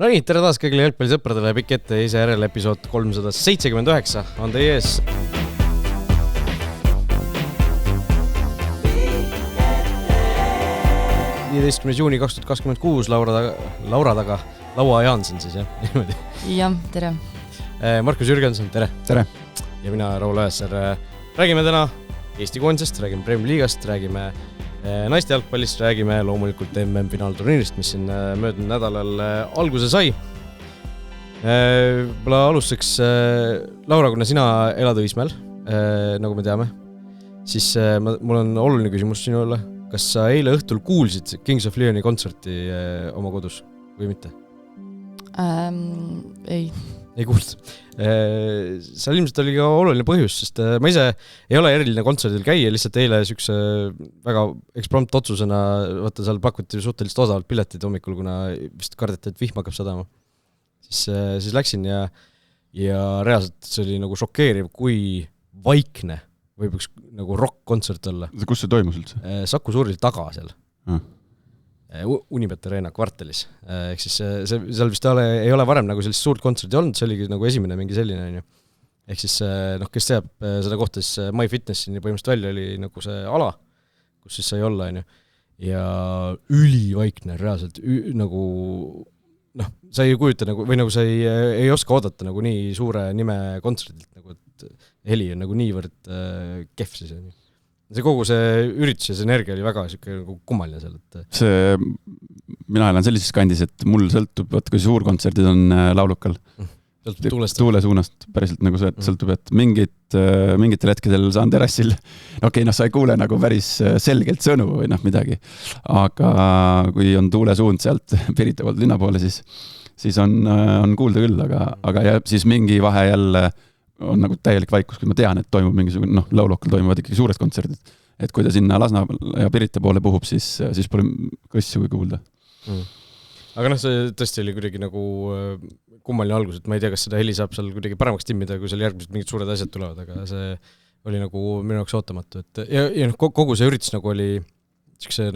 No nii, tere taas kõigile jalgpallisõpradele, pikk ette ISRL episood 379 on teie ees. Juuni 2026 Laura taga, Laua Jaanson siis, jah? Jah, tere. Markus Jürgenson, tere. Tere. Ja mina, Raul Õessar. Räägime täna Eesti koondisest, räägime Premier Liigast, räägime naiste jalgpallist, räägime loomulikult MM-finaalturniirist, mis siin möödunud nädalal alguse sai. Võib-olla alustuseks, Laura, kuna sina elad Õismäel, nagu me teame, siis mul on oluline küsimus sinule. Kas sa eile õhtul kuulsid Kings of Leoni kontserti oma kodus või mitte? Ei kuulnud. Seal ilmselt oli ka oluline põhjus, sest ma ise ei ole eriline kontserdil käia, lihtsalt eile sükse väga eksprompt otsusena, vaata seal pakuti suhteliselt osavalt piletid hommikul, kuna vist kardeti, et vihm hakkab sadama. Siis läksin ja reaalselt see oli nagu šokeeriv, kui vaikne võib üks nagu rock-kontsert olla. Kus see toimus üldse? Saku Suuril taga seal. Unibet Arena kvartalis. Ehk siis seal vist ei ole varem nagu sellist suurt kontserti olnud, see oligi nagu esimene mingi selline. Ehk siis, kes teab seda kohta, siis MyFitnessi põhimõtteliselt välja oli nagu see ala, kus siis sai olla. Ja ülivaikne reaalselt, nagu sa ei kujuta nagu, või nagu sa ei oska oodata nagu nii suure nime kontserdilt, nagu et heli on nagu niivõrd kehv siis. See kogu see üritus ja see energia oli väga nagu kummaline seal. Mina elan sellises kandis, et mul sõltub, kui suurkontserdid on laulukal. Tuule suunast päriselt nagu sõltub, et mingitel hetkedel saan terassil. Sa ei kuule nagu päris selgelt sõnu või midagi. Aga kui on tuule suund sealt Pirita poolt linna poole, siis on kuulda küll, aga siis mingi vahe jälle on nagu täielik vaikus, kui ma tean, et toimub mingisugune, laulokal toimuvad ikkagi suured kontserdid. Et kui ta sinna Lasna ja Pirita poole puhub, siis pole kõssu kui kuulda. Aga see tõesti oli kuidagi nagu kummaline algus, et ma ei tea, kas seda heli saab seal kuidagi paremaks timmida, kui seal järgmised mingid suured asjad tulevad, aga see oli nagu minu jaoks ootamatu. Ja kogu see üritus nagu oli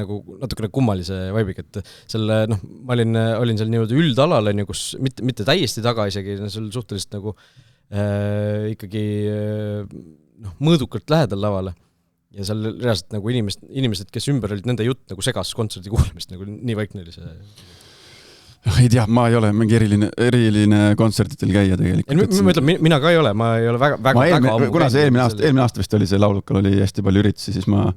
nagu natukene kummalise vaibig, et selle, ma olin seal niimoodi üldalal, kus mitte täiesti taga isegi, see oli suhteliselt nagu ikkagi mõõdukalt lähedal lavale ja seal reaalselt nagu inimesed, kes ümber olid, nende jutt nagu segas kontserdi kuulamist, nagu nii vaikne oli see. Ei tea, ma ei ole mingi eriline kontsertitel käia tegelikult. Ma ütlen, mina ka ei ole, ma ei ole väga kuna see eelmine aasta vist oli see laulukal, oli hästi palju üritusi, siis ma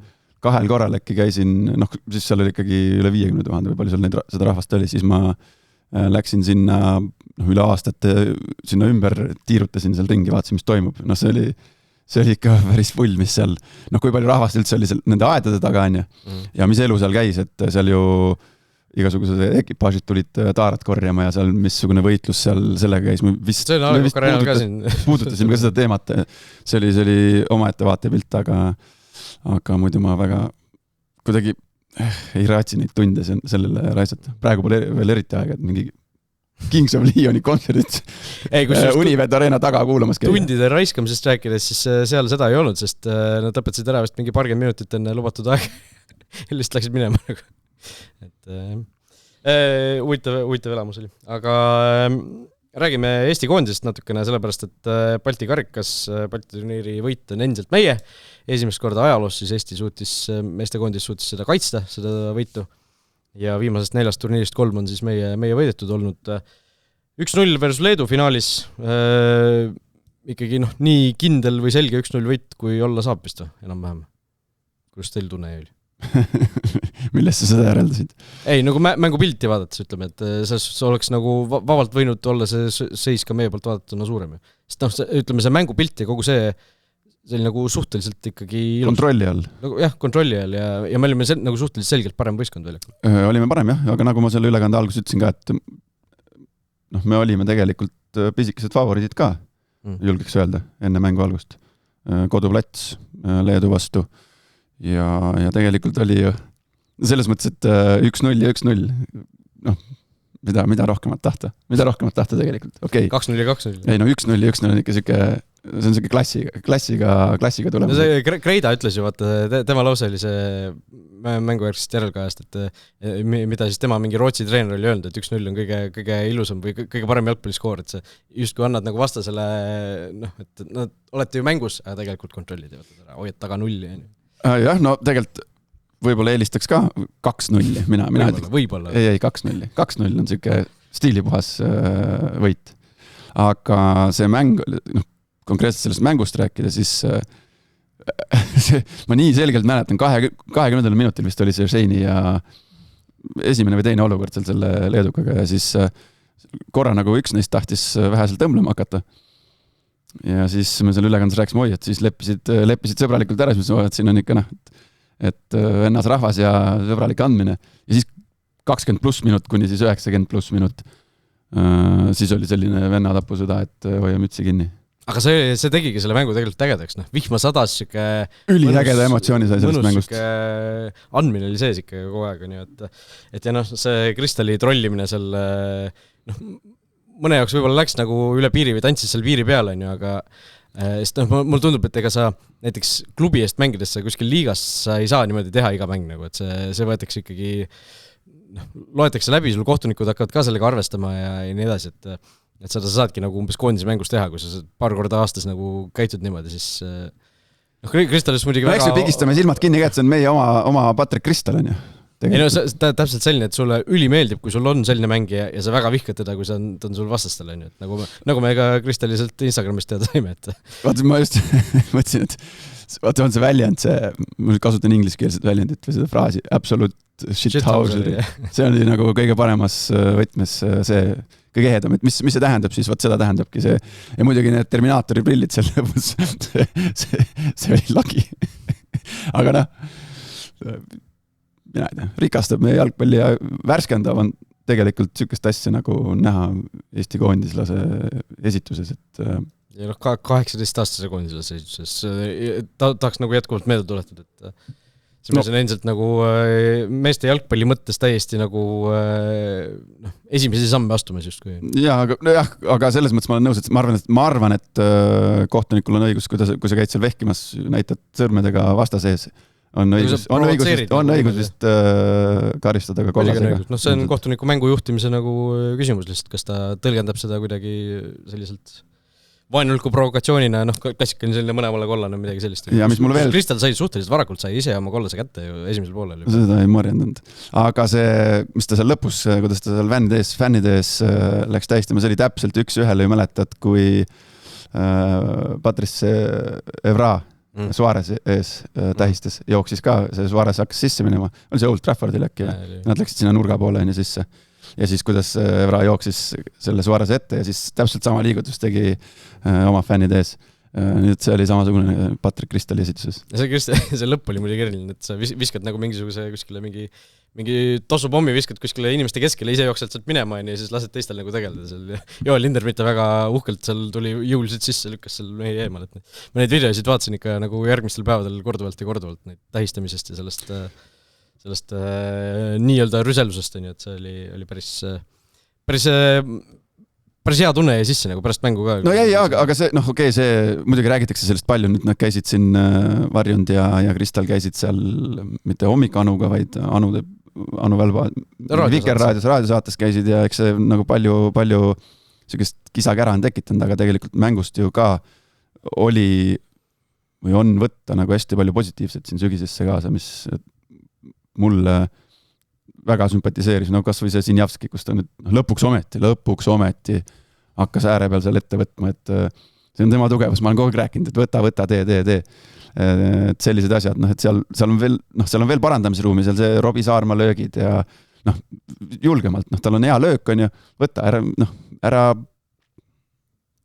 2 korral äkki käisin, siis seal oli ikkagi üle 50 000 või palju seal seda rahvast oli, siis ma läksin sinna üle aastate sinna ümber, tiirutasin seal ringi, vaatasin, mis toimub. See oli ikka päris pull, mis seal, kui palju rahvast üldse oli seal nende aedade taga, ja mis elu seal käis, et seal ju igasugused ekipaažid tulid taarat korjama ja seal missugune võitlus seal sellega käis. Me vist puudutasime ka seda teemat. See oli omaette vaatepilt, aga muidu ma väga kuidagi ei raatsi neid tunde sellele raisata. Praegu pole veel eriti aega, et mingi Kings of Leoni kontserdit Unibet Arena taga kuulamas käia. Tundide raiskamisest rääkides, siis seal seda ei olnud, sest nad lõpetasid ära vist mingi pargem minutit enne lubatud aeg. Lihtsalt läksid minema. Huvitav elamus oli. Aga räägime Eesti koondisest natukene, sellepärast, et Balti karikas, Balti turniiri võit on endiselt meie. Esimest korda ajaloos siis Eesti meeste koondis suutis seda kaitsta, seda võitu. Ja viimasest 4 turniirist 3 on siis meie võidetud olnud 1-0 versus Leedu finaalis. Ikkagi nii kindel või selge 1-0 võit, kui olla saab vist enam-vähem. Kuidas teil tunne oli? Millest sa seda järeldasid? Ei, nagu mängu pilti vaadates ütleme, et see oleks nagu vabalt võinud olla see seis ka meie poolt vaadatuna suurem. Sest ütleme, see mängu pilt ja kogu see oli nagu suhteliselt ikkagi ilus. Kontrolli all. Jah, kontrolli all ja me olime nagu suhteliselt selgelt parem võistkond veel. Olime parem, jah, aga nagu ma selle ülekande alguses ütlesin ka, et me olime tegelikult pisikesed favoriidid ka, julgeks öelda, enne mängu algust. Koduplats Leedu vastu ja tegelikult oli ju selles mõttes, et 1-0 ja 1-0, mida rohkemat tahta tegelikult. Okay. 2-0 ja 2-0. Ei, 1-0 ja 1-0 on ikka siuke see on siuke klassiga tuleb. No see Kreida ütles ju, vaata, tema lause oli see mängujärgsest järelkajast, et mida siis tema mingi Rootsi treener oli öelnud, et 1-0 on kõige ilusam või kõige parem jalgpalliskoor, et see justkui annad nagu vastasele, et nad olete ju mängus, aga tegelikult kontrollid ja hoiad taga 0. Jah, no tegelikult võib-olla eelistaks ka 2-0, mina võib-olla. Ei, 2-0. 2-0 on siuke stiilipuhas võit. Aga see mäng, konkreetselt sellest mängust rääkida, siis ma nii selgelt mäletan, 20. minutil vist oli Serseini ja esimene või teine olukord selle leedukaga ja siis korra nagu üks neist tahtis vähesel tõmblema hakata. Ja siis me seal ülekandes rääkisime, et siis leppisid sõbralikult ära, siis et siin on ikka et vennas rahvas ja sõbralik andmine. Ja siis 20+ minut kuni siis 90+ minut. Siis oli selline vennatapusõda, et hoia mütsi kinni. Aga see tegigi selle mängu tegelikult ägedaks. Vihma sadas, siuke üliägeda emotsiooni sai sellest mängust. Andmine oli sees ikka kogu aeg. Et ja see Kristali trollimine seal, mõne jaoks võib-olla läks nagu üle piiri või tantsis seal piiri peal, aga sest mul tundub, et ega sa näiteks klubi eest mängides sa kuskil liigas sa ei saa niimoodi teha iga mäng, et see võetakse ikkagi, loetakse läbi, sul kohtunikud hakkavad ka sellega arvestama ja nii edasi, et seda sa saadki nagu umbes koondise mängus teha, kui sa paar korda aastas nagu käitud niimoodi, siis Kristalis muidugi väga... Eks pigistame silmad kinni, et see on meie oma Patrick Kristal, on ju. Ei no täpselt selline, et sulle ülimeeldib, kui sul on selline mängija ja sa väga vihkad teda, kui ta on sul vastastel, on ju. Nagu me ka Kristaliselt Instagramist teada saime, et... Vaata, ma just mõtlesin, et vaata, on see väljend, ma kasutan ingliskeelset väljendit või seda fraasi, absolute shithouser. See oli nagu kõige paremas võtmes see kõige ehedam, et mis see tähendab, siis vaat seda tähendabki see. Ja muidugi need Terminaatori prillid seal lõpus, see oli lagi. Aga mina ei tea, rikastab meie jalgpalli ja värskendab on tegelikult sükest asja nagu näha Eesti koondislase esituses, et... Ja 18-aastase koondislase esituses tahaks nagu jätkuvalt meelde tuletud, et see on endiselt nagu meeste jalgpalli mõttes täiesti nagu esimesi samme astumas justkui. Aga selles mõttes ma olen nõus, et ma arvan, et kohtunikul on õigus, kui sa käid seal vehkimas, näitad sõrmedega vastase ees, on õigus vist karistada ka kollasega. See on kohtuniku mängu juhtimise nagu küsimus lihtsalt, kas ta tõlgendab seda kuidagi selliselt vaenuliku provokatsioonina, klassikaline selline mõlemale kollane midagi sellist. Ja mis mulle veel... Kristal sai suhteliselt varakult, sai ise oma kollase kätte ju esimesel poolel. Seda ei marjendanud. Aga see, mis ta seal lõpus, kuidas ta seal fännide ees läks tähistama, see oli täpselt 1-1, ei mäletad, kui Patrice Evra Suarez ees tähistas, jooksis ka, see Suarez hakkas sisse minema, oli see Old Traffordil äkki, nad läksid sinna nurga poole sisse ja siis kuidas Evra jooksis selle Suarez ette ja siis täpselt sama liigutus tegi oma fännide ees. Nüüd see oli samasugune Patrick Kristali esituses. See lõpp oli muidugi eriline, et sa viskad nagu mingisuguse kuskile mingi tossupommi viskad kuskile inimeste keskele, ise jooksed sealt minema ja siis lased teistel nagu tegeleda seal. Joel Linder mitte väga uhkelt seal tuli jõuliselt sisse, lükkas seal meie eemal. Ma neid videosid vaatasin ikka nagu järgmistel päevadel korduvalt neid tähistamisest ja sellest nii-öelda rüsellusest, et see oli päris hea tunne jäi sisse nagu pärast mängu ka. No aga see, see muidugi räägitakse sellest palju, nüüd nad käisid siin Varjund ja Kristal käisid seal mitte hommikanuga, vaid Anu Välba raadiosaates käisid ja eks see nagu palju sellist kisakära on tekitanud, aga tegelikult mängust ju ka oli või on võtta nagu hästi palju positiivset siin sügisesse kaasa, mis mulle väga sümpatiseeris, kas või see Sinjavski, kus ta nüüd lõpuks ometi hakkas ääre peal seal ette võtma, et see on tema tugevus, ma olen kogu aeg rääkinud, et võta, tee. Et sellised asjad, et seal on veel parandamisruumi, seal see Robbie Saarma löögid ja julgemalt, tal on hea löök, on ju, võta, ära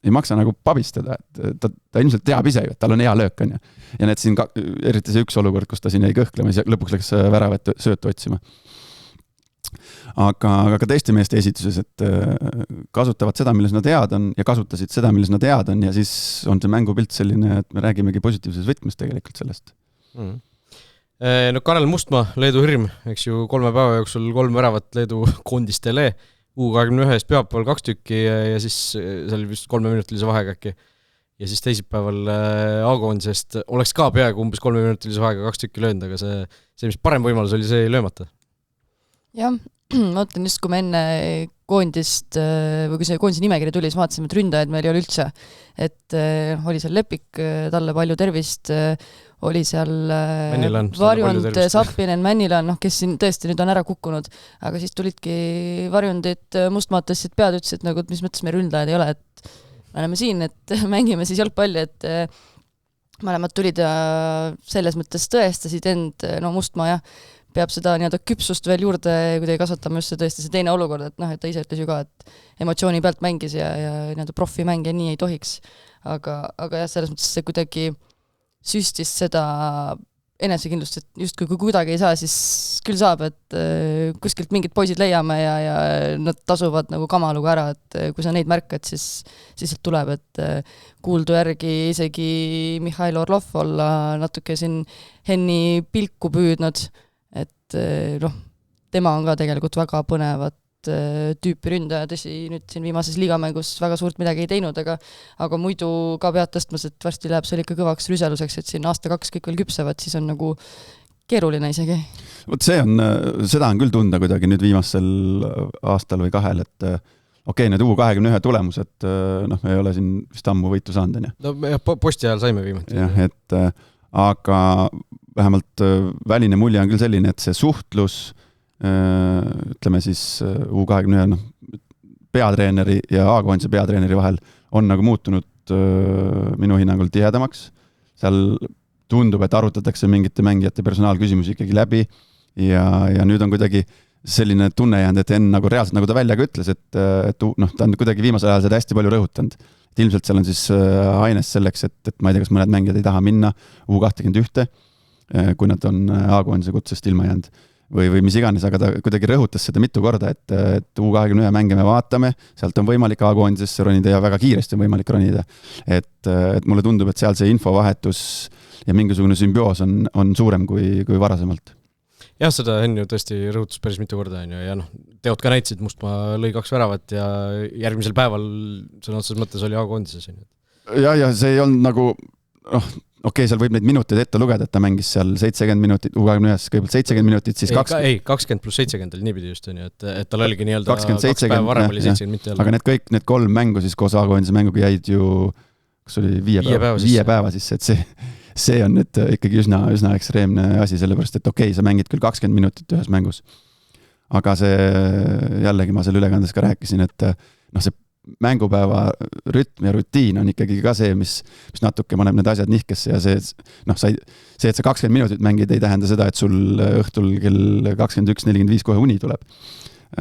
ei maksa nagu pabistada, et ta ilmselt teab ise ju, et tal on hea löök, on ju. Ja need siin, eriti see üks olukord, kus ta siin jäi kõhklema, lõpuks läks väravat söötu otsima. Aga ka teiste meeste esituses, et kasutavad seda, milles nad head on ja kasutasid seda, milles nad head on ja siis on see mängupilt selline, et me räägimegi positiivses võtmes tegelikult sellest. Karel Mustmaa, Leedu hirm, eks ju 3 päeva jooksul 3 väravat Leedu koondistele, U21 pühapäeval 2 tükki ja siis seal vist 3-minutilise vahega äkki. ja siis teisipäeval A-koondisest oleks ka peaaegu umbes 3-minutilise vaega 2 tükki löönud, aga see, mis parem võimalus oli, see ei löömata. Jah, ma mõtlen just, kui me enne koondist, või kui see koondise nimekiri tuli, siis vaatasime, et ründajaid meil ei ole üldse. Et oli seal Lepik, talle palju tervist, oli seal Varjund, Sappinen, Männilan, kes siin tõesti nüüd on ära kukkunud, aga siis tulidki Varjundid, Mustmaatasid pead, ütlesid, nagu, et mis mõttes me ründajad ei ole, et me oleme siin, et mängime siis jalgpalli, et mõlemad tulid ja selles mõttes tõestasid end, Mustmaa jah, peab seda nii-öelda küpsust veel juurde kuidagi kasvatama, just see tõesti see teine olukord, et ta ise ütles ju ka, et emotsiooni pealt mängis ja nii-öelda profimängija nii ei tohiks, aga jah, selles mõttes see kuidagi süstis seda enesekindlust, et justkui kui kuidagi ei saa, siis küll saab, et kuskilt mingid poisid leiame ja nad tasuvad nagu kamaluga ära, et kui sa neid märkad, siis sealt tuleb, et kuuldu järgi isegi Mihhail Orlov olla natuke siin Henni pilku püüdnud, et tema on ka tegelikult väga põnevat tüüpi ründaja, tõsi, nüüd siin viimases liigamängus väga suurt midagi ei teinud, aga muidu ka pead tõstmas, et varsti läheb seal ikka kõvaks rüseluseks, et siin aasta-2 kõik veel küpsevad, siis on nagu keeruline isegi. Vot seda on küll tunda kuidagi nüüd viimasel aastal või 2, et okei, need U21 tulemused, me ei ole siin vist ammu võitu saanud, No posti ajal saime viimati. Jah, et aga vähemalt väline mulje on küll selline, et see suhtlus ütleme siis U21 peatreeneri ja A-koondise peatreeneri vahel on nagu muutunud minu hinnangul tihedamaks. Seal tundub, et arutatakse mingite mängijate personaalküsimusi ikkagi läbi ja nüüd on kuidagi selline tunne jäänud, et enne nagu reaalselt, nagu ta välja ka ütles, et ta on kuidagi viimasel ajal seda hästi palju rõhutanud. Et ilmselt seal on siis aines selleks, et ma ei tea, kas mõned mängijad ei taha minna U21, kui nad on A-koondise kutsest ilma jäänud. Või mis iganes, aga ta kuidagi rõhutas seda mitu korda, et U21 mänge me vaatame, sealt on võimalik A-koondisesse ronida ja väga kiiresti on võimalik ronida. Et mulle tundub, et seal see infovahetus ja mingisugune sümbioos on suurem kui varasemalt. Jah, seda Henn ju tõesti rõhutas päris mitu korda ja teod ka näitsid, Mustmaa lõi 2 väravat ja järgmisel päeval sõna otseses mõttes oli A-koondises. Ja see ei olnud nagu okei, seal võib neid minuteid ette lugeda, et ta mängis seal 70 minutit, U21 kõigepealt 70 minutit, siis 20 plus 70 oli niipidi just, et tal oligi nii-öelda 2 päeva varem oli 70 minutit. Aga need 3 mängu siis koos A-koondise mänguga jäid ju, kas oli 5 päeva sisse, et see on nüüd ikkagi üsna ekstreemne asi, sellepärast, et okei, sa mängid küll 20 minutit ühes mängus. Aga see, jällegi ma seal ülekandes ka rääkisin, et see mängupäeva rütm ja rutiin on ikkagi ka see, mis natuke paneb need asjad nihkesse ja see, et sa 20 minutit mängid, ei tähenda seda, et sul õhtul kell 21.45 kohe uni tuleb.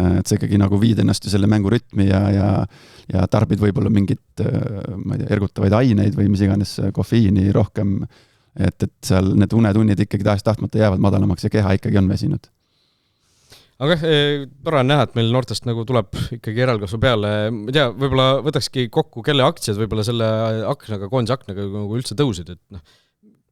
Et see ikkagi nagu viid ennast ju selle mängu rütmi ja tarbid võib-olla mingit, ma ei tea, ergutavaid aineid või mis iganes kofeiini rohkem, et seal need unetunnid ikkagi tahtmata jäävad madalamaks ja keha ikkagi on väsinud. Aga tore on näha, et meil noortest nagu tuleb ikkagi järelkasvu peale. Ma tea, võib-olla võtakski kokku, kelle aktsiad võib-olla selle aknaga, koondise aknaga nagu üldse tõusid. Et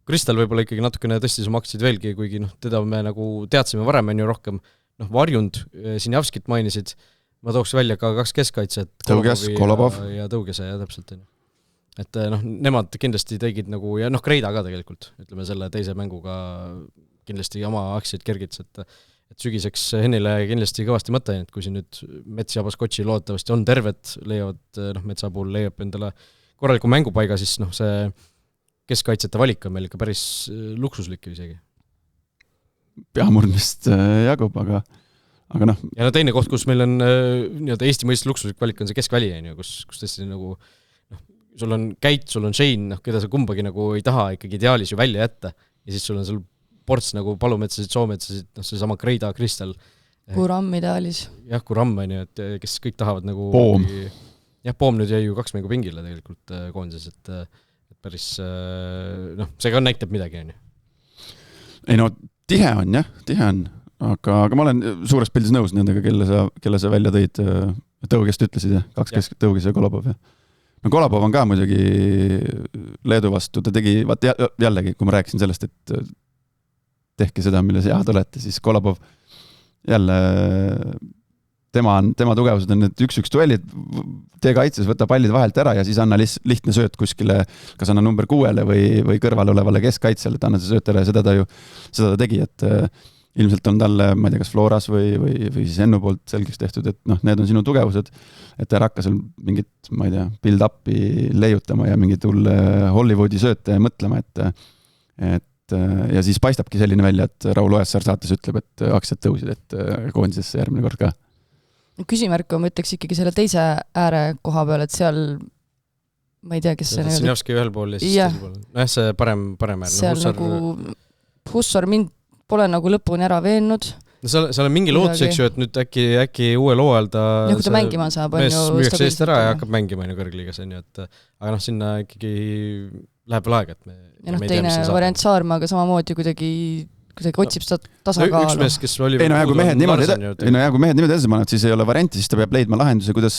Kristal võib-olla ikkagi natukene tõstis oma aktsiad veelgi, kuigi teda me nagu teadsime varem on ju rohkem. Varjund, Sinjavskit mainisid, ma tooks välja ka 2 keskkaitset. Kolobov ja Tõugese ja täpselt. Et nemad kindlasti tegid nagu, ja Kreida ka tegelikult, ütleme selle teise mänguga kindlasti oma aktsiaid kergits, et sügiseks Hennile kindlasti kõvasti mõte, et kui siin nüüd Mets ja Baskotši loodetavasti on terved, leiavad, Metsa puhul leiab endale korraliku mängupaiga, siis see keskkaitsete valik on meil ikka päris luksuslik isegi. Peamurdmist jagub, aga Ja teine koht, kus meil on Eesti mõistes luksuslik valik on see keskväli, kus tõesti nagu sul on Käit, sul on Shane, keda sa kumbagi nagu ei taha ikkagi ideaalis ju välja jätta ja siis sul on seal ports nagu palumetsasid, soometsasid, see sama Kreida, Kristal. Kuram ideaalis. Jah, Kuram on ju, et kes kõik tahavad nagu Poom. Jah, Poom nüüd jäi ju 2 mängu pingile tegelikult koondises, et päris see ka näitab midagi on ju. Ei tihe on, aga ma olen suures pildis nõus nendega, kelle sa välja tõid, Tõugest ütlesid, 2 kesk, Tõuges ja Kolobov. Kolobov on ka muidugi Leedu vastu, ta tegi, jällegi, kui ma rääkisin sellest, et tehke seda, milles head olete, siis Kolobov jälle tema tugevused on need 1-1 duellid, tee kaitses, võta pallid vahelt ära ja siis anna lihtne sööt kuskile, kas anna number 6-le või kõrval olevale keskkaitsele, et anna see sööt ära ja seda ta tegi, et ilmselt on talle, ma ei tea, kas Floras või siis Ennu poolt selgeks tehtud, et need on sinu tugevused, et ära hakka seal mingit, ma ei tea, build-up'i leiutama ja mingit hulle Hollywoodi sööte mõtlema, et ja siis paistabki selline välja, et Raul Ojasaar saates ütleb, et aktsiad tõusid, et koondisesse järgmine kord ka. Küsimärk on, ma ütleks ikkagi selle teise ääre koha peal, et seal ma ei tea, kes see Sinjavski ühel pool ja siis teisel pool. See parem äär. Seal nagu Hussar mind pole nagu lõpuni ära veennud. No seal on mingi lootus, eks ju, et nüüd äkki uuel hooajal ta kui ta mängima saab, on ju müüakse eest ära ja hakkab mängima kõrgliigas, on ju, et aga sinna ikkagi läheb veel aega, et me ja teine variant Saarmaaga samamoodi kuidagi otsib seda tasakaalu. Üks mees, kes oli kui mehed niimoodi edasi panevad, siis ei ole varianti, siis ta peab leidma lahenduse, kuidas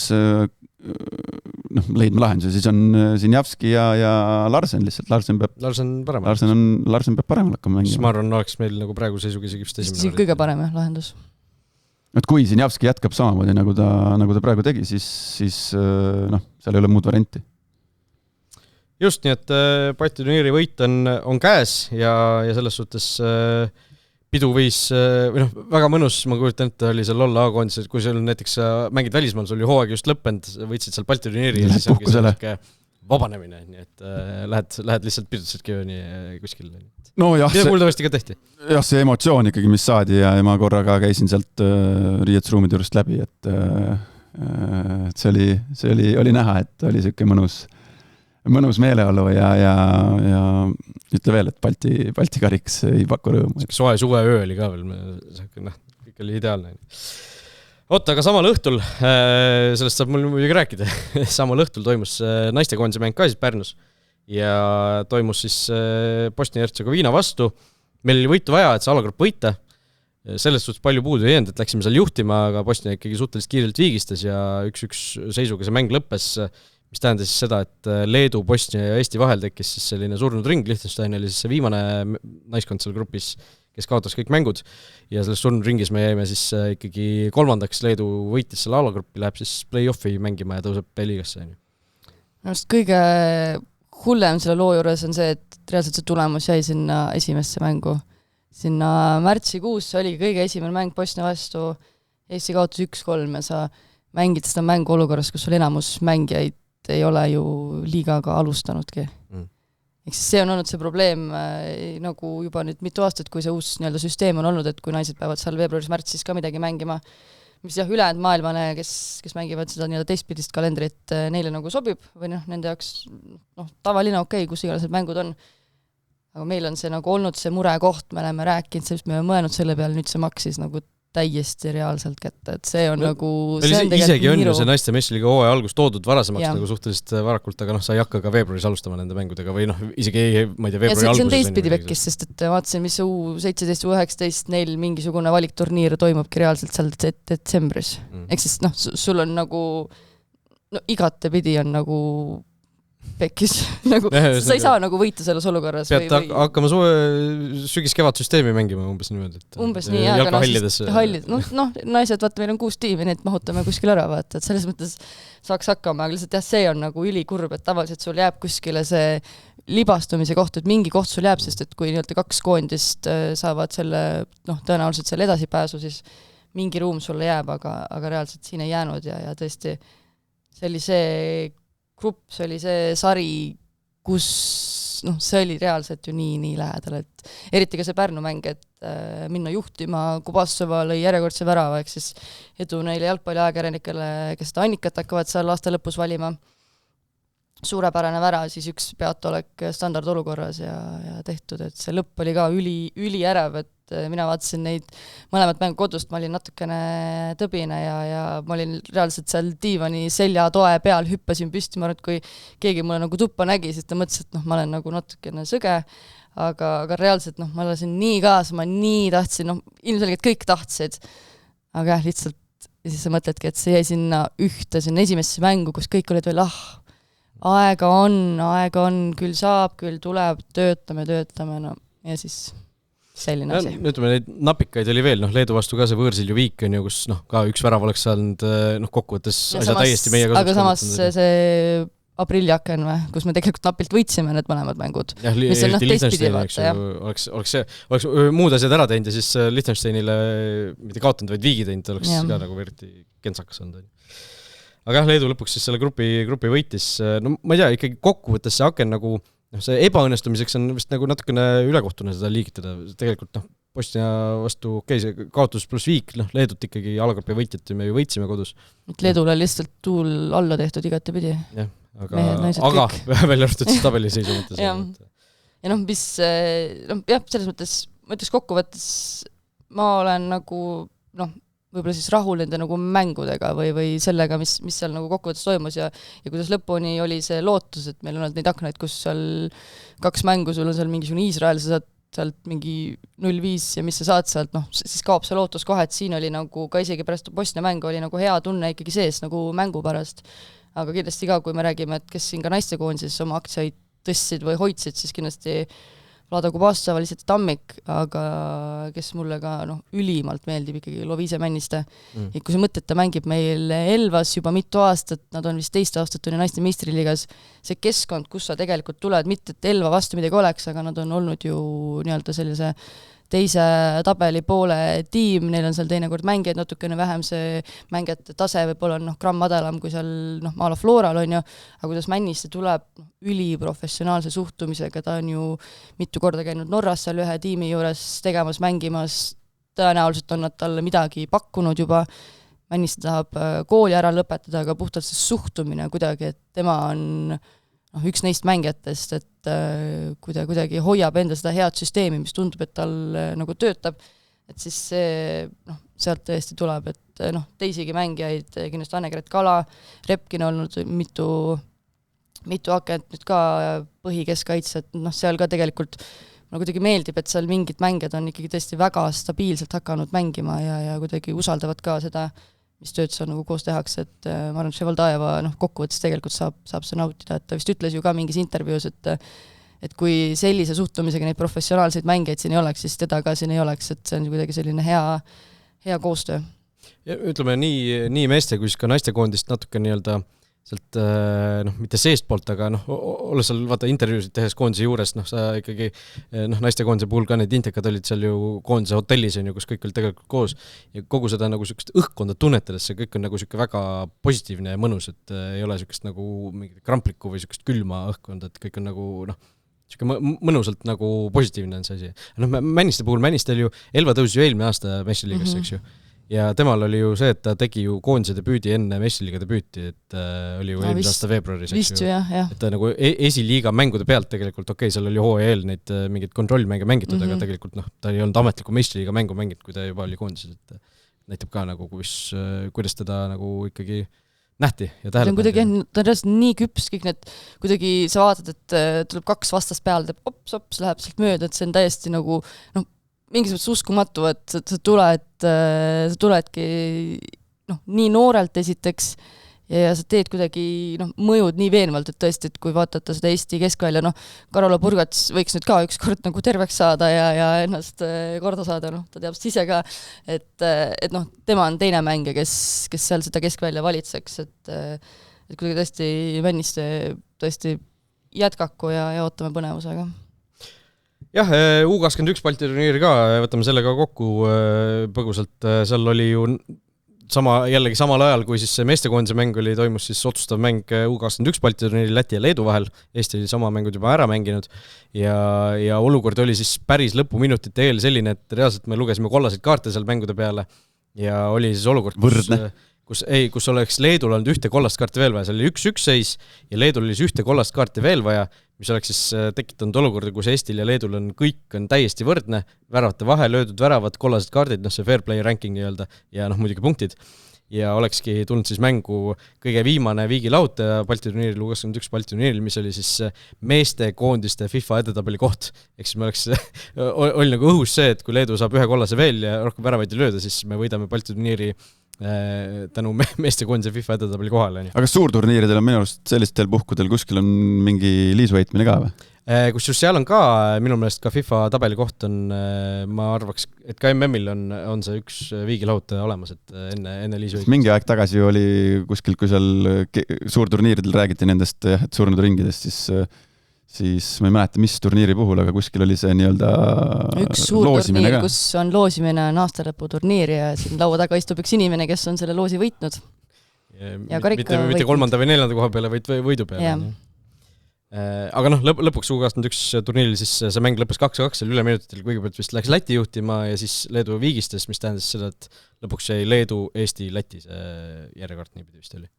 leidma lahenduse, siis on Sinjavski ja Larsen lihtsalt. Larsen peab paremal hakkama mängima. Ma arvan, oleks meil nagu praegu seisuga isegi vist esimene. Kõige parem lahendus. Et kui Sinjavski jätkab samamoodi, nagu ta praegu tegi, siis seal ei ole muud varianti. Just nii, et Balti turniiri võit on käes ja selles suhtes pidu võis, väga mõnus, ma kujutan ette, oli seal olla A-koondis, et kui sul näiteks mängid välismaal, sul oli hooaeg just lõppenud, võitsid seal Balti turniiri ja siis ongi selline vabanemine, nii et lähed lihtsalt pidutsedki nii kuskil. No jah, mida kuuldavasti ka tehti? Jah, see emotsioon ikkagi, mis saadi ja ma korraga käisin sealt riietusruumide juurest läbi, et see oli näha, et oli selline mõnus meeleolu ja ütle veel, et Balti kariks ei paku rõõmu. Soe suveöö oli ka veel, kõik oli ideaalne. Oota, aga samal õhtul, sellest saab mul muidugi rääkida, samal õhtul toimus naistekoondise mäng ka siis Pärnus ja toimus siis Bosnia-Hertsegoviina vastu. Meil oli võitu vaja, et see alagrupp võita. Sellest suhtes palju puudu ei jäänud, et läksime seal juhtima, aga Bosnia ikkagi suhteliselt kiirelt viigistas ja 1-1 seisuga see mäng lõppes, mis tähendas siis seda, et Leedu, Bosnia ja Eesti vahel tekkis siis selline surnud ring, Liechtenstein oli siis see viimane naiskond seal grupis, kes kaotas kõik mängud ja selles surnud ringis me jäime siis ikkagi kolmandaks, Leedu võitis selle alagruppi, läheb siis play-offi mängima ja tõuseb liigasse. Kõige hullem selle loo juures on see, et reaalselt see tulemus jäi sinna esimesse mängu. Sinna märtsikuus oligi kõige esimene mäng Bosnia vastu, Eesti kaotus 1-3 ja sa mängid seda mängu olukorras, kus sul enamus mängijaid ei ole ju liigaga alustanudki. Eks see on olnud see probleem nagu juba nüüd mitu aastat, kui see uus süsteem on olnud, et kui naised peavad seal veebruaris-märtsis ka midagi mängima, mis ülejäänud maailmane, kes mängivad seda teistpidist kalendrit, neile nagu sobib või nende jaoks tavaline okei, kus iganes need mängud on. Aga meil on see nagu olnud see murekoht, me oleme rääkinud, sest me oleme mõelnud selle peale, nüüd see maksis nagu täiesti reaalselt kätte, et see on nagu isegi on ju see naiste meistriliiga hooaja algus toodud varasemaks nagu suhteliselt varakult, aga sa ei hakka ka veebruaris alustama nende mängudega või isegi ei, ma ei tea, veebruari alguses. See on teistpidi vekkis, sest et vaatasin, mis U17, U19 neil mingisugune valikturniir toimubki reaalselt seal detsembris. Ehk siis sul on nagu igatepidi on nagu pekkis. Sa ei saa nagu võita selles olukorras. Pead hakkama sügis-kevad-süsteemi mängima umbes niimoodi. Umbes nii, aga naised, vaata, meil on 6 tiimi, nii et mahutame kuskil ära, vaata, et selles mõttes saaks hakkama, aga lihtsalt see on nagu ülikurb, et tavaliselt sul jääb kuskile see libastumise koht, et mingi koht sul jääb, sest et kui 2 koondist saavad selle, tõenäoliselt selle edasipääsu, siis mingi ruum sulle jääb, aga reaalselt siin ei jäänud ja tõesti see oli see grupp, see oli see sari, kus see oli reaalselt ju nii lähedal, et eriti ka see Pärnu mäng, et minna juhtima, Kubassova lõi järjekordse värava, ehk siis edu neile jalgpalliajakirjanikele, kes seda Annikat hakkavad seal aasta lõpus valima. Suurepärane värav, siis üks peatolek standardolukorras ja tehtud, et see lõpp oli ka üli ärev, et mina vaatasin neid mõlemat mängu kodust, ma olin natukene tõbine ja ma olin reaalselt seal diivani selja toe peal, hüppasin püsti, ma arvan, et kui keegi mulle nagu tuppa nägi, siis ta mõtles, et ma olen nagu natukene sõge, aga reaalselt ma lasin nii kaasa, ma nii tahtsin, ilmselgelt kõik tahtsid, aga lihtsalt ja siis sa mõtledki, et see jäi sinna esimesse mängu, kus kõik olid veel aega on, küll saab, küll tuleb, töötame, ja siis selline asi. Ütleme, neid napikaid oli veel, Leedu vastu ka see võõrsil ju viik on ju, kus ka üks värav oleks saanud kokkuvõttes asja täiesti meie kasuks. Aga samas see aprilliaken või, kus me tegelikult napilt võitsime need mõlemad mängud. Jah, mis on teistpidi vaata, jah. Oleks muud asjad ära teinud ja siis Liechtensteinile mitte kaotanud, vaid viigi teinud, oleks ka nagu verti kentsakas olnud. Aga Leedu lõpuks siis selle grupi võitis. No ma ei tea, ikkagi kokkuvõttes see aken nagu, see ebaõnnestumiseks on vist nagu natukene ülekohtune seda liigitada. Tegelikult Bosnia vastu see kaotus pluss viik, Leedut ikkagi alagrupi võitjat me ju võitsime kodus. Leedule lihtsalt tuul alla tehtud igatepidi. Jah. Aga välja arvatud siis tabeliseisu mõttes. ja mis, selles mõttes, ma ütles kokkuvõttes, ma olen nagu, võib-olla siis rahul nende nagu mängudega või sellega, mis seal nagu kokkuvõttes toimus ja kuidas lõpuni oli see lootus, et meil on olnud neid aknaid, kus seal 2 mängu, sul on seal mingisugune Iisrael, sa saad sealt mingi 0-5 ja mis sa saad sealt, siis kaob see lootus kohe, et siin oli nagu ka isegi pärast Bosnia mängu oli nagu hea tunne ikkagi sees nagu mängu pärast. Aga kindlasti ka, kui me räägime, et kes siin ka naistekoondises oma aktsiaid tõstsid või hoidsid, siis kindlasti Vlada Kubastova, lihtsalt Tammik, aga kes mulle ka ülimalt meeldib ikkagi Loviise Männiste. Ja kui sa mõtled, ta mängib meil Elvas juba mitu aastat, nad on vist 2 aastat naiste meistriliigas, see keskkond, kus sa tegelikult tuled, mitte et Elva vastu midagi oleks, aga nad on olnud ju nii-öelda sellise teise tabeli poole tiim, neil on seal teinekord mängijaid natukene vähem, see mängijate tase võib-olla on gramm madalam kui seal Maala Floral on ju, aga kuidas Männiste tuleb üliprofessionaalse suhtumisega, ta on ju mitu korda käinud Norras seal ühe tiimi juures tegemas, mängimas, tõenäoliselt on nad talle midagi pakkunud juba, Männiste tahab kooli ära lõpetada, aga puhtalt see suhtumine kuidagi, et tema on üks neist mängijatest, et kui ta kuidagi hoiab enda seda head süsteemi, mis tundub, et tal nagu töötab, et siis see sealt tõesti tuleb, et teisigi mängijaid, kindlasti Anne-Gret Kala, Repkin olnud mitu akent, nüüd ka põhikeskaitse, et seal ka tegelikult kuidagi meeldib, et seal mingid mängijad on ikkagi tõesti väga stabiilselt hakanud mängima ja kuidagi usaldavad ka seda, mis tööd seal nagu koos tehakse, et ma arvan, et Ševaldaeva kokkuvõttes tegelikult saab see nautida, et ta vist ütles ju ka mingis intervjuus, et kui sellise suhtumisega neid professionaalseid mängijaid siin ei oleks, siis teda ka siin ei oleks, et see on kuidagi selline hea koostöö. Ja ütleme nii meeste kui siis ka naistekoondist natuke nii-öelda sealt, mitte seestpoolt, aga olles seal vaata intervjuusid tehes koondise juures, sa ikkagi naistekoondise puhul ka need intekad olid seal ju koondise hotellis on ju, kus kõik olid tegelikult koos ja kogu seda nagu sükest õhkkonda tunnetades, see kõik on nagu süke väga positiivne ja mõnus, et ei ole sükest nagu mingit kramplikku või sükest külma õhkkonda, et kõik on nagu süke mõnusalt nagu positiivne on see asi. Männiste puhul, Männistel ju Elva tõusis ju eelmine aasta meistriliigasse, eks ju. Ja temal oli ju see, et ta tegi ju koondise debüüdi enne meistriliiga debüüti, et oli ju eelmise aasta veebruaris, eks ju. Et ta nagu esiliiga mängude pealt tegelikult, seal oli hooajal neid mingeid kontrollmänge mängitud, aga tegelikult ta ei olnud ametliku meistriliiga mängu mänginud, kui ta juba oli koondises, et näitab ka nagu, kuidas teda nagu ikkagi nähti ja tähele. Ta on nii küps, kõik need, kuidagi sa vaatad, et tuleb 2 vastast peale, teeb ops, läheb sealt mööda, et see on täiesti nagu, mingis mõttes uskumatu, et sa tuledki nii noorelt esiteks ja sa teed kuidagi mõjud nii veenvalt, et tõesti, et kui vaatata seda Eesti keskvälja, Karola Purgats võiks nüüd ka ükskord nagu terveks saada ja ennast korda saada, ta teab ise ka, et tema on teine mängija, kes seal seda keskvälja valitseks, et kuidagi tõesti Männiste tõesti jätkaku ja ootame põnevusega. Jah, U21 Balti turniiri ka, võtame selle ka kokku põgusalt, seal oli ju jällegi samal ajal, kui siis see meestekoondise mäng toimus siis otsustav mäng U21 Balti turniiri Läti ja Leedu vahel, Eesti oli sama mängud juba ära mänginud ja olukord oli siis päris lõpuminutite eel selline, et reaalselt me lugesime kollaseid kaarte seal mängude peale ja oli siis olukord, kus oleks Leedul olnud ühte kollast kaarti veel vaja, seal oli 1-1 seis ja Leedul oli ühte kollast kaarti veel vaja, mis oleks siis tekitanud olukorda, kus Eestil ja Leedul kõik on täiesti võrdne, väravate vahe, löödud väravad, kollased kaardid, see fair play ranking nii-öelda ja muidugi punktid. Ja olekski tulnud siis mängu kõige viimane viigilahutaja Balti turniiril, U21 Balti turniiril, mis oli siis meeste koondiste FIFA edetabeli koht. Ehk siis me oli nagu õhus see, et kui Leedu saab ühe kollase veel ja rohkem väravaid ei lööda, siis me võidame Balti turniiri tänu meeste koondise FIFA edetabeli kohale. Aga suurturniiridel on minu arust sellistel puhkudel kuskil on mingi liisuheitmine ka või? Kusjuures seal on ka, minu meelest ka FIFA tabeli koht on, ma arvaks, et ka MM-il on see üks viigilahutaja olemas, et enne Liisu võitlust. Mingi aeg tagasi oli kuskil, kui seal suurturniiridel räägiti nendest surnud ringidest, siis ma ei mäleta, mis turniiri puhul, aga kuskil oli see nii-öelda üks suur turniir, kus on loosimine, on aastalõpu turniir ja siin laua taga istub üks inimene, kes on selle loosi võitnud. Ja karika mitte 3. või 4. koha peale, vaid võidu peale. Aga lõpuks U21 turniiril siis see mäng lõppes 2-2 üle minutitel, kõigepealt vist läks Läti juhtima ja siis Leedu viigistas, mis tähendas seda, et lõpuks jäi Leedu, Eesti, Läti see järjekord niipidi vist oli.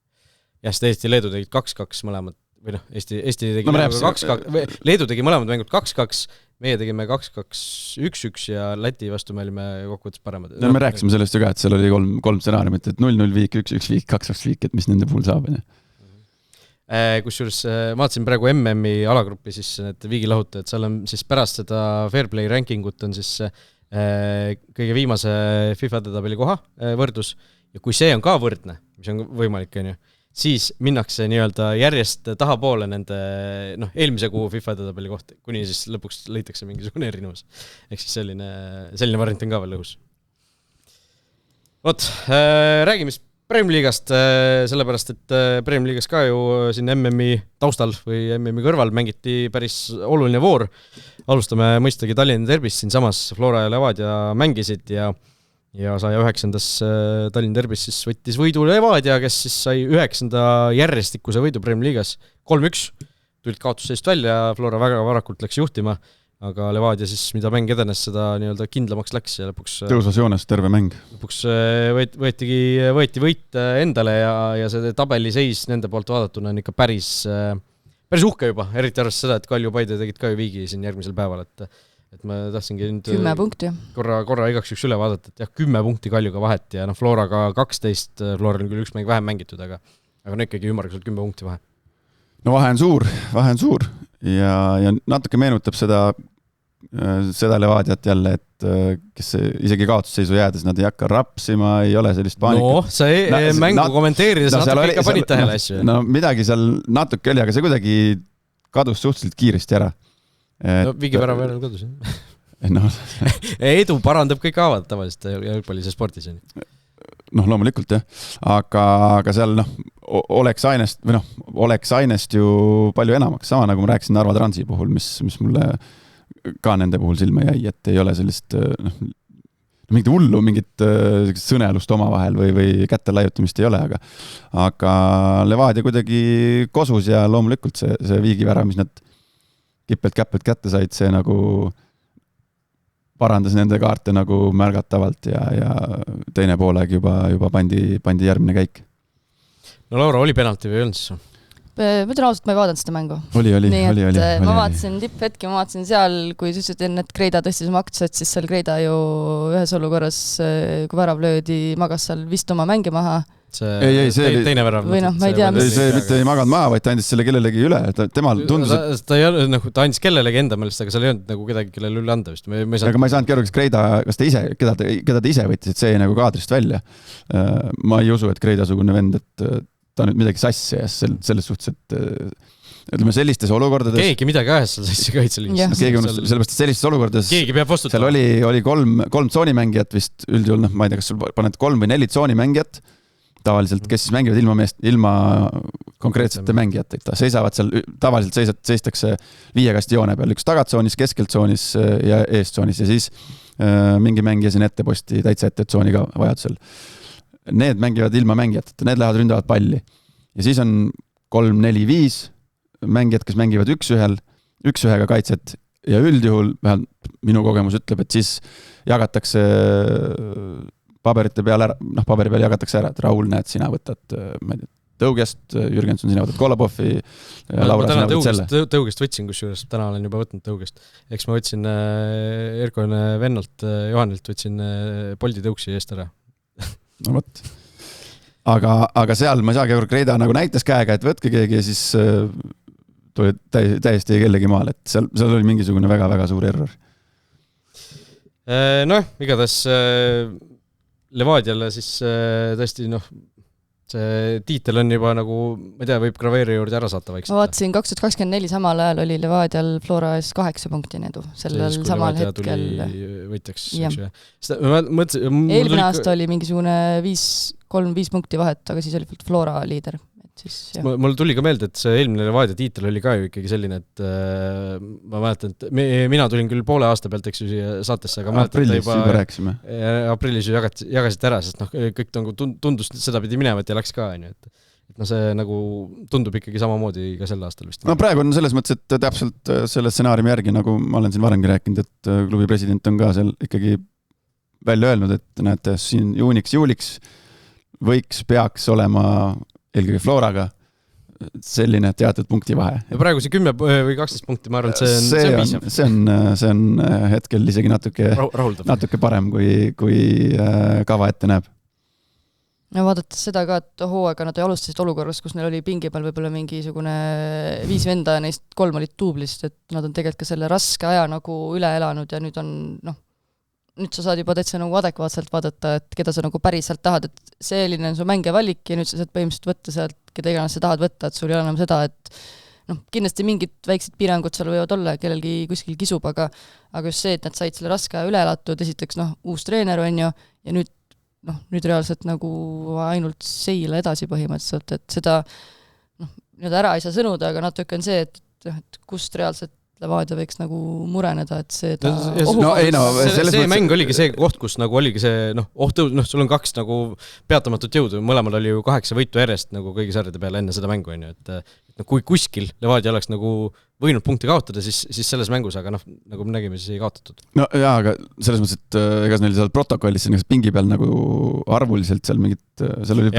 Ja siis Eesti Leedu tegid 2-2 mõlemad, või Eesti tegi 2-2, Leedu tegi mõlemad mängud 2-2, meie tegime 2-2-1-1 ja Läti vastu me olime kokkuvõttes paremad. No, me rääkisime sellest ju ka, et seal oli kolm stsenaariumit, et 0-0 viik, 1-1 viik, 2-2 viik, et mis nende puhul saab. Kusjuures vaatasin praegu MM-i alagruppi, siis need viigilahutajad, seal on siis pärast seda Fair Play rankingut on siis kõige viimase FIFA tabeli koha võrdlus ja kui see on ka võrdne, mis on võimalik, siis minnakse nii-öelda järjest tahapoole nende eelmise kuu FIFA tabeli kohta, kuni siis lõpuks leitakse mingisugune erinevus. Ehk siis selline variant on ka veel õhus. Räägime Premier League'ast, sellepärast, et Premier League'as ka ju siin MM-i taustal või MM-i kõrval mängiti päris oluline voor. Alustame mõistagi Tallinna derbist, siin samas Flora ja Levadia mängisid ja 109. Tallinna derbis siis võttis võidu Levadia, kes siis sai 9. järjestikuse võidu Premier League'as 3-1. Tulid kaotusseist välja, Flora väga varakult läks juhtima, aga Levadia siis, mida mäng edenes, seda nii-öelda kindlamaks läks ja lõpuks tõusvas joones terve mäng. Lõpuks võeti võit endale ja see tabeliseis nende poolt vaadatuna on ikka päris uhke juba, eriti arvestades seda, et Kalju Paide tegid ka ju viigi siin järgmisel päeval, et ma tahtsingi nüüd 10 punkti. Korra igaks üks üle vaadata, et jah, 10 punkti Kaljuga vahet ja Floraga 12, Flora on küll üks mäng vähem mängitud, aga ikkagi ümmarguselt 10 punkti vahe. No vahe on suur ja natuke meenutab seda Levadiat jälle, et kes isegi kaotusseisu jäädes nad ei hakka rapsima, ei ole sellist paanika. Sa mängu kommenteerides natuke ikka panid tähele asju. No midagi seal natuke oli, aga see kuidagi kadus suhteliselt kiiresti ära. Viigi pära veel kadus. Edu parandab kõik haavad tavaliselt jalgpallis ja spordis. Loomulikult jah, aga seal oleks ainest ju palju enamaks, sama nagu ma rääkisin Narva Transi puhul, mis mulle ka nende puhul silma jäi, et ei ole sellist mingit hullu, mingit sõnelust omavahel või kätte laiutamist ei ole, aga Levadia kuidagi kosus ja loomulikult see viigivära, mis nad kippelt-käppelt kätte said, see nagu parandas nende kaarte nagu märgatavalt ja teine poolega juba pandi järgmine käik. No Laura, oli penalti või ei olnud siis? Ma ütlen ausalt, ma ei vaadanud seda mängu. Oli. Ma vaatasin tipphetki, ma vaatasin seal, kui ütlesid enne, et Kreida tõstis oma aktsiat, siis seal Kreida ju ühes olukorras, kui värav löödi, magas seal vist oma mängi maha. See teine värav. Või ma ei tea, mis... See mitte ei maganud maha, vaid ta andis selle kellelegi üle. Temal tundus, et... Ta andis kellelegi enda meelest, aga seal ei olnud nagu kedagi, kellele üle anda vist. Aga ma ei saanud keeru, kas Kreida, keda ta ise võttis, et see nagu kaadrist välja. Ma ei usu, et Kreida-sugune vend, et ta nüüd midagi sassi ja selles suhtes, et ütleme sellistes olukordades... Keegi midagi ajas seal sassi kaitseliinis. Sellepärast sellistes olukordades... Keegi peab vastutama. Seal oli kolm tsoonimängijat vist üldjuhul, ma ei tea, kas sul paned 3 või 4 tsoonimängijat tavaliselt, kes siis mängivad ilma konkreetsete mängijateta. Seisavad seal, tavaliselt seistakse 5 kasti joone peal, üks tagatsoonis, keskeltsoonis ja eestsoonis ja siis mingi mängija siin etteposti, täitsa tsooni ka vajadusel. Need mängivad ilma mängijateta, need lähevad ründavad palli. Ja siis on 3, 4, 5 mängijad, kes mängivad üks-ühega kaitset ja üldjuhul, vähemalt minu kogemus ütleb, et siis jagatakse paberite peal ära, paberi peal jagatakse ära, et Raul, näed, sina võtad Tõugest, Jürgenson, sina võtad Kolapoffi, Laura, sina võtad selle. Tõugest võtsin, kusjuures täna olen juba võtnud Tõugest. Eks ma võtsin Erko vennalt, Johanilt võtsin Boldi Tõuksi eest ära. No võt. Aga seal ma ei saagi, Kreida nagu näitas käega, et võtke keegi ja siis tuli täiesti kellegi maal, et seal oli mingisugune väga-väga suur error. Igatahes Levadiale siis tõesti see tiitel on juba nagu, ma ei tea, võib Graveeri juurde ära saata vaikselt. Ma vaatasin 2024 samal ajal oli Levadial Flora ees 8 punkti edu, sellel samal hetkel. Võitjaks, eks ju. Eelmine aasta oli mingisugune 3-5 punkti vahet, aga siis oli Flora liider. Siis, mul tuli ka meelde, et see eelmine Levadia tiitel oli ka ju ikkagi selline, et ma mäletan, et mina tulin küll poole aasta pealt, eks ju, siia saatesse, aga aprillis juba rääkisime. Aprillis ju jagasite ära, sest kõik tundus seda pidi minema, et ja läks ka, et see nagu tundub ikkagi samamoodi ka sel aastal vist. No praegu on selles mõttes, et täpselt selle stsenaariumi järgi, nagu ma olen siin varemgi rääkinud, et klubi president on ka seal ikkagi välja öelnud, et näete, siin juuniks-juuliks peaks olema eelkõige Floraga selline teatud punkti vahe. Ja praegu see 10 või 12 punkti, ma arvan, et see on piisav. See on hetkel isegi natuke parem, kui kava ette näeb. Ja vaadates seda ka, et hooaega nad alustasid olukorras, kus neil oli pingi peal võib-olla mingisugune 5 venda ja neist 3 olid tuublist, et nad on tegelikult ka selle raske aja nagu üle elanud ja nüüd on, nüüd sa saad juba täitsa nagu adekvaatselt vaadata, et keda sa nagu päriselt tahad, et selline on su mängija valik ja nüüd sa saad põhimõtteliselt võtta sealt, keda iganes sa tahad võtta, et sul ei ole enam seda, et kindlasti mingid väiksed piirangud seal võivad olla ja kellelgi kuskil kisub, aga just see, et nad said selle raske üle elatud, esiteks uus treener on ju, ja nüüd reaalselt nagu ainult seile edasi põhimõtteliselt, et seda nüüd ära ei saa sõnuda, aga natuke on see, et kust reaalselt Levadia võiks nagu mureneda, et see see mäng oligi see koht, kus nagu oligi see, sul on 2 nagu peatamatut jõudu, mõlemal oli ju 8 võitu järjest nagu kõigi sarjade peale enne seda mängu, on ju, et kui kuskil Levadia oleks nagu võinud punkti kaotada, siis selles mängus, aga nagu me nägime, siis ei kaotatud. No jaa, aga selles mõttes, et ega neil seal protokollis pingi peal nagu arvuliselt seal mingit, seal oli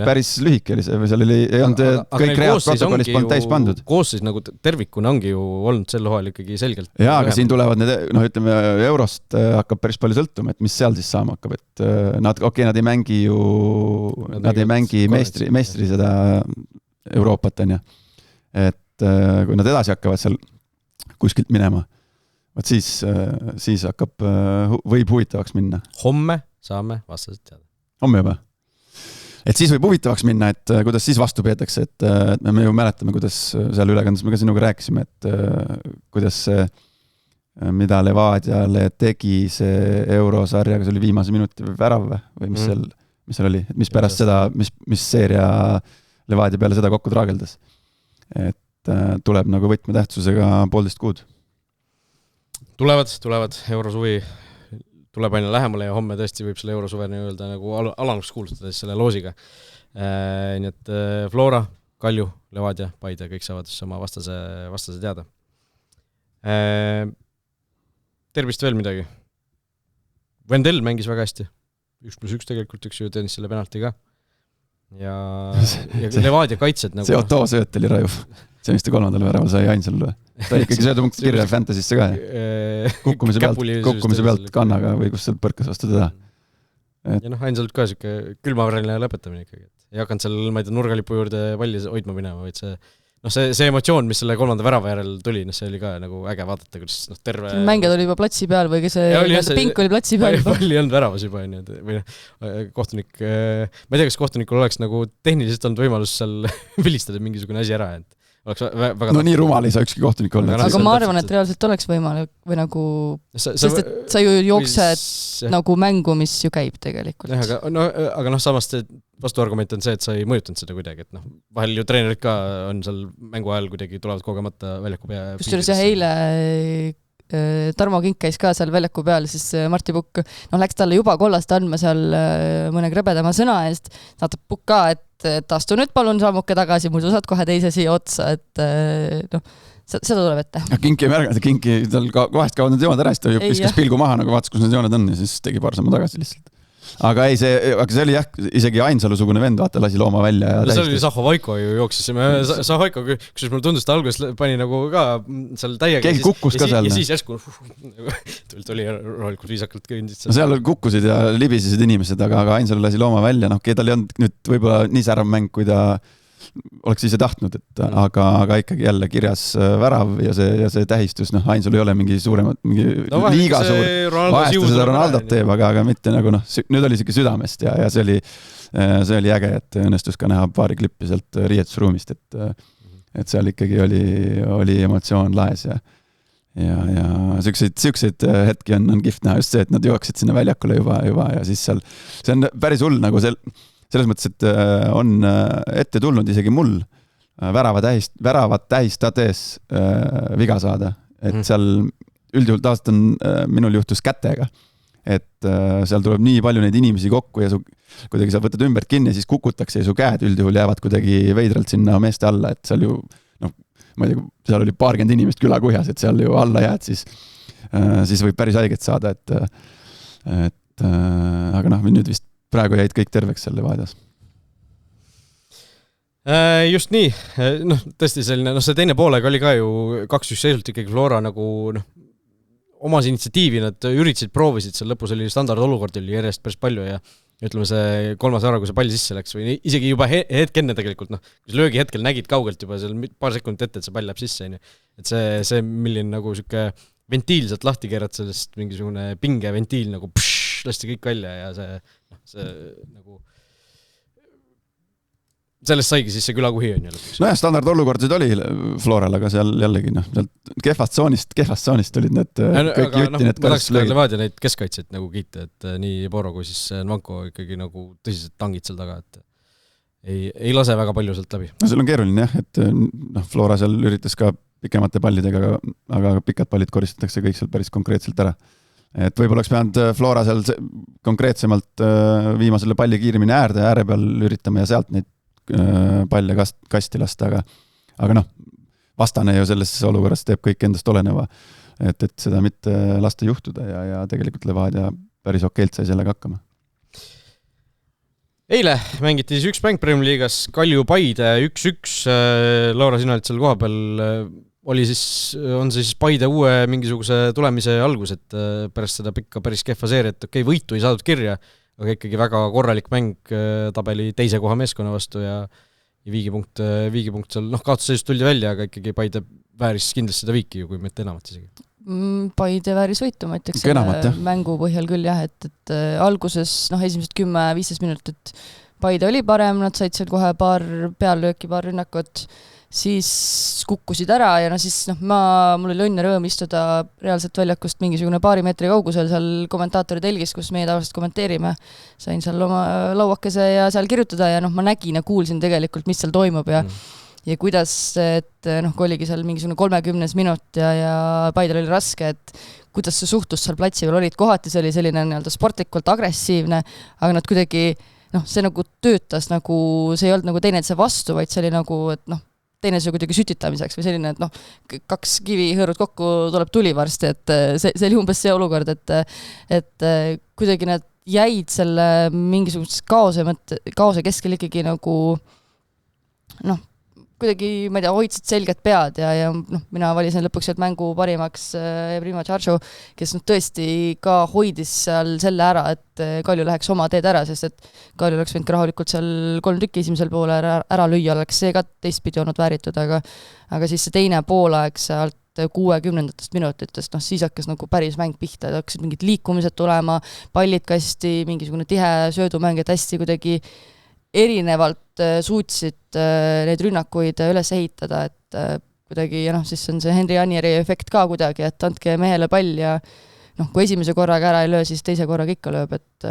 päris lühike oli see, või seal ei olnud kõik read protokollis polnud täis pandud. Koosseis nagu tervikuna ongi ju olnud sel hooajal ikkagi selgelt. Jaa, aga siin tulevad need, ütleme, eurost hakkab päris palju sõltuma, et mis seal siis saama hakkab, et nad ei mängi ju, nad ei mängi meistri seda Euroopat, on ju. Et kui nad edasi hakkavad seal kuskilt minema, siis hakkab, võib huvitavaks minna. Homme saame vastased teada. Homme juba. Et siis võib huvitavaks minna, et kuidas siis vastu peetakse, et me ju mäletame, kuidas seal ülekandes me ka sinuga rääkisime, et kuidas see, mida Levadiale tegi see eurosarjaga, see oli viimase minuti värav või mis seal oli, et mis pärast seda, mis seeria Levadia peale seda kokku traageldas. Et tuleb nagu võtmetähtsusega 1,5 kuud. Tulevad eurosuvi, tuleb aina lähemale ja homme tõesti võib selle eurosuve öelda nagu alanuks kuulutada selle loosiga. Nii et Flora, Kalju, Levadia, Paide, kõik saavad oma vastase teada. Tervist veel midagi. Vendel mängis väga hästi. 1+1 tegelikult, üks ju teenis selle penalti ka. Ja Levadia kaitsed nagu... See Otto sööt oli rajub. See on vist 3. väraval sai ainsal. Ta ikkagi söödupunkt kirja Fantasisse ka. Kukkumise pealt kannaga või kus seal põrkas vastu teda. Ja ainsalt ka siuke külmavärine lõpetamine ikkagi. Ei hakanud seal, ma ei tea, nurgalipu juurde palli hoidma minema, vaid see emotsioon, mis selle 3. värava järel tuli, see oli ka nagu äge vaadata, kuidas terve... Mängijad oli juba platsi peal või see pink oli platsi peal. Palli ei olnud väravas juba, või kohtunik... Ma ei tea, kas kohtunikul oleks nagu tehniliselt olnud võimalus seal vilistada mingisugune asi ära, et no nii rumal ei saa ükski kohtunik olla. Aga ma arvan, et reaalselt oleks võimalik või nagu, sest et sa ju jooksed nagu mängu, mis ju käib tegelikult. Aga samas vastuargument on see, et sa ei mõjutanud seda kuidagi, et vahel ju treenerid ka on seal mängu ajal kuidagi tulevad kogemata väljaku pea. Kusjuures eile Tarmo Kink käis ka seal väljaku peal, siis Martti Pukk läks talle juba kollast andma seal mõne krebedama sõna eest, saatab Pukk ka, et astu nüüd palun sammuke tagasi, muidu saad kohe teise siia otsa, et seda tuleb ette. Kinki ei märganud, Kinki tal vahest kaovad need jooned ära, siis ta viskas pilgu maha, nagu vaatas, kus need jooned on ja siis tegi paar sammu tagasi lihtsalt. Aga see oli jah, isegi Ainsalusugune vend, vaata, lasi looma välja. See oli Saho Vaiko ju jooksisime. Saho Vaiko, kus mul tundus, ta alguses pani nagu ka seal täiega. Keegi kukkus ka seal. Ja siis järsku tuli rohelikult viisakalt kõndid. Seal kukkusid ja libisesid inimesed, aga Ainsalu lasi looma välja. Tal ei olnud nüüd võib-olla nii särav mäng, kui ta oleks ise tahtnud, aga ikkagi jälle kirjas värav ja see tähistus, Ainsalu ei ole mingi suuremat, mingi liiga suur, vahest seda Ronaldot teeb, aga mitte nagu nüüd oli siuke südamest ja see oli see oli äge, et õnnestus ka näha paari klippi sealt riietusruumist, et seal ikkagi oli emotsioon laes ja siukseid hetki on kihvt näha, just see, et nad jooksid sinna väljakule juba ja siis seal, see on päris hull nagu selles mõttes, et on ette tulnud isegi mul väravat tähistades viga saada, et seal üldjuhul taastan minul juhtus kätega, et seal tuleb nii palju neid inimesi kokku ja kuidagi sa võtad ümbert kinni ja siis kukutakse ja su käed üldjuhul jäävad kuidagi veidralt sinna meeste alla, et seal ju ma ei tea, seal oli paarkümmend inimest külakuhjas, et seal ju alla jääd, siis võib päris haiget saada, et aga nüüd vist praegu jäid kõik terveks seal Levadias. Just nii, tõesti selline, see teine poolega oli ka ju 2-1 seisult ikkagi Flora nagu omas initsiatiivi, nad üritasid, proovisid, seal lõpus oli standard olukord, oli järjest päris palju ja ütleme see 3. ära, kui see pall sisse läks või isegi juba hetk enne tegelikult, kui löögi hetkel nägid kaugelt juba seal paar sekundit ette, et see pall läheb sisse, et see milline nagu siuke ventiil sealt lahti keerad, sellest mingisugune pingeventiil nagu lasti kõik välja ja see nagu sellest saigi siis see külakuhi on ju. Nojah, standard olukord oli Floral, aga seal jällegi sealt kehvast tsoonist olid need kõik jutti. Ma tahaks Levadia neid keskkaitseid nagu kiita, et nii Boro kui siis Nvanko ikkagi nagu tõsiselt tangid seal taga, et ei lase väga palju sealt läbi. No seal on keeruline jah, et Flora seal üritas ka pikemate pallidega, aga pikad pallid koristatakse kõik seal päris konkreetselt ära. Et võib-olla oleks pidanud Flora seal konkreetsemalt viima selle palli kiiremini ääre peal üritama ja sealt neid palle kasti lasta, aga vastane ju selles olukorras teeb kõik endast oleneva, et seda mitte lasta juhtuda ja tegelikult Levadia päris okeilt sai sellega hakkama. Eile mängiti siis üks mäng Premier Liigas, Kalju Paide 1-1, Laura, sina olid seal koha peal, on see siis Paide uue mingisuguse tulemise algus, et pärast seda pikka päris kehva seeriat, võitu ei saadud kirja, aga ikkagi väga korralik mäng tabeli teise koha meeskonna vastu ja viigipunkt seal, kaotusseisust tuldi välja, aga ikkagi Paide vääris kindlasti seda viiki ju, kui mitte enamat isegi. Paide vääris võitu, ma ütleks mängu põhjal küll jah, et alguses esimesed 10-15 minutit Paide oli parem, nad said seal kohe paar peallööki, paar rünnakut, siis kukkusid ära ja siis mul oli õnne rõõm istuda reaalselt väljakust mingisugune paari meetri kaugusel seal kommentaatori telgis, kus meie tavaliselt kommenteerime. Sain seal oma lauakese ja seal kirjutada ja ma nägin ja kuulsin tegelikult, mis seal toimub ja kuidas, et kui oligi seal mingisugune 30 minut ja Paidel oli raske, et kuidas see suhtlus seal platsi peal olid, kohati see oli selline sportlikult agressiivne, aga nad kuidagi, see nagu töötas, nagu see ei olnud nagu teineteise vastu, vaid see oli nagu, et teinese kuidagi sütitamiseks või selline, et kaks kivi hõõrud kokku tuleb tuli varsti, et see oli umbes see olukord, et kuidagi nad jäid selle mingisuguse kaose keskel ikkagi nagu kuidagi, ma ei tea, hoidsid selged pead ja mina valisin lõpuks sealt mängu parimaks Prima Tšaršu, kes tõesti ka hoidis seal selle ära, et Kalju läheks oma teed ära, sest et Kalju oleks võinud ka rahulikult seal 3 tükki esimesel poole ära lüüa, oleks see ka teistpidi olnud vääritud, aga siis see teine poolaeg sealt 60 minutitest, siis hakkas nagu päris mäng pihta, et hakkasid mingid liikumised tulema, pallid kasti, mingisugune tihe söödumäng, et hästi kuidagi erinevalt suutsid neid rünnakuid üles ehitada, et kuidagi, siis on see Henri Anieri efekt ka kuidagi, et andke mehele pall ja kui esimese korraga ära ei löö, siis teise korraga ikka lööb, et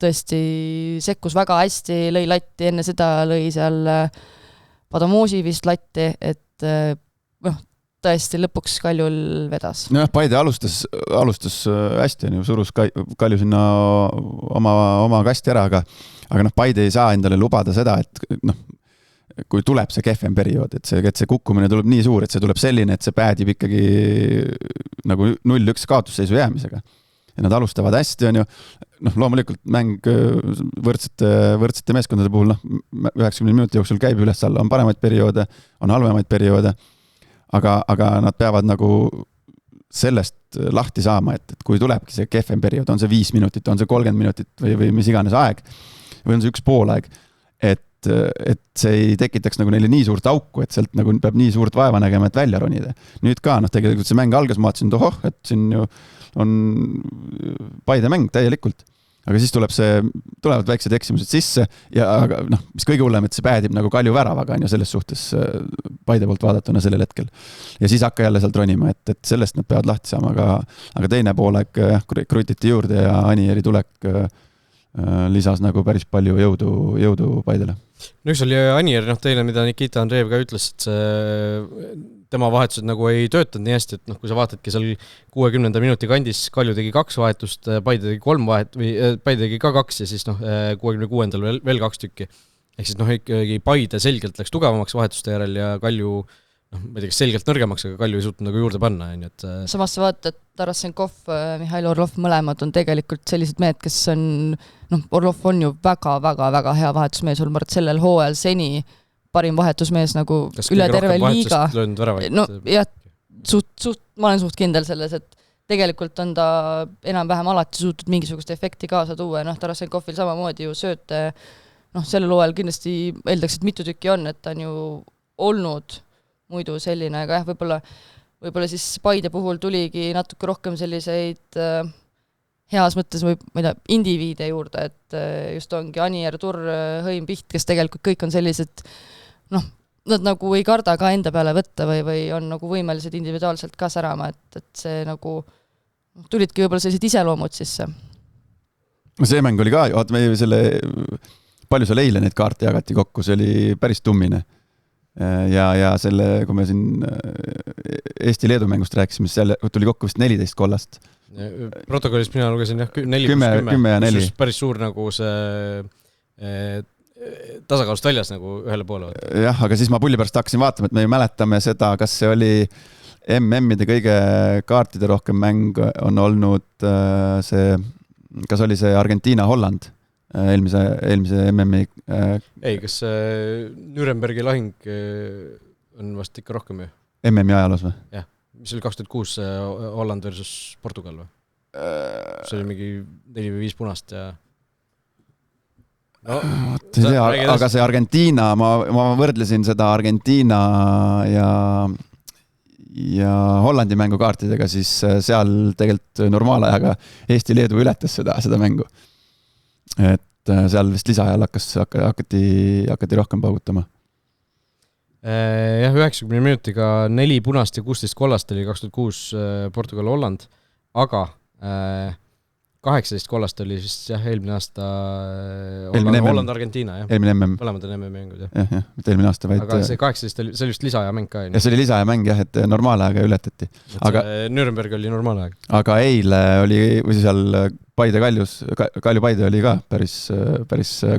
tõesti sekkus väga hästi, lõi latti, enne seda lõi seal Padamosi vist latti, et tõesti lõpuks Kaljul vedas. Paide alustas hästi, surus Kalju sinna oma kasti ära, aga Paide ei saa endale lubada seda, et kui tuleb see kehvem periood, et see kukkumine tuleb nii suur, et see tuleb selline, et see päädib ikkagi nagu 0-1 kaotusseisu jäämisega. Ja nad alustavad hästi, on ju, loomulikult mäng võrdsete meeskondade puhul, 90 minuti jooksul käib üles-alla, on paremaid perioode, on halvemaid perioode, aga nad peavad nagu sellest lahti saama, et kui tulebki see kehvem periood, on see 5 minutit, on see 30 minutit või mis iganes aeg, või on see 1 poolaeg, et see ei tekitaks nagu neile nii suurt auku, et sealt nagu peab nii suurt vaeva nägema, et välja ronida. Nüüd ka, tegelikult see mäng algas, ma vaatasin, et siin ju on Paide mäng täielikult, aga siis tulevad väiksed eksimused sisse ja aga mis kõige hullem, et see päädib nagu Kalju väravaga on ju selles suhtes Paide poolt vaadatuna sellel hetkel. Ja siis hakka jälle sealt ronima, et sellest nad peavad lahti saama, aga teine poolek krutiti juurde ja Anieri tulek lisas nagu päris palju jõudu Paidele. No üks oli Anier, teine, mida Nikita Andreev ka ütles, et tema vahetused nagu ei töötanud nii hästi, et kui sa vaatadki seal 60 minuti kandis, Kalju tegi 2 vahetust, Paide tegi 3 vahet, või Paide tegi ka 2 ja siis 66. veel 2 tükki. Ehk siis ikkagi Paide selgelt läks tugevamaks vahetuste järel ja Kalju, ma ei tea, kas selgelt nõrgemaks, aga Kalju ei suutnud nagu juurde panna. Et samas sa vaatad, et Tarasenkov, Mihhail Orlov mõlemad on tegelikult sellised mehed, kes on, Orlov on ju väga hea vahetusmees, olnud sellel hooajal seni parim vahetusmees nagu kas üle terve liiga. No jah, ma olen suht kindel selles, et tegelikult on ta enam-vähem alati suutnud mingisugust efekti kaasa tuua. Tarasenkovil samamoodi ju sööte, sellel hooajal kindlasti eeldaks, et mitu tükki on, et ta on ju olnud muidu selline, aga jah, võib-olla siis Paide puhul tuligi natuke rohkem selliseid heas mõttes või ma ei tea, indiviide juurde, et just ongi Anier, Turr, Hõim, Piht, kes tegelikult kõik on sellised nad nagu ei karda ka enda peale võtta või on nagu võimelised individuaalselt ka särama, et see nagu tulidki võib-olla sellised iseloomud sisse. See mäng oli ka, palju seal eile neid kaarte jagati kokku, see oli päris tummine. Ja selle, kui me siin Eesti-Leedu mängust rääkisime, seal tuli kokku vist 14 kollast. Protokollist mina lugesin 10 ja 4. Päris suur nagu see tasakaalust väljas nagu ühele poole. Jah, aga siis ma pulli pärast hakkasin vaatama, et me mäletame seda, kas see oli MM-ide kõige kaartide rohkem mäng on olnud kas oli see Argentiina-Holland eelmise MM-i ei, kas Nürnbergi lahing on vast ikka rohkem ju? MM-i ajaloos või? Jah, mis oli 2006 Holland versus Portugal või? See oli mingi 4 või 5 punast ja aga see Argentiina, ma võrdlesin seda Argentiina ja Hollandi mängukaartidega, siis seal tegelikult normaalajaga Eesti-Leedu ületas seda mängu. Et seal vist lisaajal hakati rohkem paugutama. Jah, 90 minutiga 4 punast ja 16 kollast oli 2006 Portugal-Holland, aga 18 kollast oli siis eelmine aasta Holland-Argentiina. Eelmine MM. Mõlemad on MM-mängud. Jah, mitte eelmine aasta, vaid... Aga see 18 oli, see oli just lisaaja mäng ka. Ja see oli lisaaja mäng, jah, et normaalajaga ületati. Aga Nürnberg oli normaalajaga. Aga eile oli, või seal Kalju-Paide oli ka päris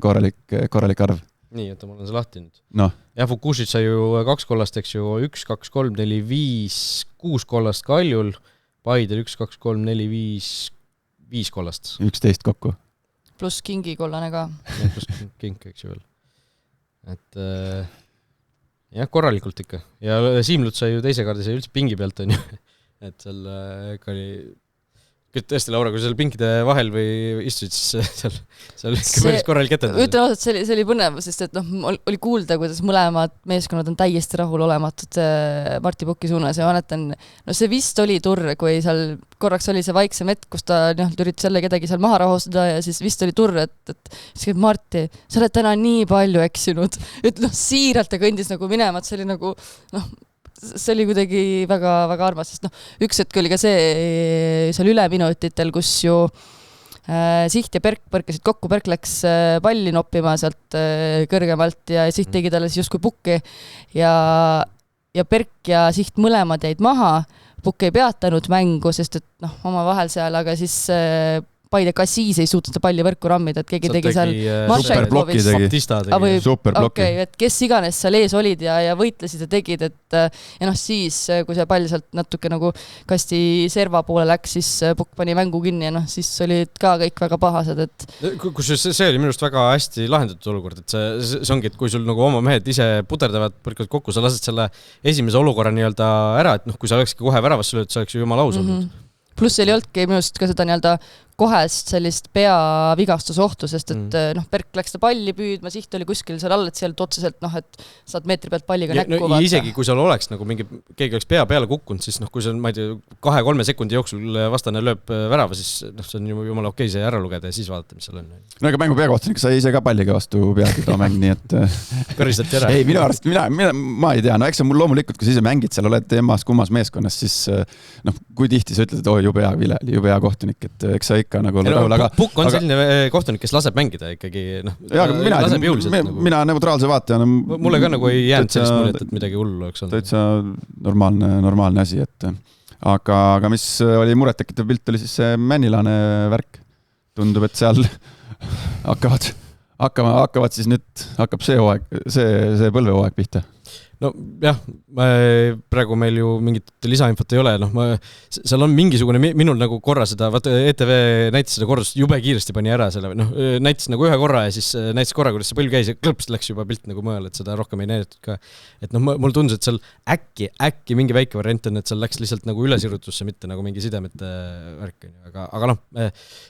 korralik arv. Nii, et ma olen see lahti nüüd. No. Ja Fukushit sai ju 2 kollast, eks ju, 1, 2, 3, 4, 5, 6 kollast Kaljul, Paidel 1, 2, 3, 4, 5 kollast. 11 kokku. Plus Kingi kollane ka. Ja, plus King, eks ju veel. Et jah, korralikult ikka. Ja Siimlut sai ju teise kaardi, sai üldse pingi pealt on ju. Et seal oli... Tõesti, Laura, kui seal pinkide vahel või istusid, siis seal päris korralik etendus. Ütlen ausalt, see oli põnev, sest et oli kuulda, kuidas mõlemad meeskonnad on täiesti rahulolematud Marti Pukki suunas ja mäletan, see vist oli Turr, kui seal korraks oli see vaiksem hetk, kus ta üritas jälle kedagi seal maha rahustada ja siis vist oli Turr, et Marti, sa oled täna nii palju eksinud, et siiralt ta kõndis nagu minema, et see oli nagu see oli kuidagi väga, väga armas, sest üks hetk oli ka see seal üleminutitel, kus ju Siht ja Perk põrkasid kokku, Perk läks palli noppima sealt kõrgemalt ja Siht tegi talle siis justkui pukki ja Perk ja Siht mõlemad jäid maha, Pukk ei peatanud mängu, sest et omavahel seal, aga siis Paide ka siis ei suutnud palli võrku rammida, et keegi tegi seal superblokki tegi. Superblokki. Et kes iganes seal ees olid ja võitlesid ja tegid, et ja siis, kui see pall sealt natuke nagu kasti serva poole läks, siis Pukk pani mängu kinni ja siis olid ka kõik väga pahased, et kus see oli minust väga hästi lahendatud olukord, et see ongi, et kui sul nagu oma mehed ise puterdavad, põrkavad kokku, sa lased selle esimese olukorra nii-öelda ära, et kui sa olekski kohe väravasse lööd, see oleks ju jumala aus olnud. Pluss ei olnudki minust ka seda nii-öelda kohest sellist peavigastusohtu, sest et Berk läks ta palli püüdma, siht oli kuskil seal all, et seal otseselt et saad meetri pealt palliga näkku vaata. Isegi kui seal oleks nagu keegi oleks pea peale kukkunud, siis kui see on, ma ei tea, 2-3 sekundi jooksul vastane lööb värava, siis see on jumala okei see ära lugeda ja siis vaadata, mis seal on. No ega mängu peakohtunik sai ise ka palliga vastu pead too mäng, nii et kõristati ära. Ei, minu arust, ma ei tea, no eks see mul loomulikult, kui sa ise mängid, seal oled kummas meeskonnas, siis kui tihti sa ütled, et jube hea Vileli, jube hea kohtunik, et eks sa ikka nagu rahul, aga Pukk on selline kohtunik, kes laseb mängida ikkagi, laseb jõuliselt. Mina neutraalse vaatejana mulle ka nagu ei jäänud sellist muljet, et midagi hullu oleks olnud. Täitsa normaalne asi, et aga mis oli murettekitav pilt, oli siis see Männilane värk. Tundub, et seal hakkavad siis nüüd, hakkab see põlvehooaeg pihta. No jah, praegu meil ju mingit lisainfot ei ole, seal on mingisugune, minul nagu korra seda, vaata ETV näitas seda kordust, jube kiiresti pani ära selle, näitas nagu ühe korra ja siis näitas korra, kuidas see põlv käis ja klõpst läks juba pilt nagu mõjal, et seda rohkem ei näidatud ka. Et mul tundus, et seal äkki mingi väike variant on, et seal läks lihtsalt nagu ülesirutusse, mitte nagu mingi sidemete värk. Aga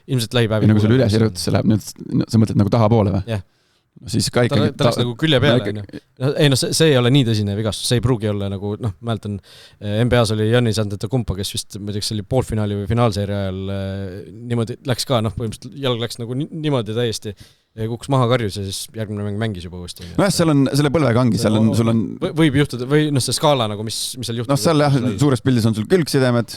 ilmselt lähipäevi. Nagu seal ülesirutusse läheb, nüüd sa mõtled nagu tahapoole või? Jah. Siis ka ikkagi ta läks nagu külje peale. Ei see ei ole nii tõsine vigastus, see ei pruugi olla nagu, mäletan, NBAs oli Giannis Antetokounmpo, kes vist, ma teaks, oli poolfinaali või finaalseeria ajal niimoodi läks ka, põhimõtteliselt jalg läks nagu niimoodi täiesti, kukkus maha karjus ja siis järgmine mängis juba uuesti. Seal on selle põlvega ongi, sul on võib juhtuda, või see skaala nagu, mis seal juhtub. Seal jah, suures pildis on sul külgsidemed,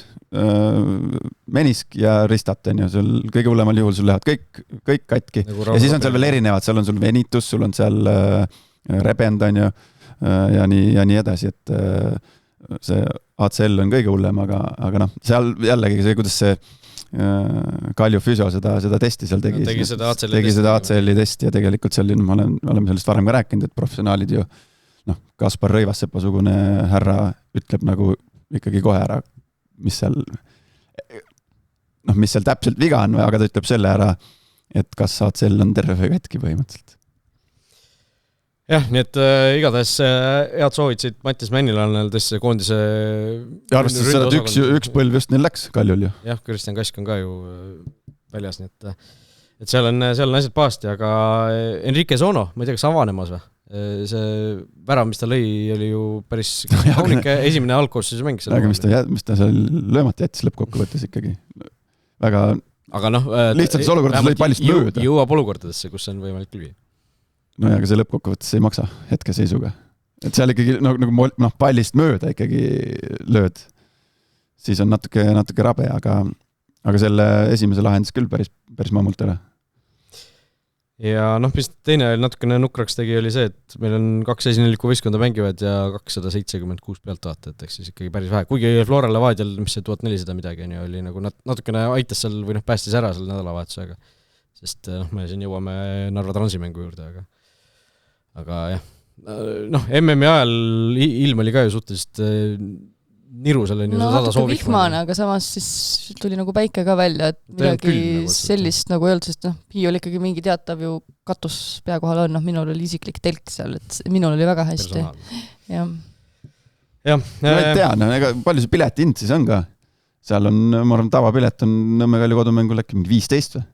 menisk ja ristat, sul kõige hullemal juhul sul lähevad kõik katki nagu ja siis on seal veel erinevad, seal on sul venitus, sul on seal rebend on ju ja nii edasi, et see ACL on kõige hullem, aga seal jällegi see, kuidas see Kalju Füsio seda testi seal tegi seda ACL-i testi ja tegelikult seal oleme sellest varem ka rääkinud, et professionaalid ju Kaspar Rõivassepa-sugune härra ütleb nagu ikkagi kohe ära, mis seal täpselt viga on, aga ta ütleb selle ära, et kas ACL on terve või katki põhimõtteliselt. Jah, nii et igatahes head soovitsid Mattias Männilanel tõesti koondise ja arvestades seda, et üks põlv just neil läks Kaljul ju. Jah, Kristjan Kask on ka ju väljas, nii et seal on asjad pahasti, aga Enrique Sono, ma ei tea, kas avanemas või? See värav, mis ta lõi, oli ju päris kaunike esimene algkoosseisu mäng. Aga mis ta seal löömata jättis lõppkokkuvõttes ikkagi väga lihtsalt olukordades lõi pallist mööda. Jõuab olukordadesse, kus on võimalik lüüa. No ja aga see lõppkokkuvõttes ei maksa hetkeseisuga. Et seal ikkagi nagu pallist mööda ikkagi lööd, siis on natuke rabe, aga selle esimese lahendis küll päris mammult ära. Ja mis teine natukene nukraks tegi oli see, et meil on 2 esineliku võistkonda mängivad ja 276 pealtvaatajat, ehk siis ikkagi päris vähe. Kuigi Flora Levadial, mis see 1400 midagi oli nagu natukene aitas seal või päästis ära seal nädalavahetusega, sest me siin jõuame Narva Transimängu juurde, aga jah. MM-i ajal ilm oli ka ju suhteliselt niru, seal on ju 100 soovik. Vihmane, aga samas siis tuli nagu päike ka välja, et midagi sellist nagu öeldes, et Hiiol ikkagi mingi teatav ju katus pea kohal on, minul oli isiklik telk seal, et minul oli väga hästi. Jah. Ma ei tea, ega palju see pileti hind siis on ka? Seal on, ma arvan, tavapilet on Nõmme Kalju kodumängul äkki 15 või?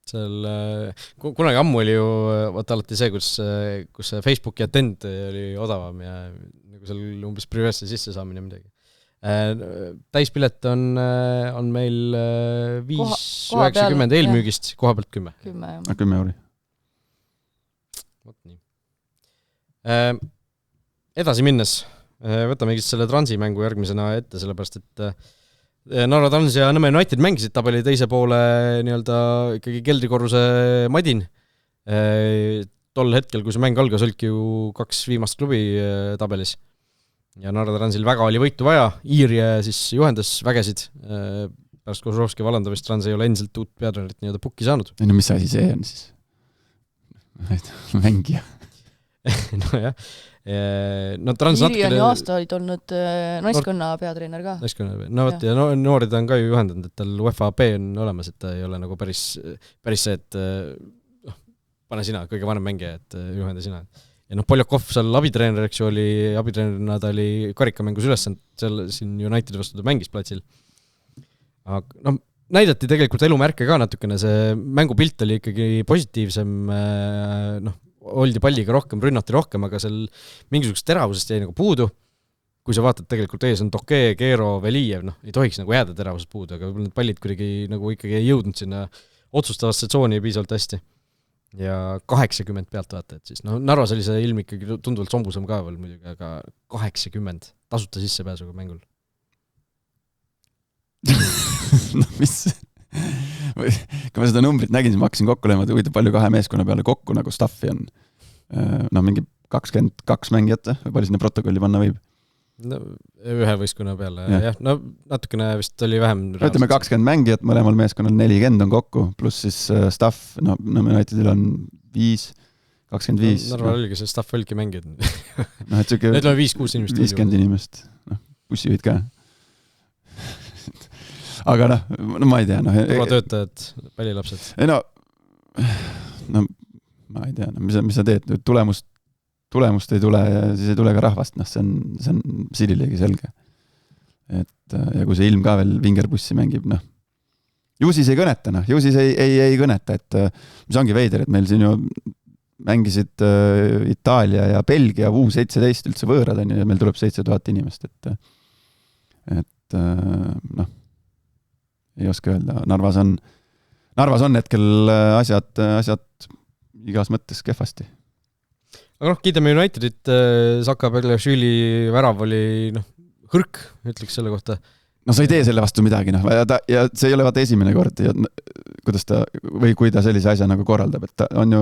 Seal, kunagi ammu oli ju vaata alati see, kus Facebooki attend oli odavam ja nagu seal umbes priversse sisse saamine midagi. Täispilet on meil 5,90 eelmüügist, koha pealt 10. 10 euri. Võt nii. Edasi minnes, võtamegi selle Transi-mängu järgmisena ette, sellepärast, et Narva Trans ja Nõmme United mängisid tabeli teise poole nii-öelda ikkagi keldrikorruse Madin. Tol hetkel, kui see mäng algas, olidki ju 2 viimast klubi tabelis. Ja Narva Transil väga oli võitu vaja, Iirje siis juhendas vägesid. Pärast Kozrovski valandavist Trans ei ole endiselt uut peatreenerit nii-öelda pukki saanud. No mis asi see on siis? Mängija. Nojah. Iiri on ju aasta olid olnud naiskonna peatreener ka. No võt, ja noorid on ka ju juhendanud, et tal UEFA B on olemas, et ta ei ole nagu päris see, et pane sina, kõige vanem mängija, et juhenda sina. Ja Poljakov seal abitreeneriks ju oli, abitreenerina ta oli karikamängus ülesand, seal siin Unitedi vastu ta mängis platsil. Aga näidati tegelikult elumärke ka natukene, see mängupilt oli ikkagi positiivsem, noh, oldi palliga rohkem, rünnati rohkem, aga seal mingisugust teravusest jäi nagu puudu. Kui sa vaatad tegelikult ees on Toke, Keero, Velijev, noh, ei tohiks nagu jääda teravusest puudu, aga need pallid kuidagi nagu ikkagi ei jõudnud sinna otsustavasse tsooni piisavalt hästi. Ja 80 pealtvaatajat siis. No Narvas oli see ilm ikkagi tunduvalt sombusam ka veel muidugi, aga 80 tasuta sissepääsuga mängul. No mis... Kui ma seda numbrit nägin, siis ma hakkasin kokku lööma, et palju kahe meeskonna peale kokku nagu staffi on. No mingi 22 mängijat, või palju sinna protokolli panna võib? No, ühe võistkonna peale, jah. No natukene vist oli vähem. Ütleme 20 mängijat, mõlemal meeskonnal 40 on kokku, pluss siis staff, no Unitedil on 5, 25. Narval oligi see staff oligi mängijad. No, et süke... Need on 5-6 inimest. 50 inimest, noh, bussijuhid ka. Aga noh, ma ei tea. Turvatöötajad, pallilapsed. No, ma ei tea, mis sa teed, tulemust ei tule ja siis ei tule ka rahvast, noh, see on Sililegi selge. Ja kui see ilm ka veel vingerbussi mängib, noh, ju siis ei kõneta, noh, ju siis ei kõneta, et mis ongi veider, et meil siin ju mängisid Itaalia ja Belgia U17 üldse võõrad on ja meil tuleb 7000 inimest, et noh, ei oska öelda. Narvas on hetkel asjad igas mõttes kehvasti. Aga noh, kiidame Unitedit, Saka Beglashvili värav oli hõrk, ütleks selle kohta. No sa ei tee selle vastu midagi, ja see ei ole vaata esimene kord, ja kuidas ta, või kui ta sellise asja nagu korraldab, et ta on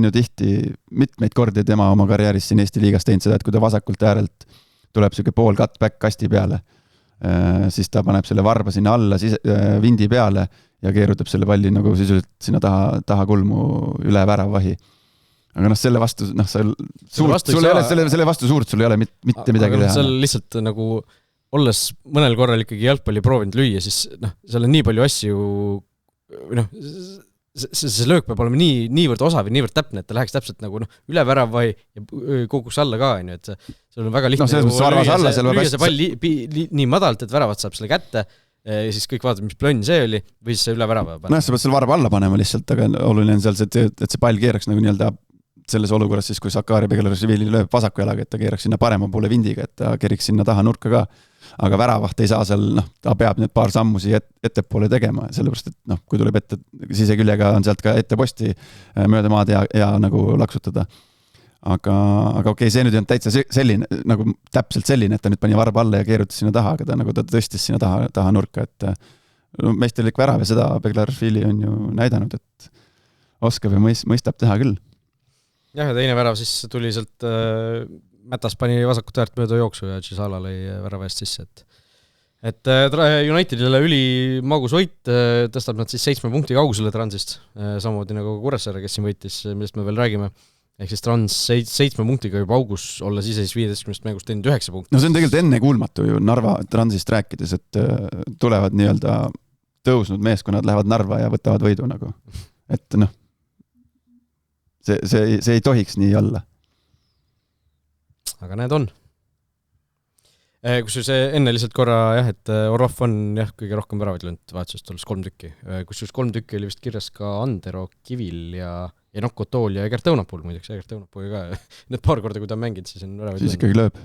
ju tihti mitmeid kordi tema oma karjääris siin Eesti liigas teinud seda, et kui ta vasakult äärelt tuleb selline pool cut-back kasti peale, siis ta paneb selle varba sinna alla vindi peale ja keerutab selle palli nagu sisuliselt sinna taha kulmu üle väravvahi. Aga selle vastu, selle vastu suurt sul ei ole mitte midagi teha. Seal lihtsalt nagu olles mõnel korral ikkagi jalgpalli proovinud lüüa, siis seal on nii palju asju, see löök peab olema niivõrd osav ja niivõrd täpne, et ta läheks täpselt nagu üle väravvahi ja kukuks alla ka, et see on väga lihtne lüüa see pall nii madalt, et väravat saab selle kätte ja siis kõik vaatavad, mis plönn see oli või siis see üle värava panema. Sa pead selle varba alla panema lihtsalt, aga oluline on seal see, et see pall keeraks nagu nii-öelda selles olukorras siis, kui Sakari Beglashvili lööb vasaku jalaga, et ta keeraks sinna parema poole vindiga, et ta keriks sinna taha nurka ka. Aga väravaht ei saa seal, ta peab need paar sammusi ettepoole tegema, sellepärast, et kui tuleb ette siseküljega on sealt ka ette posti mööda maad ja nagu laksutada. Aga okei, see nüüd on täitsa selline, nagu täpselt selline, et ta nüüd pani varba alla ja keerutas sinna taha, aga ta tõstis sinna taha nurka, et meisterlik värav ja seda Beglashvili on ju näidanud, et oskab ja mõistab teha küll. Jah, ja teine värav siis tuli sealt Mätas pani vasakut äärt mööda jooksu ja Gisala lõi värava eest sisse. Et Unitedile üli magus võit, tõstab nad siis 7 punkti kaugusele Transist, samamoodi nagu Kuressaare, kes siin võitis, millest me veel räägime. Ehk siis Trans 7 punktiga juba augus, olles ise siis 15 mängust teinud 9 punkti. No see on tegelikult enne kuulmatu ju Narva Transist rääkides, et tulevad nii-öelda tõusnud meeskonnad, lähevad Narva ja võtavad võidu nagu. Et see ei tohiks nii olla. Aga need on. Kusjuures enne lihtsalt korra, et Orlov on kõige rohkem väravaid löönud vahetusest olles 3 tükki. Kusjuures 3 tükki oli vist kirjas ka Andero Kivil ja Nokko Tool ja Egert Õunapool muideks. Egert Õunapool ka. Need paar korda, kui ta on mängid, siis on väravaid löönud. Siis ikkagi lööb.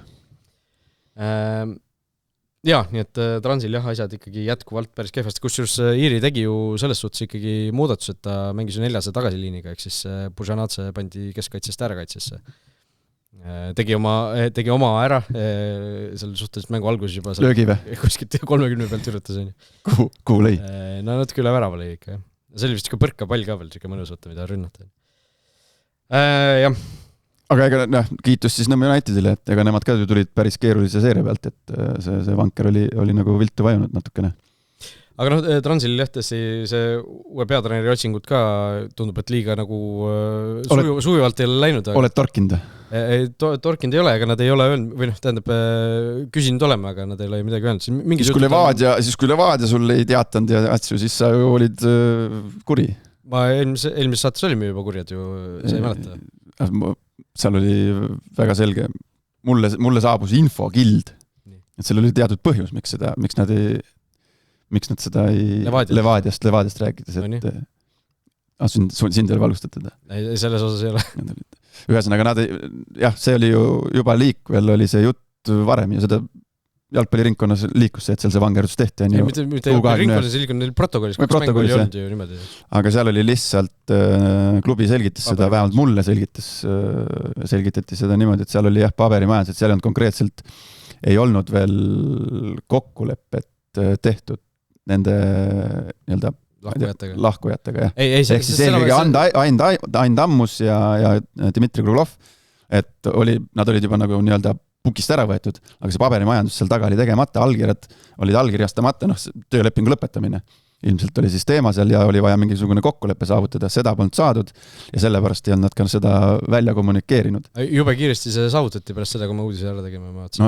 Jaa, nii et Transil asjad ikkagi jätkuvalt päris kehvasti. Kusjuures Iiri tegi ju selles suhtes ikkagi muudatus, et ta mängis ju 4 tagasiliiniga, ehk siis Bujanatse pandi keskkaitsest äärekaitsesse. Tegi oma ära seal suhteliselt mängu alguses juba löögi või? Kuskilt 30 pealt üritas kuhu lõi? No natuke üle värava lõi ikka, jah. See oli vist ka põrka pall ka veel, siuke mõnus võtta, mida rünnata. Jah. Aga ega kiitus siis Nõmme Unitedile, et ega nemad ka tulid päris keerulise seeria pealt, et see vanker oli nagu viltu vajunud natukene. Aga Transil tõesti see uue peatreeneri otsingud ka tundub, et liiga nagu sujuvalt ei ole läinud. Oled torkinud? Torkinud ei ole, aga nad ei ole öelnud, või tähendab, küsinud olema, aga nad ei ole midagi öelnud. Siis kui Levadia sul ei teatanud ja asju, siis sa olid kuri. Ma eelmises saates olime juba kurjad ju, sa ei mäleta. Seal oli väga selge. Mulle saabus infokild. Et seal oli teatud põhjus, miks nad ei miks nad seda ei Levadiast rääkides, et sind ei ole valgustatud? Ei, selles osas ei ole. Ühesõnaga nad see oli ju juba liikvel oli see jutt varem ja seda jalgpalliringkonnas liikus see, et seal see vangerdus tehti. Mitte ringkonnas liikus neil protokollis, kaks mängu oli olnud ju niimoodi. Aga seal oli lihtsalt klubi selgitas seda, vähemalt mulle selgitati seda niimoodi, et seal oli paberimajandus, et seal on konkreetselt ei olnud veel kokkulepet tehtud nende nii-öelda lahkujatega. Ehk siis eelkõige Ain Tammus ja Dmitri Kruglov, et nad olid juba nagu nii-öelda pukist ära võetud, aga see paberimajandus seal taga oli tegemata, allkirjad olid allkirjastamata, töölepingu lõpetamine. Ilmselt oli siis teema seal ja oli vaja mingisugune kokkuleppe saavutada, seda polnud saadud ja sellepärast ei olnud nad ka seda välja kommunikeerinud. Jube kiiresti see saavutati pärast seda, kui ma uudise ära tegime, ma vaatasin.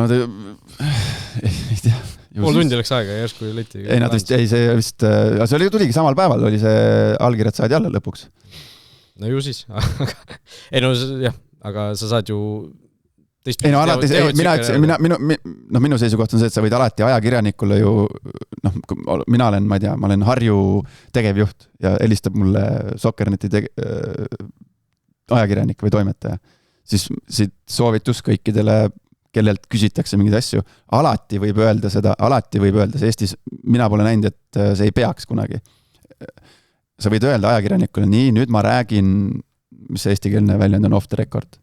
Ei tea. Pool tundi läks aega ja järsku leiti. See oli ju tuligi samal päeval, oli see allkirjad saadi alla lõpuks. No ju siis. Aga sa saad ju Ei no alati, minu seisukoht on see, et sa võid alati ajakirjanikule ju, mina olen, ma ei tea, ma olen Harju tegevjuht ja helistab mulle Sokkerneti ajakirjanik või toimetaja. Siis soovitus kõikidele, kellelt küsitakse mingeid asju, alati võib öelda see Eestis, mina pole näinud, et see ei peaks kunagi. Sa võid öelda ajakirjanikule, nii, nüüd ma räägin, mis eestikeelne väljend on off the record.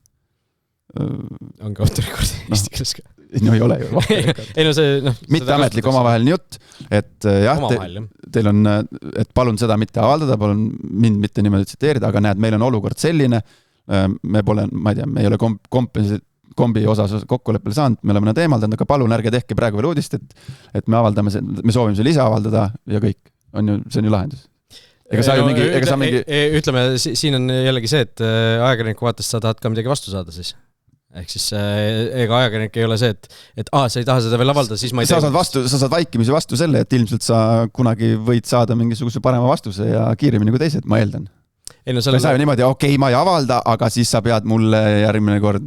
On ka off the record eesti keeles ka? No ei ole ju off the record. Mitte ametlik omavaheline jutt, et teil on, et palun seda mitte avaldada, palun mind mitte niimoodi tsiteerida, aga näed, meil on olukord selline, me pole, ma ei tea, me ei ole kombi osas kokkuleppele saanud, me oleme nad eemaldanud, aga palun ärge tehke praegu veel uudist, et me soovime selle ise avaldada ja kõik. See on ju lahendus. Ütleme, siin on jällegi see, et ajakirjaniku vaatest sa tahad ka midagi vastu saada siis. Ehk siis ega ajakirjanik ei ole see, et sa ei taha seda veel avaldada, siis ma ei tea. Sa saad vaikimisi vastu selle, et ilmselt sa kunagi võid saada mingisuguse parema vastuse ja kiiremini kui teised, ma eeldan. Sa ju niimoodi, okei, ma ei avalda, aga siis sa pead mulle järgmine kord...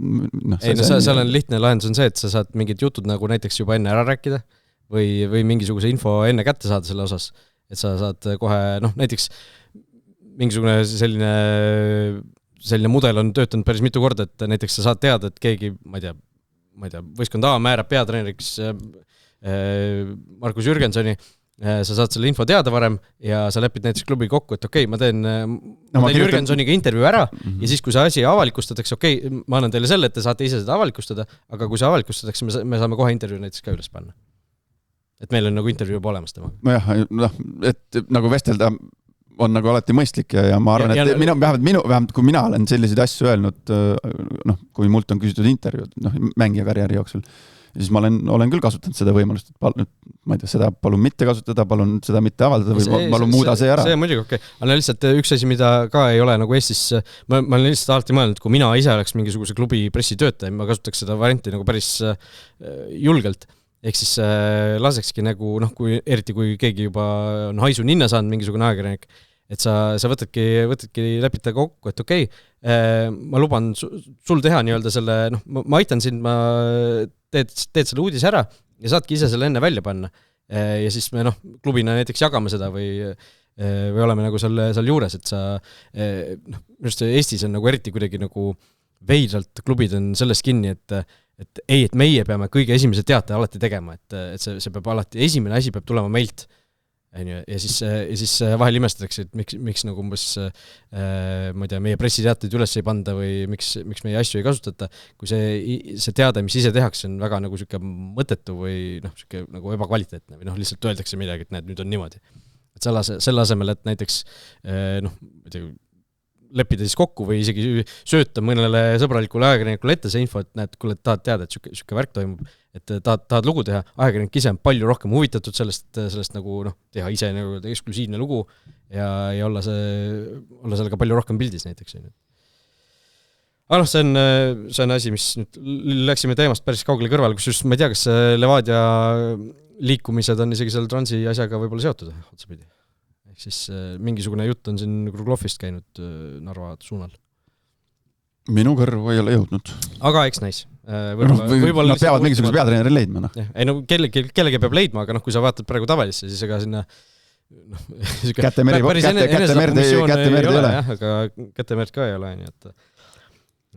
seal on lihtne lahendus on see, et sa saad mingid jutud nagu näiteks juba enne ära rääkida või mingisuguse info enne kätte saada selle osas, et sa saad kohe, näiteks mingisugune selline mudel on töötanud päris mitu korda, et näiteks sa saad teada, et keegi, ma ei tea, võistkond A määrab peatreeneriks Markus Jürgensoni, sa saad selle info teada varem ja sa lepid näiteks klubi kokku, et okei, ma teen Jürgensoniga intervjuu ära ja siis, kui see asi avalikustatakse, okei, ma annan teile selle, et te saate ise seda avalikustada, aga kui see avalikustatakse, me saame kohe intervjuu näiteks ka üles panna. Et meil on nagu intervjuu juba olemas tema. Et nagu vestelda on nagu alati mõistlik ja ma arvan, et vähemalt kui mina olen selliseid asju öelnud, kui mult on küsitud intervjuud, mängija karjääri jooksul, siis ma olen küll kasutanud seda võimalust, et ma ei tea, seda palun mitte kasutada, palun seda mitte avaldada või palun muuda see ära. See on muidugi okei. Aga lihtsalt üks asi, mida ka ei ole nagu Eestis, ma olen lihtsalt alati mõelnud, kui mina ise oleks mingisuguse klubi pressitöötaja, ma kasutaks seda varianti nagu päris julgelt. Ehk siis lasekski nagu, eriti kui keegi juba on haisu ninna saanud mingisugune ajakirjanik, et sa võtadki lepita kokku, et okei, ma luban sul teha nii-öelda selle, ma aitan sind, ma teed selle uudise ära ja saadki ise selle enne välja panna. Ja siis me klubina näiteks jagame seda või oleme nagu seal juures, et sa, just Eestis on nagu eriti kuidagi nagu veidralt klubid on selles kinni, et meie peame kõige esimese teate alati tegema, et see peab alati, esimene asi peab tulema meilt. Ja siis vahel imestatakse, et miks nagu umbes, ma ei tea, meie pressiteateid üles ei panda või miks meie asju ei kasutata, kui see teade, mis ise tehakse, on väga nagu siuke mõttetu või siuke nagu ebakvaliteetne või lihtsalt öeldakse midagi, et nüüd on niimoodi. Et selle asemel, et näiteks leppida siis kokku või isegi sööta mõnele sõbralikule ajakirjanikule ette see info, et näed, kuule, tahad teada, et siuke värk toimub, et tahad lugu teha, ajakirjanik ise on palju rohkem huvitatud sellest nagu teha ise nagu eksklusiivne lugu ja olla sellega palju rohkem pildis näiteks. Aga see on asi, mis nüüd läksime teemast päris kaugele kõrvale, kus just ma ei tea, kas Levadia liikumised on isegi seal transi asjaga võib-olla seotud otsapidi. Ehk siis mingisugune jutt on siin Kruglovist käinud Narva suunal. Minu kõrvu ei ole jõudnud. Aga eks näis. Nad peavad mingisuguse peatreeneri leidma. Ei no kellegi peab leidma, aga kui sa vaatad praegu tavalisse, siis ega sinna Kätemerd ei ole. Aga Kätemerd ka ei ole, nii et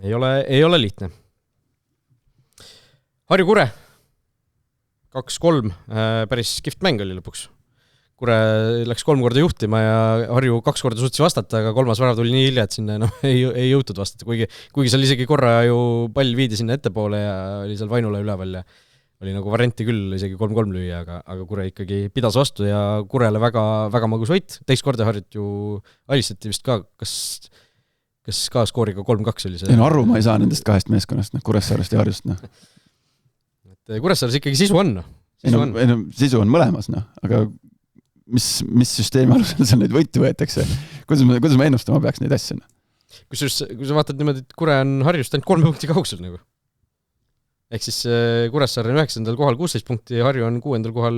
ei ole lihtne. Harju Kure 2-3, päris kihvt mäng oli lõpuks. Kure läks 3 korda juhtima ja Harju 2 korda suutis vastata, aga 3. värava tuli nii hilja, et sinna ei jõutud vastata, kuigi seal isegi korra ju pall viidi sinna ettepoole ja oli seal Vainula üleval ja oli nagu varianti küll isegi 3-3 lüüa, aga Kure ikkagi pidas vastu ja Kurele väga, väga magus võit. Teist korda Harjut ju alistati vist ka, kas ka skooriga 3-2 oli see? Ei no aru ma ei saa nendest 2 meeskonnast, Kuressaarest ja Harjust. Et Kuressaares ikkagi sisu on. Sisu on mõlemas, aga mis süsteemi alusel seal neid võitu võetakse? Kuidas ma ennustama peaks neid asju? Kui sa vaatad niimoodi, et Kure on Harjust ainult 3 punkti kaugusel nagu. Ehk siis Kuressaare on 9. kohal 16 punkti ja Harju on 6. kohal,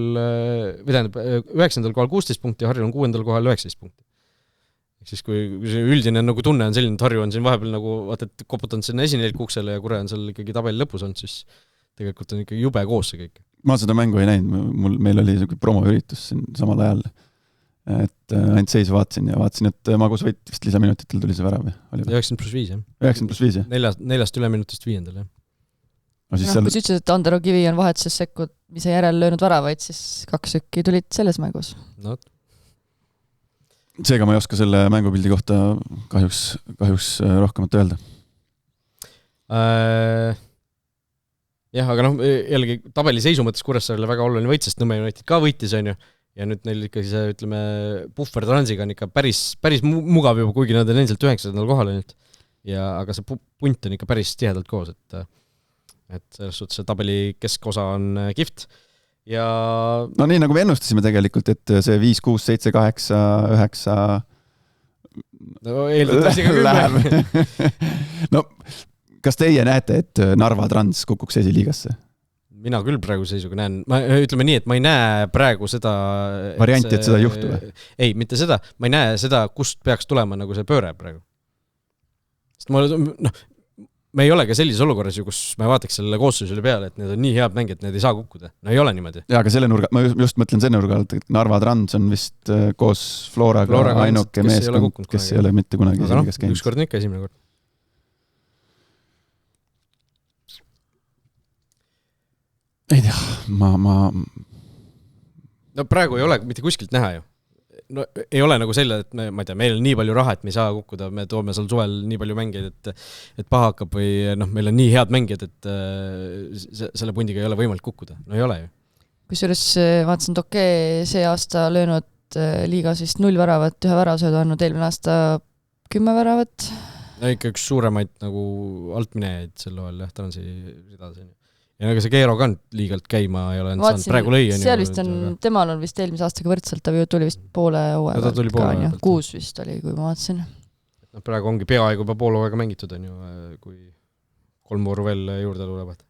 9. kohal 16 punkti ja Harju on 6. kohal 19 punkti. Ehk siis kui see üldine nagu tunne on selline, et Harju on siin vahepeal nagu vaata, et koputanud sinna esineliku uksele ja Kure on seal ikkagi tabeli lõpus olnud, siis tegelikult on ikkagi jube koos see kõik. Ma seda mängu ei näinud, meil oli promoüritus siin samal ajal, et ainult seisu vaatasin, et magus võit vist lisaminutitel tuli see värav. 90+5, jah. 90+5, jah. 4 üleminutist 5. jah. Kui sa ütlesid, et Andero Kivi on vahetuses sekkumise järel löönud väravaid, siis 2 sükki tulid selles mängus. No. Seega ma ei oska selle mängupildi kohta kahjuks rohkemat öelda. Jah, aga jällegi tabeli seisu mõttes Kuressaarele väga oluline võit, sest Nõmme United ka võitis, on ju, ja nüüd neil ikkagi see, ütleme, buffer transiga on ikka päris mugav juba, kuigi nad on endiselt 9. kohal ainult. Aga see punt on ikka päris tihedalt koos, et selles suhtes see tabeli keskosa on kihvt. Ja no nii, nagu me ennustasime tegelikult, et see 5, 6, 7, 8, 9 eeldatavasti ka 10. No kas teie näete, et Narva Trans kukuks esiliigasse? Mina küll praegu seisuga näen. Ütleme nii, et ma ei näe praegu seda varianti, et seda ei juhtu või? Ei, mitte seda. Ma ei näe seda, kust peaks tulema nagu see pööre praegu. Sest me ei ole ka sellises olukorras ju, kus me vaataks selle koosseisule peale, et need on nii head mängid, et need ei saa kukkuda. No ei ole niimoodi. Jaa, aga selle nurga, ma just mõtlen selle nurga, et Narva Trans on vist koos Floraga ainuke meeskond, kes ei ole mitte kunagi esiliigas käinud. Ükskord on ikka esimene kord. Ei tea, No praegu ei ole mitte kuskilt näha ju. No ei ole nagu selle, et ma ei tea, meil on nii palju raha, et me ei saa kukkuda, me toome seal suvel nii palju mängijaid, et paha hakkab või meil on nii head mängijad, et selle pundiga ei ole võimalik kukkuda. No ei ole ju. Kusjuures vaatasin Toke see aasta löönud liigas vist 0 väravat, 1 väravasöödu andnud eelmine aasta 10 väravat. No ikka üks suuremaid nagu altminejaid sel loel, jah, Transi ridas. Ja ega see Keero ka liigalt käima ei ole saanud, praegu lõi. Seal vist on, temal on vist eelmise aastaga võrdselt, ta tuli vist poole hooaega. 6 vist oli, kui ma vaatasin. Praegu ongi peaaegu juba poole hooaega mängitud, on ju, kui 3 vooru veel juurde tulevad.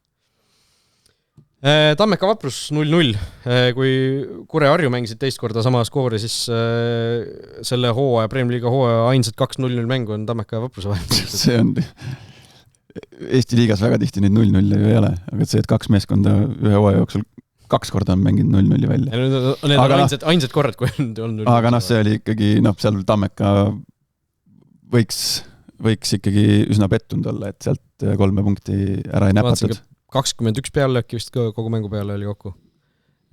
Tammeka Vaprus 0-0. Kui Kure Harju mängisid teist korda sama skoori, siis selle hooaja, Premier Liiga hooaja ainsad 2-0 mängu on Tammeka ja Vapruse vahel. See on Eesti liigas väga tihti neid 0-0 ju ei ole, aga see, et 2 meeskonda ühe hooaja jooksul 2 korda on mänginud 0-0 välja. Need on ainsad korrad, kui on 0-0. Aga see oli ikkagi, seal Tammeka võiks ikkagi üsna pettunud olla, et sealt 3 punkti ära ei näpatud. 21 peallööki vist kogu mängu peale oli kokku.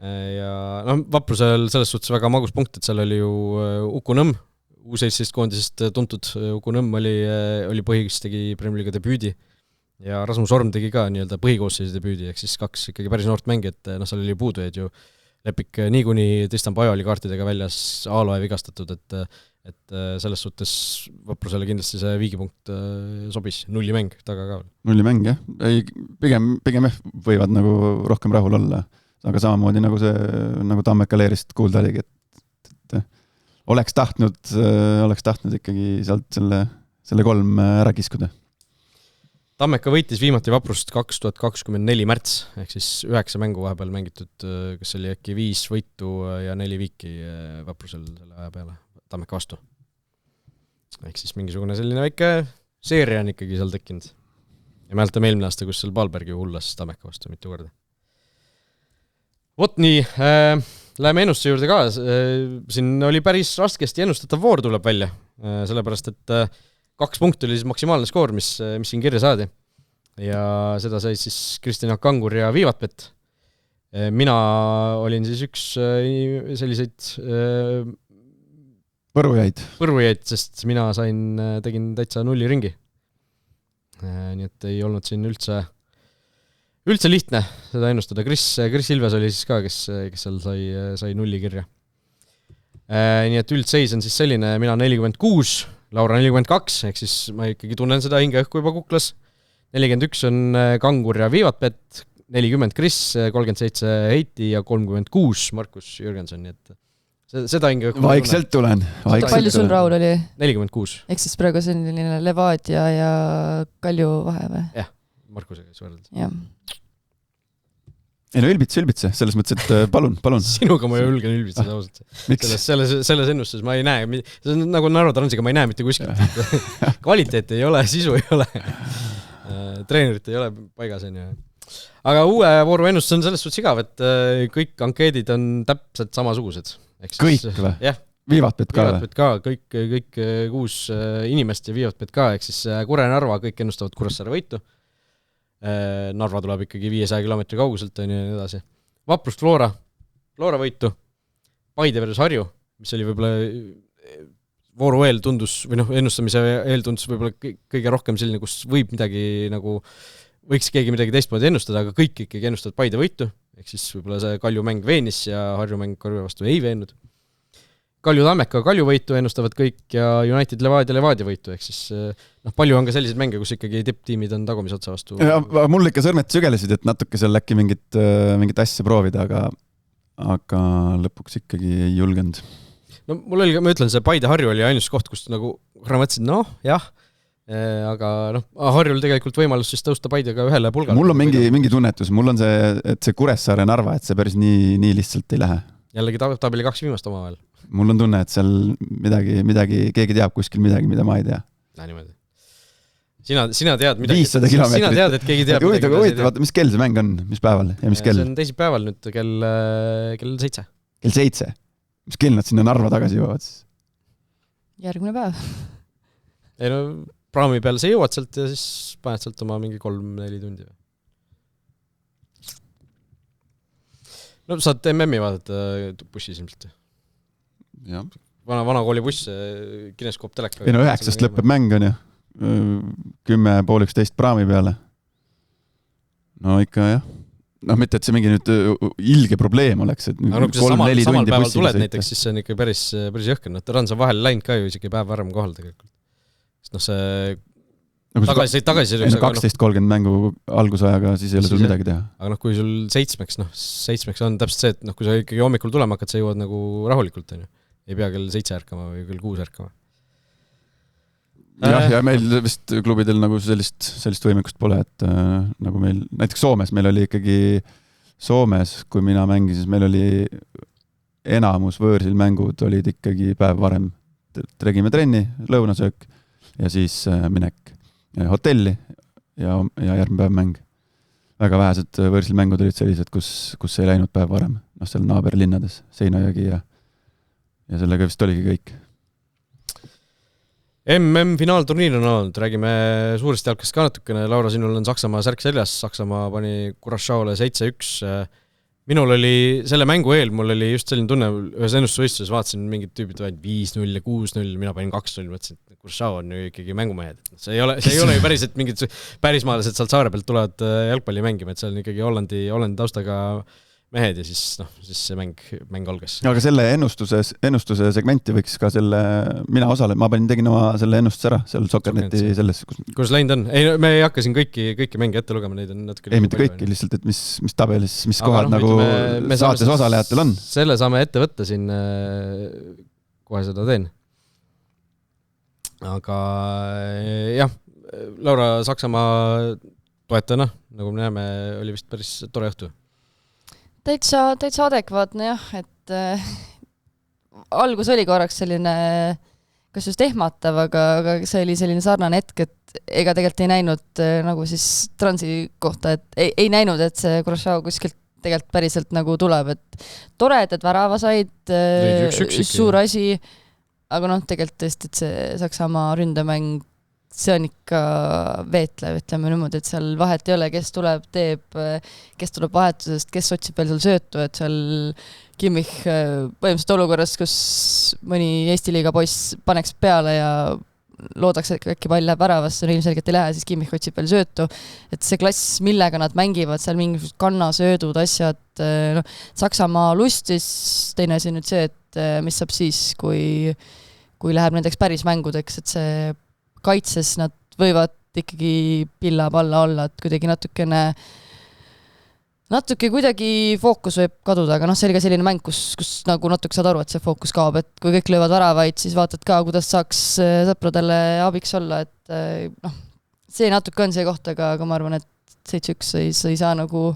Ja Vaprusel selles suhtes väga magus punkt, et seal oli ju Uku Nõmm, U17 koondisest tuntud Uku Nõmm oli põhikis, tegi Premier Liiga debüüdi ja Rasmus Orm tegi ka nii-öelda põhikoosseisi debüüdi, ehk siis 2 ikkagi päris noort mängijat, seal oli puudujaid ju Lepik niikuni, Tristan Pajo oli kaartidega väljas, Aaloe vigastatud, et selles suhtes Vaprusele kindlasti see viigipunkt sobis, 0 mäng taga ka. 0 mäng, jah. Ei, pigem võivad nagu rohkem rahul olla, aga samamoodi nagu see, nagu Tammeka Leerist kuulda oligi, et oleks tahtnud ikkagi sealt selle 3 ära kiskuda. Tammeka võitis viimati Vaprust 2024 märts, ehk siis 9 mängu vahepeal mängitud, kas oli äkki 5 võitu ja 4 viiki Vaprusel selle aja peale Tammeka vastu. Ehk siis mingisugune selline väike seeria on ikkagi seal tekkinud. ja mäletame eelmine aasta, kus seal Palbergi hullas Tammeka vastu mitu korda. Vot nii, läheme ennustuse juurde ka, siin oli päris raskesti ennustatav voor tuleb välja, sellepärast, et 2 punkti oli siis maksimaalne skoor, mis siin kirja saadi. Ja seda sai siis Kristjan Kangur ja Viivatpet. Mina olin siis üks selliseid põrvujaid, sest mina tegin täitsa 0 ringi. Nii et ei olnud siin üldse lihtne seda ennustada. Kris Ilves oli siis ka, kes seal sai 0 kirja. Nii et üldseis on siis selline, mina 46, Laura 42, ehk siis ma ikkagi tunnen seda hinge õhku juba kuklas. 41 on Kangur ja Viivatpet, 40 Kris, 37 Heiti ja 36 Markus Jürgenson, nii et seda hinge õhku vaikselt tulen. Palju sul, Raul, oli? 46. Ehk siis praegu selline Levadia ja Kalju vahe või? Jah, Markusega võrreldes. Jah. Ei no ülbitse, selles mõttes, et palun. Sinuga ma julgen ülbitseda ausalt. Selles ennustuses ma ei näe, see on nagu Narva Transiga, ma ei näe mitte kuskilt. Kvaliteet ei ole, sisu ei ole. Treenerit ei ole paigas. Aga uue vooru ennustus on selles suhtes igav, et kõik ankeedid on täpselt samasugused. Kõik või? Jah. Viivatpet ka? Kõik 6 inimest ja Viivatpet ka, ehk siis Kure Narva kõik ennustavad Kuressaare võitu. Narva tuleb ikkagi 500 kilomeetri kauguselt ja nii edasi. Vaprust Flora võitu, Paide versus Harju, mis oli võib-olla vooru eel tundus, või ennustamise eel tundus võib-olla kõige rohkem selline, kus võiks keegi midagi teistmoodi ennustada, aga kõik ikkagi ennustavad Paide võitu, ehk siis võib-olla see Kalju mäng veenis ja Harju mäng Karve vastu ei veennud. Kalju Tammeka Kalju võitu ennustavad kõik ja United Levadia võitu, ehk siis palju on ka selliseid mänge, kus ikkagi tipptiimid on tagumise otsa vastu. Ja, mul ikka sõrmed sügelesid, et natuke seal äkki mingit asja proovida, aga lõpuks ikkagi ei julgenud. No mul oli, ma ütlen, see Paide Harju oli ainus koht, kus nagu mõtlesin, jah, aga Harjul tegelikult võimalus siis tõusta Paidega ühele pulgale. Mul on mingi tunnetus, mul on see, et see Kuressaare Narva, et see päris nii lihtsalt ei lähe. Jällegi tabeli 2 viimast oma vahel. Mul on tunne, et seal midagi, keegi teab kuskil midagi, mida ma ei tea. Niimoodi. Sina tead midagi. 500 kilomeetrit. Sina tead, et keegi teab midagi. Huvitav, vaata, mis kell see mäng on? Mis päeval? Ja mis kell? See on teisipäeval nüüd kell 7. Kell 7? Mis kell nad sinna Narva tagasi jõuavad siis? Järgmine päev. Ei praami peal sa jõuad sealt ja siis paned sealt oma mingi 3-4 tundi. Saad MM-i vaadata bussis ilmselt. Jah. Vana kooli buss, kineskoop teleka. 9 lõpeb mäng on ju. 10:30 praami peale. No ikka jah. Mitte, et see mingi nüüd ilge probleem oleks, et 3-4 tundi päeval tuled näiteks, siis see on ikka päris jõhker. Rans on vahel läinud ka ju isegi päev varem kohal tegelikult. Sest see tagasi 12:30 mängu algusajaga, siis ei ole sul midagi teha. Aga kui sul 7 on täpselt see, et kui sa ikkagi hommikul tulema hakkad, sa jõuad nagu rahulikult, on ju. Ei pea kell 7 ärkama või kell 6 ärkama. Ja meil vist klubidel nagu sellist võimekust pole, et nagu meil, näiteks Soomes meil oli ikkagi kui mina mängisin, siis meil oli enamus võõrsil mängud olid ikkagi päev varem. Tegime trenni, lõunasöök ja siis minek hotelli ja järgmine päev mäng. Väga vähesed võõrsil mängud olid sellised, kus ei läinud päev varem. Seal naaberlinnades, Seinajõgi ja sellega vist oligi kõik. MM-finaalturniir on olnud, räägime suurest jalkast ka natukene. Laura, sinul on Saksamaa särk seljas, Saksamaa pani Kurashaole 7-1. Minul oli selle mängu eel, mul oli just selline tunne, ühes ennustusvõistluses vaatasin mingid tüübid 5-0 ja 6-0, mina panin 2-0, mõtlesin, et Kurashao on ju ikkagi mängumehed. See ei ole ju päris, et mingid pärismaalased sealt saare pealt tulevad jalgpalli mängima, et seal on ikkagi Hollandi taustaga mehed ja siis see mäng algas. Aga selle ennustuse segmenti võiks ka mina ma tegin oma selle ennustuse ära, seal Sokkerneti selles. Kus läinud on? Ei, me ei hakka siin kõiki mänge ette lugema, neid on natuke... Ei, mitte kõiki, lihtsalt, et mis tabelis, mis kohad nagu saates osalejatel on. Selle saame ette võtta siin, kohe seda teen. Aga jah, Laura Saksamaa toetajana, nagu me näeme, oli vist päris tore õhtu. Täitsa adekvaatne jah, et algus oli korraks selline kas just ehmatav, aga see oli selline sarnane hetk, et ega tegelikult ei näinud nagu siis Transi kohta, et ei näinud, et see Curaçao kuskilt tegelikult päriselt nagu tuleb, et toredad värava said, suur asi, aga tegelikult tõesti, et see Saksamaa ründemäng, see on ikka veetlev, ütleme niimoodi, et seal vahet ei ole, kes tuleb, kes tuleb vahetusest, kes otsib veel seal söötu, et seal Kimmich põhimõtteliselt olukorras, kus mõni Eesti liiga poiss paneks peale ja loodaks, et äkki pall läheb väravasse, no ilmselgelt ei lähe, siis Kimmich otsib veel söötu, et see klass, millega nad mängivad, seal mingisugused kannasöödud, asjad, Saksamaa lustis, teine asi nüüd see, et mis saab siis, kui läheb nendeks päris mängudeks, et see kaitses nad võivad ikkagi pilla-palla olla, et kuidagi natuke kuidagi fookus võib kaduda, aga see oli ka selline mäng, kus nagu natuke saad aru, et see fookus kaob, et kui kõik löövad väravaid, siis vaatad ka, kuidas saaks sõpradele abiks olla, et see natuke on see koht, aga ma arvan, et 7-1 ei saa nagu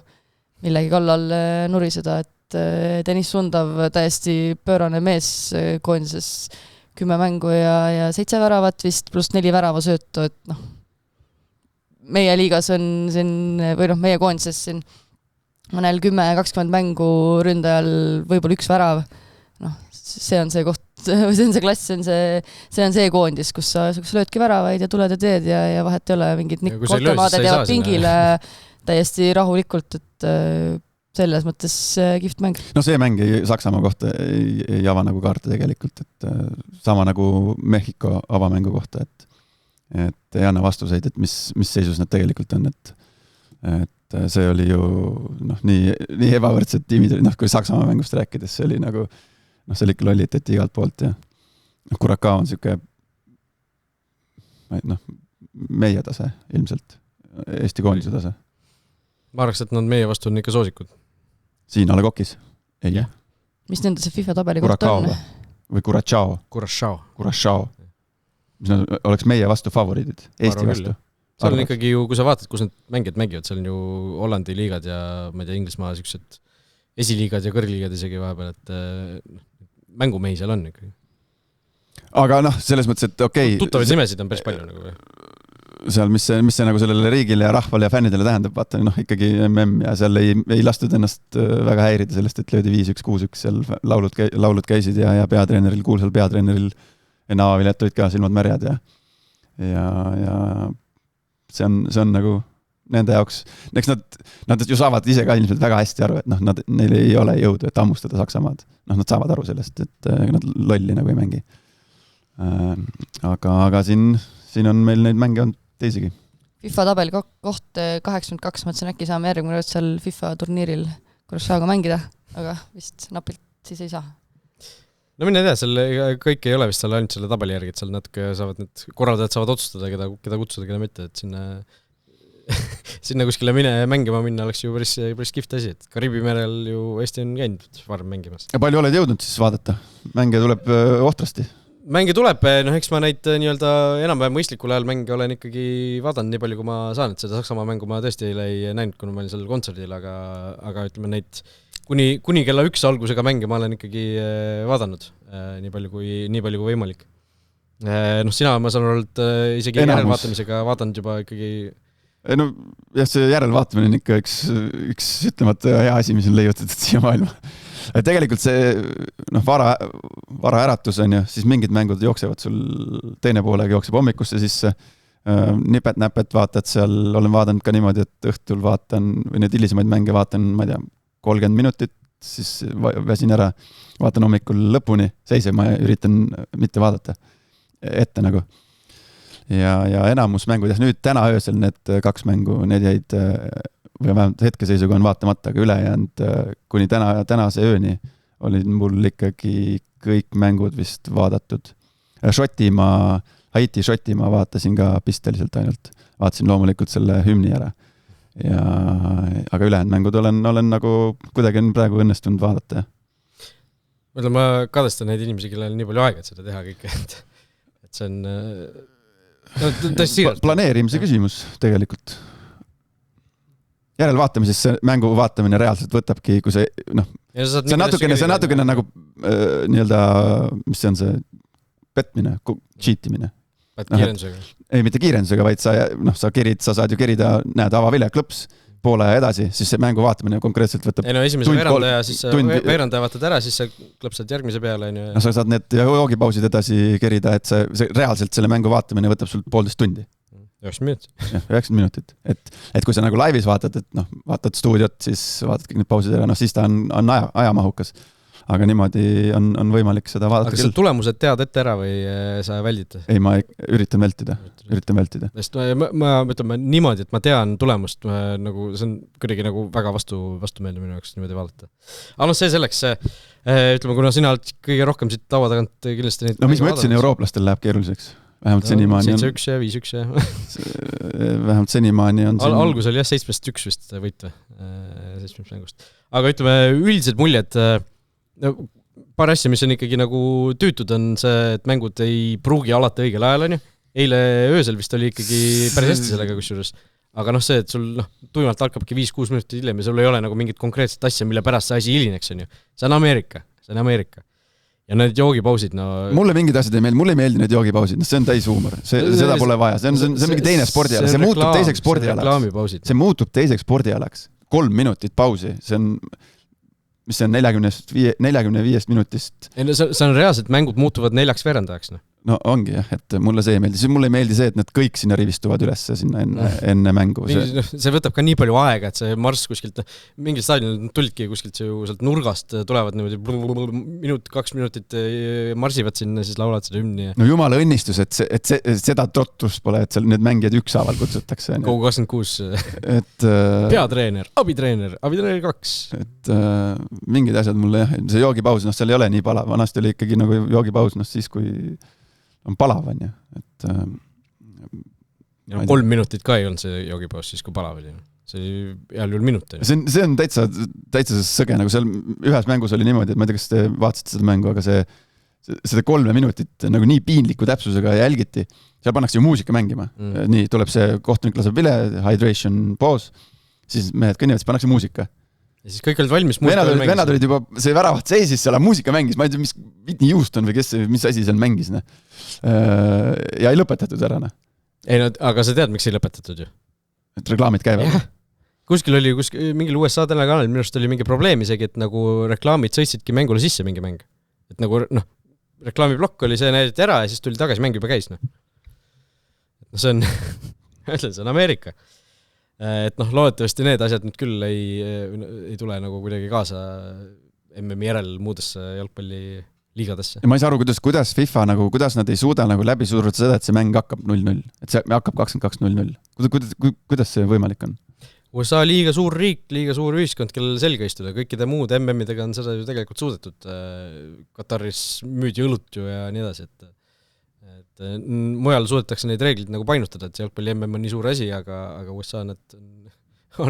millegi kallal nuriseda, et Deniss Sundav täiesti pöörane mees koondises 10 mängu ja 7 väravat vist, pluss 4 väravasöötu, et meie liigas on siin, või meie koondises siin mõnel 10-20 mängu ründajal võib-olla 1 värav, see on see koht, see on see klass, see on see koondis, kus sa löödki väravaid ja tuled ja teed ja vahet ei ole mingid Kohtamaade teevad pingile täiesti rahulikult, et selles mõttes kihvt mäng. See mäng Saksamaa kohta ei ava nagu kaarte tegelikult, et sama nagu Mehhiko avamängu kohta, et ei anna vastuseid, et mis seisus nad tegelikult on, et see oli ju nii ebavõrdsed tiimid, kui Saksamaa mängust rääkides, see oli nagu see oli ikka lollitati igalt poolt ja Curaçao on siuke meie tase ilmselt, Eesti koondise tase. Ma arvaks, et nad meie vastu on ikka soosikud. Siin A Le Coq'is? Ei. Mis nende see FIFA tabeli kohta on? Või Curaçao? Mis nad oleks meie vastu favoriidid, Eesti vastu? Seal on ikkagi ju, kui sa vaatad, kus need mängijad mängivad, seal on ju Hollandi liigad ja ma ei tea, Inglismaa siuksed esiliigad ja kõrgliigad isegi vahepeal, et mängumehi seal on ikkagi. Aga selles mõttes, et okei. Tuttavaid nimesid on päris palju nagu. Seal, mis see nagu sellele riigile ja rahvale ja fännidele tähendab, vaata ikkagi MM ja seal ei lastud ennast väga häirida sellest, et löödi 5-1, 6-1, seal laulud käisid ja peatreeneril, kuulsal peatreeneril enne avavilet olid ka silmad märjad ja see on nagu nende jaoks, eks nad ju saavad ise ka ilmselt väga hästi aru, et neil ei ole jõudu, et ammustada Saksamaad. Nad saavad aru sellest, et nad lolli nagu ei mängi. Aga siin on meil neid mänge on teisigi. FIFA tabeli koht 82, mõtlesin äkki saame järgmine kord seal FIFA turniiril Curaçaoga mängida, aga vist napilt siis ei saa. No mine tea, seal kõik ei ole vist seal ainult selle tabeli järgi, et seal natuke saavad need korraldajad saavad otsustada, keda kutsuda, keda mitte, et sinna kuskile mängima minna oleks ju päris kihvt asi, et Kariibi merel ju Eesti on käinud varem mängimas. Ja palju oled jõudnud siis vaadata? Mänge tuleb ohtrasti? Mänge tuleb, eks ma neid nii-öelda enam-vähem mõistlikul ajal mänge olen ikkagi vaadanud nii palju, kui ma saan, et seda Saksamaa mängu ma tõesti ei näinud, kuna ma olin sellel kontserdil, aga ütleme neid kuni kella 1 algusega mänge ma olen ikkagi vaadanud nii palju kui võimalik. Sina, ma saan olnud isegi järelvaatamisega vaadanud juba ikkagi. See järelvaatamine on ikka üks ütlemata hea asi, mis on leiutatud siia maailma. Tegelikult see vara äratus on ju, siis mingid mängud jooksevad sul teine poolega jookseb hommikusse sisse, nipet-näpet vaatad seal, olen vaadanud ka niimoodi, et õhtul vaatan või need hilisemaid mänge vaatan, ma ei tea, 30 minutit, siis väsin ära, vaatan hommikul lõpuni, seise, ma üritan mitte vaadata ette nagu. Ja enamus mängud, nüüd täna öösel need 2 mängu, need jäid või vähemalt hetkeseisuga on vaatamata, aga ülejäänud kuni tänase ööni olid mul ikkagi kõik mängud vist vaadatud. Haiti-Šotimaa vaatasin ka pisteliselt ainult. Vaatasin loomulikult selle hümni ära. Aga ülejäänud mängud olen nagu kuidagi on praegu õnnestunud vaadata. Ma kadestan neid inimesi, kellel on nii palju aega, et seda teha kõike. Et see on planeerimise küsimus tegelikult. Järelvaatamises see mängu vaatamine reaalselt võtabki, kui see natukene nagu nii-öelda, mis see on see petmine, cheatimine. Pätt kiirendusega. Ei, mitte kiirendusega, vaid sa kerid, sa saad ju kerida, näed, avavile klõps, poole ja edasi, siis see mängu vaatamine konkreetselt võtab ei no esimese veerandaja, siis veerandaja vaatad ära, siis sa klõpsad järgmise peale. No sa saad need joogipausid edasi kerida, et see reaalselt selle mängu vaatamine võtab sul 1,5 tundi. 90 minutit. Jah, 90 minutit. Et kui sa nagu laivis vaatad, et vaatad stuudiot, siis vaatad kõik need pausid ära, siis ta on ajamahukas. Aga niimoodi on võimalik seda vaadata. Aga sa tulemused tead ette ära või sa väldid? Ei, ma üritan vältida. Sest ma ütleme niimoodi, et ma tean tulemust, nagu, see on kuidagi nagu väga vastumeelne minu jaoks niimoodi vaadata. Aga see selleks, ütleme, kuna sina oled kõige rohkem siit laua tagant kindlasti neid... No mis ma ütlesin, eurooplastel läheb keeruliseks. Vähemalt senimaani on... 7-1 ja 5-1 ja... Vähemalt senimaani on... Algus oli jah 7-1 vist võit või? 7 mängust. Aga ütleme, üldised muljed... paar asja, mis on ikkagi nagu tüütud, on see, et mängud ei pruugi alati õigel ajal, on ju. Eile öösel vist oli ikkagi päris hästi sellega kusjuures. Aga see, et sul tuimalt alkabki 5-6 minutit hiljem ja sul ei ole nagu mingit konkreetset asja, mille pärast see asi hilineks, on ju. See on Ameerika. Ja need joogipausid, Mulle mingid asjad ei meeldi, mulle ei meeldi need joogipausid, see on täis huumor. Seda pole vaja, see on mingi teine spordiala, see muutub teiseks spordialaks. See muutub teiseks spordialaks. 3 minutit pausi, see on 45 minutist. See on reaalselt, mängud muutuvad 4 veerandajaks. No ongi jah, et mulle see ei meeldi. Mulle ei meeldi see, et need kõik sinna rivistuvad üles sinna enne mängu. See võtab ka nii palju aega, et see marss kuskilt, mingil staadionil tulidki kuskilt sealt nurgast, tulevad niimoodi 2 minutit marsivad sinna, siis laulad seda hümni. No jumala õnnistus, et seda totrust pole, et seal need mängijad ükshaaval kutsutakse. Kogu 26 peatreener, abitreener 2. Et mingid asjad mulle jah, see joogipaus, seal ei ole nii palav. Vanasti oli ikkagi nagu joogipaus, siis kui on palav, on ju. Et, 3 minutit ka ei olnud see joogipaus siis, kui palav oli. See oli heal juhul minut. See on täitsa sõge, nagu seal ühes mängus oli niimoodi, et ma ei tea, kas te vaatasite seda mängu, aga seda 3 minutit nagu nii piinliku täpsusega jälgiti. Seal pannakse ju muusika mängima. Nii, tuleb see kohtunik laseb vile, hydration pause, siis mehed kõnnivad, siis pannakse muusika. Ja siis kõik olid valmis. Venad olid juba, see väravat seisis, seal muusika mängis, ma ei tea, mis Whitney Houston või mis asi seal mängis. Ja ei lõpetatud ära. Ei, aga sa tead, miks ei lõpetatud ju? Et reklaamid käivad. Kuskil oli mingil USA telekanalil, minu arust oli mingi probleem isegi, et nagu reklaamid sõitsidki mängule sisse mingi mäng. Et nagu, reklaamiblokk oli see näidati ära ja siis tuli tagasi mäng juba käis. See on, see on Ameerika. Et loodetavasti need asjad nüüd küll ei tule nagu kuidagi kaasa MM järel muudesse jalgpalliliigadesse. Ja ma ei saa aru, kuidas FIFA, kuidas nad ei suuda läbi suruda seda, et see mäng hakkab 0-0, et see hakkab 22-0-0. Kuidas see võimalik on? USA liiga suur riik, liiga suur ühiskond, kellel selga istuda. Kõikide muud MM-idega on seda ju tegelikult suudetud. Kataris müüdi õlut ju ja nii edasi, et mujal suudetakse neid reeglid nagu painutada, et see jalgpalli MM on nii suur asi, aga USA on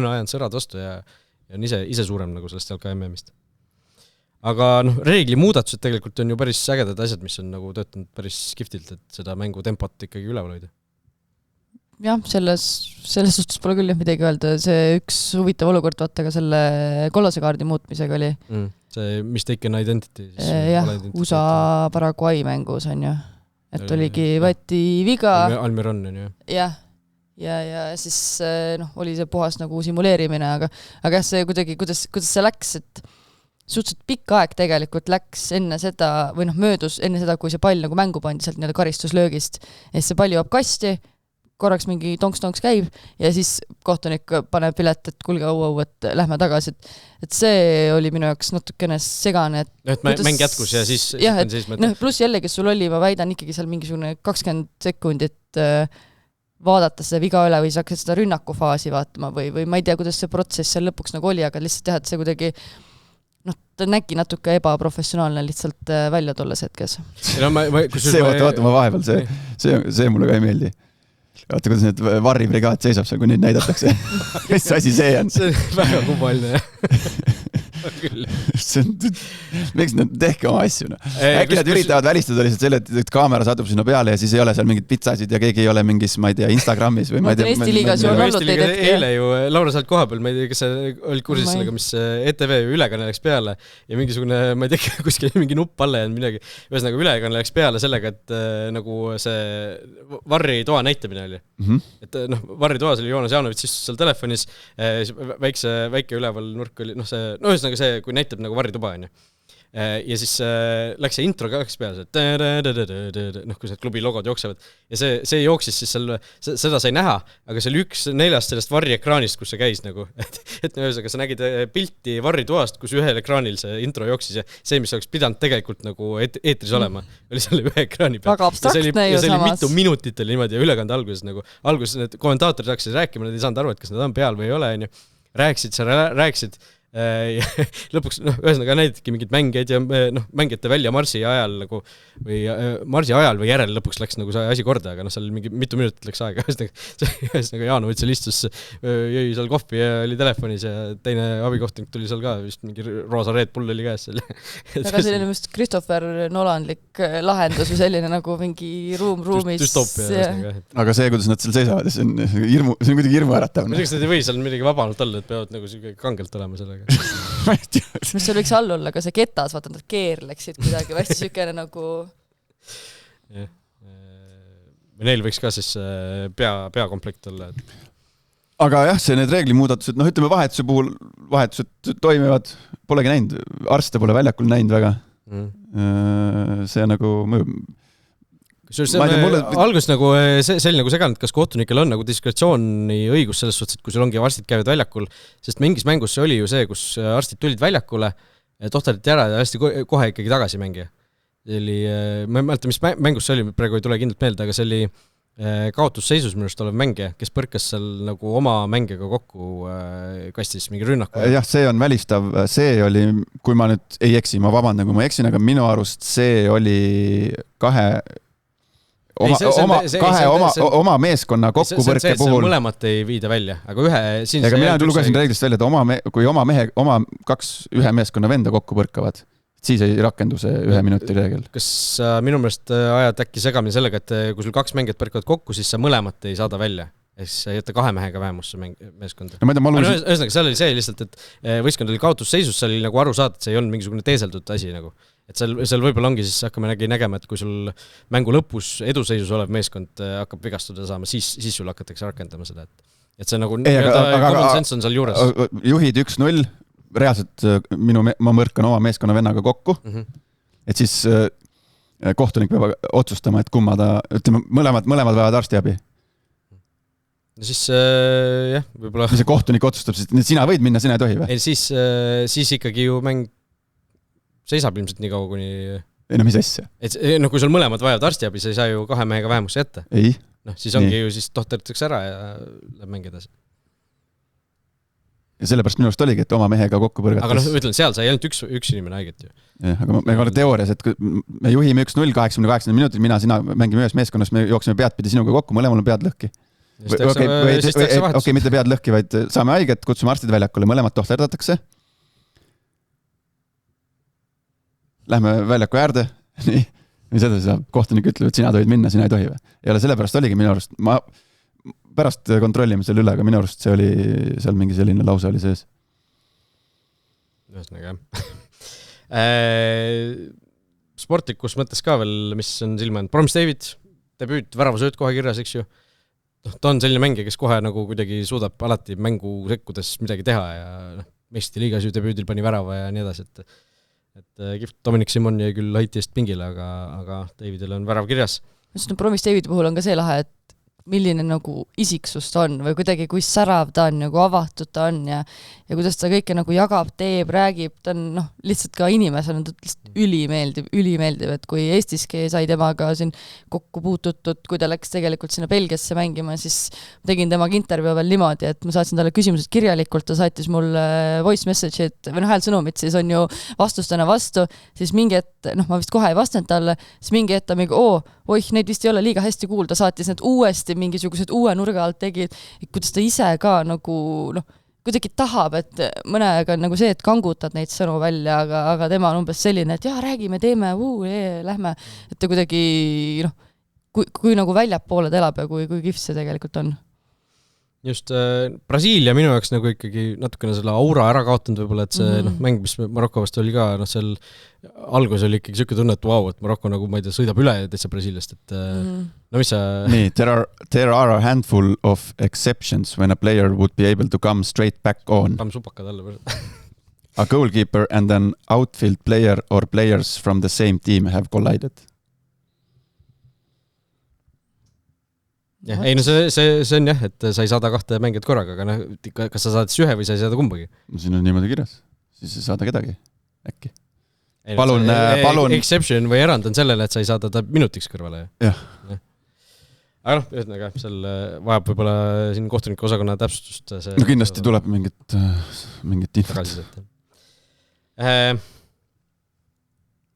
ajanud sõrad vastu ja on ise suurem nagu sellest jalka MM-ist. Aga reegli muudatused tegelikult on ju päris ägedad asjad, mis on nagu töötanud päris kiftilt, et seda mängu tempot ikkagi üleval hoida. Jah, selles suhtes pole küll midagi öelda. See üks huvitav olukord vaata ka selle kollase kaardi muutmisega oli. See mistaken identity. Jah, USA Paraguay mängus on ju. Et oligi, võeti viga. Almiron on ju. Jah, ja siis oli see puhas nagu simuleerimine, aga see kuidagi, kuidas see läks, et suhteliselt pikk aeg tegelikult läks enne seda, või möödus enne seda, kui see pall nagu mängu pandi sealt nii-öelda karistuslöögist. Ja see pall jõuab kasti, korraks mingi tonks käib ja siis kohtunik paneb pilet, et kulge au, et lähme tagasi. Et see oli minu jaoks natukene segane. Et mäng jätkus ja siis... Jah, pluss jälle, kes sul oli, ma väidan ikkagi seal mingisugune 20 sekundit vaadata seda viga üle või sa hakkasid seda rünnakufaasi vaatama või ma ei tea, kuidas see protsess seal lõpuks nagu oli, aga lihtsalt teha, et see kuidagi ta nägi natuke ebaprofessionaalne lihtsalt välja tolles hetkes. Vaata ma vahepeal, see mulle ka ei meeldi. Vaata, kuidas need varribrigaad seisab seal, kui neid näidatakse. Mis asi see on? See on väga kummaline. miks nad tehke oma asju, no. Äkki nad üritavad välistada lihtsalt selle, et kaamera satub sinna peale ja siis ei ole seal mingid pitsasid ja keegi ei ole mingis, ma ei tea, Instagramis või ma ei tea. Eesti liigas ju on olnud neid hetki. Eile ju, Laura, sa oled koha peal, ma ei tea, kas sa olid kursis sellega, mis ETV ülekanne läks peale ja mingisugune, ma ei tea, kuskil mingi nupp alla ja midagi. Ühesõnaga ülekanne läks peale sellega, et nagu see Varri toa näitamine oli. Et Varri toas oli Joonas Jaanovits istus seal telefonis, väike üleval nurk oli, ühesõnaga see, kui näitab nagu Varri tuba on ju. Ja siis läks see intro ka peale, kui see klubi logod jooksevad ja see jooksis siis seal, seda sai näha, aga see oli 1/4 sellest Varri ekraanist, kus see käis nagu, et ühesõnaga sa nägid pilti Varri toast, kus ühel ekraanil see intro jooksis ja see, mis oleks pidanud tegelikult nagu eetris olema, oli selle ühe ekraani peal. Väga abstraktne ju samas. Ja see oli mitu minutit oli niimoodi ja ülekande alguses nagu, alguses need kommentaatorid hakkasid rääkima, nad ei saanud aru, et kas nad on peal või ei ole, rääkisid lõpuks, ühesõnaga näidetki mingid mängijad ja mängijate välja marsi ajal nagu, või marsi ajal või järel lõpuks läks nagu see asi korda, aga seal mingi mitu minutit läks aega, ühesõnaga Jaanovits seal istus, jõi seal kohvi ja oli telefonis ja teine abikohtunik tuli seal ka, vist mingi roosa Red Bull oli käes seal. Aga selline just Christopher Nolanlik lahendus või selline nagu mingi ruumis. Dystopia. Aga see, kuidas nad seal seisavad, see on kuidagi hirmu äratav. Muidugi nad ei või seal midagi vabanud olla, et peavad nagu kangelt olema sellega. Mis seal võiks all olla, aga see ketas, vaata, nad keerleksid kuidagi, või hästi sükene nagu... Neil võiks ka siis peakomplekt olla. Aga jah, see need reeglimuudatused, ütleme vahetuse puhul, vahetused toimivad, polegi näinud, arste pole väljakul näinud väga. See nagu... Algus nagu see oli nagu seganud, kas kohtunikel on nagu diskretsiooni õigus selles suhtes, et kui sul ongi arstid käivad väljakul, sest mingis mängus see oli ju see, kus arstid tulid väljakule, tohtariti ära ja hästi kohe ikkagi tagasi mängija. Ma ei mäleta, mis mängus see oli, praegu ei tule kindlalt meelde, aga see oli kaotusseisus minust olev mängija, kes põrkas seal nagu oma mängijaga kokku kastis mingi rünnaku. Jah, see on välistav, see oli, kui ma nüüd ei eksi, ma vabandan, kui ma eksin, aga minu arust see oli oma meeskonna kokkupõrke puhul. Mõlemat ei viida välja, aga ühe... Ega mina lugesin reeglist välja, et kui ühe meeskonna venda kokku põrkavad, siis ei rakendu see 1 minuti reegel. Kas minu meelest ajad äkki segamine sellega, et kui sul 2 mängijat põrkavad kokku, siis sa mõlemat ei saada välja? Siis ei jätta 2 mehega vähemusse meeskonda. Ühesõnaga, seal oli see lihtsalt, et võistkond oli kaotusseisus, seal oli nagu aru saada, et see ei olnud mingisugune teeseldud asi nagu. Et seal võib-olla ongi, siis hakkame nägema, et kui sul mängu lõpus eduseisus olev meeskond hakkab vigastuda saama, siis sul hakatakse rakendama seda. Et see nagu common sense on seal juures. Juhid 1-0, reaalselt ma mõrkan oma meeskonna vennaga kokku, et siis kohtunik peab otsustama, et kumma ta, ütleme, mõlemad vajavad arstiabi. No siis, jah, võib-olla... See kohtunik otsustab, sest sina võid minna, sina ei tohi või? Siis ikkagi ju mäng seisab ilmselt nii kaua, kuni... Ei, mis asja? Kui sul mõlemad vajavad arstiabi, sa ei saa ju 2 mehega vähemusse jätta. Ei. Siis ongi ju, siis tohtaritakse ära ja läheb mängi edasi. Ja sellepärast minu arust oligi, et oma mehega kokku põrgates... Aga ütlen, seal sai ainult üks inimene haiget ju. Jah, aga me oleme teoorias, et me juhime 1-0 88 minutit, sina mängime ühes meeskonnas, me jooksime pead pidi sinuga kokku, mõlemal on pead lõhki. Okei, mitte pead lõhki, vaid saame haiget, kutsume arstid väljakule, mõlemad tohtardatakse. Lähme väljaku äärde, nii, mis edasi saab, kohtunik ütleb, et sina tohid minna, sina ei tohi või. Ja sellepärast oligi minu arust, ma pärast kontrollime selle üle, aga minu arust see oli, seal mingi selline lause oli sees. Ühesõnaga, sportlikus mõttes ka veel, mis on silmanud. Promise David, debüüt, väravasööt kohe kirjas, eks ju. Ta on selline mängija, kes kohe nagu kuidagi suudab alati mängu sekkudes midagi teha ja Meistrite liigas ju debüüdil pani värava ja nii edasi, et Dominic Simon jäi küll haitist pingile, aga Davidil on värav kirjas. Promise Davidi puhul on ka see lahe, et milline nagu isiksus ta on või kuidagi kui särav ta on, nagu avatud ta on ja kuidas ta kõike nagu jagab, teeb, räägib, ta on lihtsalt ka inimesena lihtsalt ülimeeldiv, et kui Eestiski sai temaga siin kokku puututud, kui ta läks tegelikult sinna Belgiasse mängima, siis tegin temaga intervjuu veel niimoodi, et ma saatsin talle küsimused kirjalikult, ta saatis mulle voice message'id või häälsõnumid, siis on ju vastustena vastu, siis mingi hetk, ma vist kohe ei vastanud talle, siis mingi hetk ta mingi, neid vist ei ole liiga hästi kuulda, saatis need uuesti mingisugused uue nurga alt tegid, kuidas ta ise ka nagu, kuidagi tahab, et mõnega on nagu see, et kangutad neid sõnu välja, aga tema on umbes selline, et jaa, räägime, teeme, lähme, et ta kuidagi, noh, kui nagu väljapoole elab ja kui kihvt see tegelikult on. Just Brasiilia minu jaoks nagu ikkagi natukene selle aura ära kaotanud võib-olla, et see mäng, mis Maroko vastu oli ka, seal algus oli ikkagi siuke tunne, et vau, et Maroko nagu, ma ei tea, sõidab üle täitsa Brasiiliast, et no mis sa... Nii, there are a handful of exceptions when a player would be able to come straight back on. Tam supakad alla. A goalkeeper and an outfield player or players from the same team have collided. Ja, ei, no see on jah, et sa ei saada kahte mängijat korraga, aga kas sa saad ühe või sa ei saada kumbagi? No siin on niimoodi kirjas, siis ei saada kedagi, äkki. Ei, palun. Exception või erand on sellele, et sa ei saada ta minutiks kõrvale. Jah. Aga noh, ühesõnaga, seal vajab võib-olla siin kohtuniku osakonna täpsustust. No kindlasti tuleb mingit infot.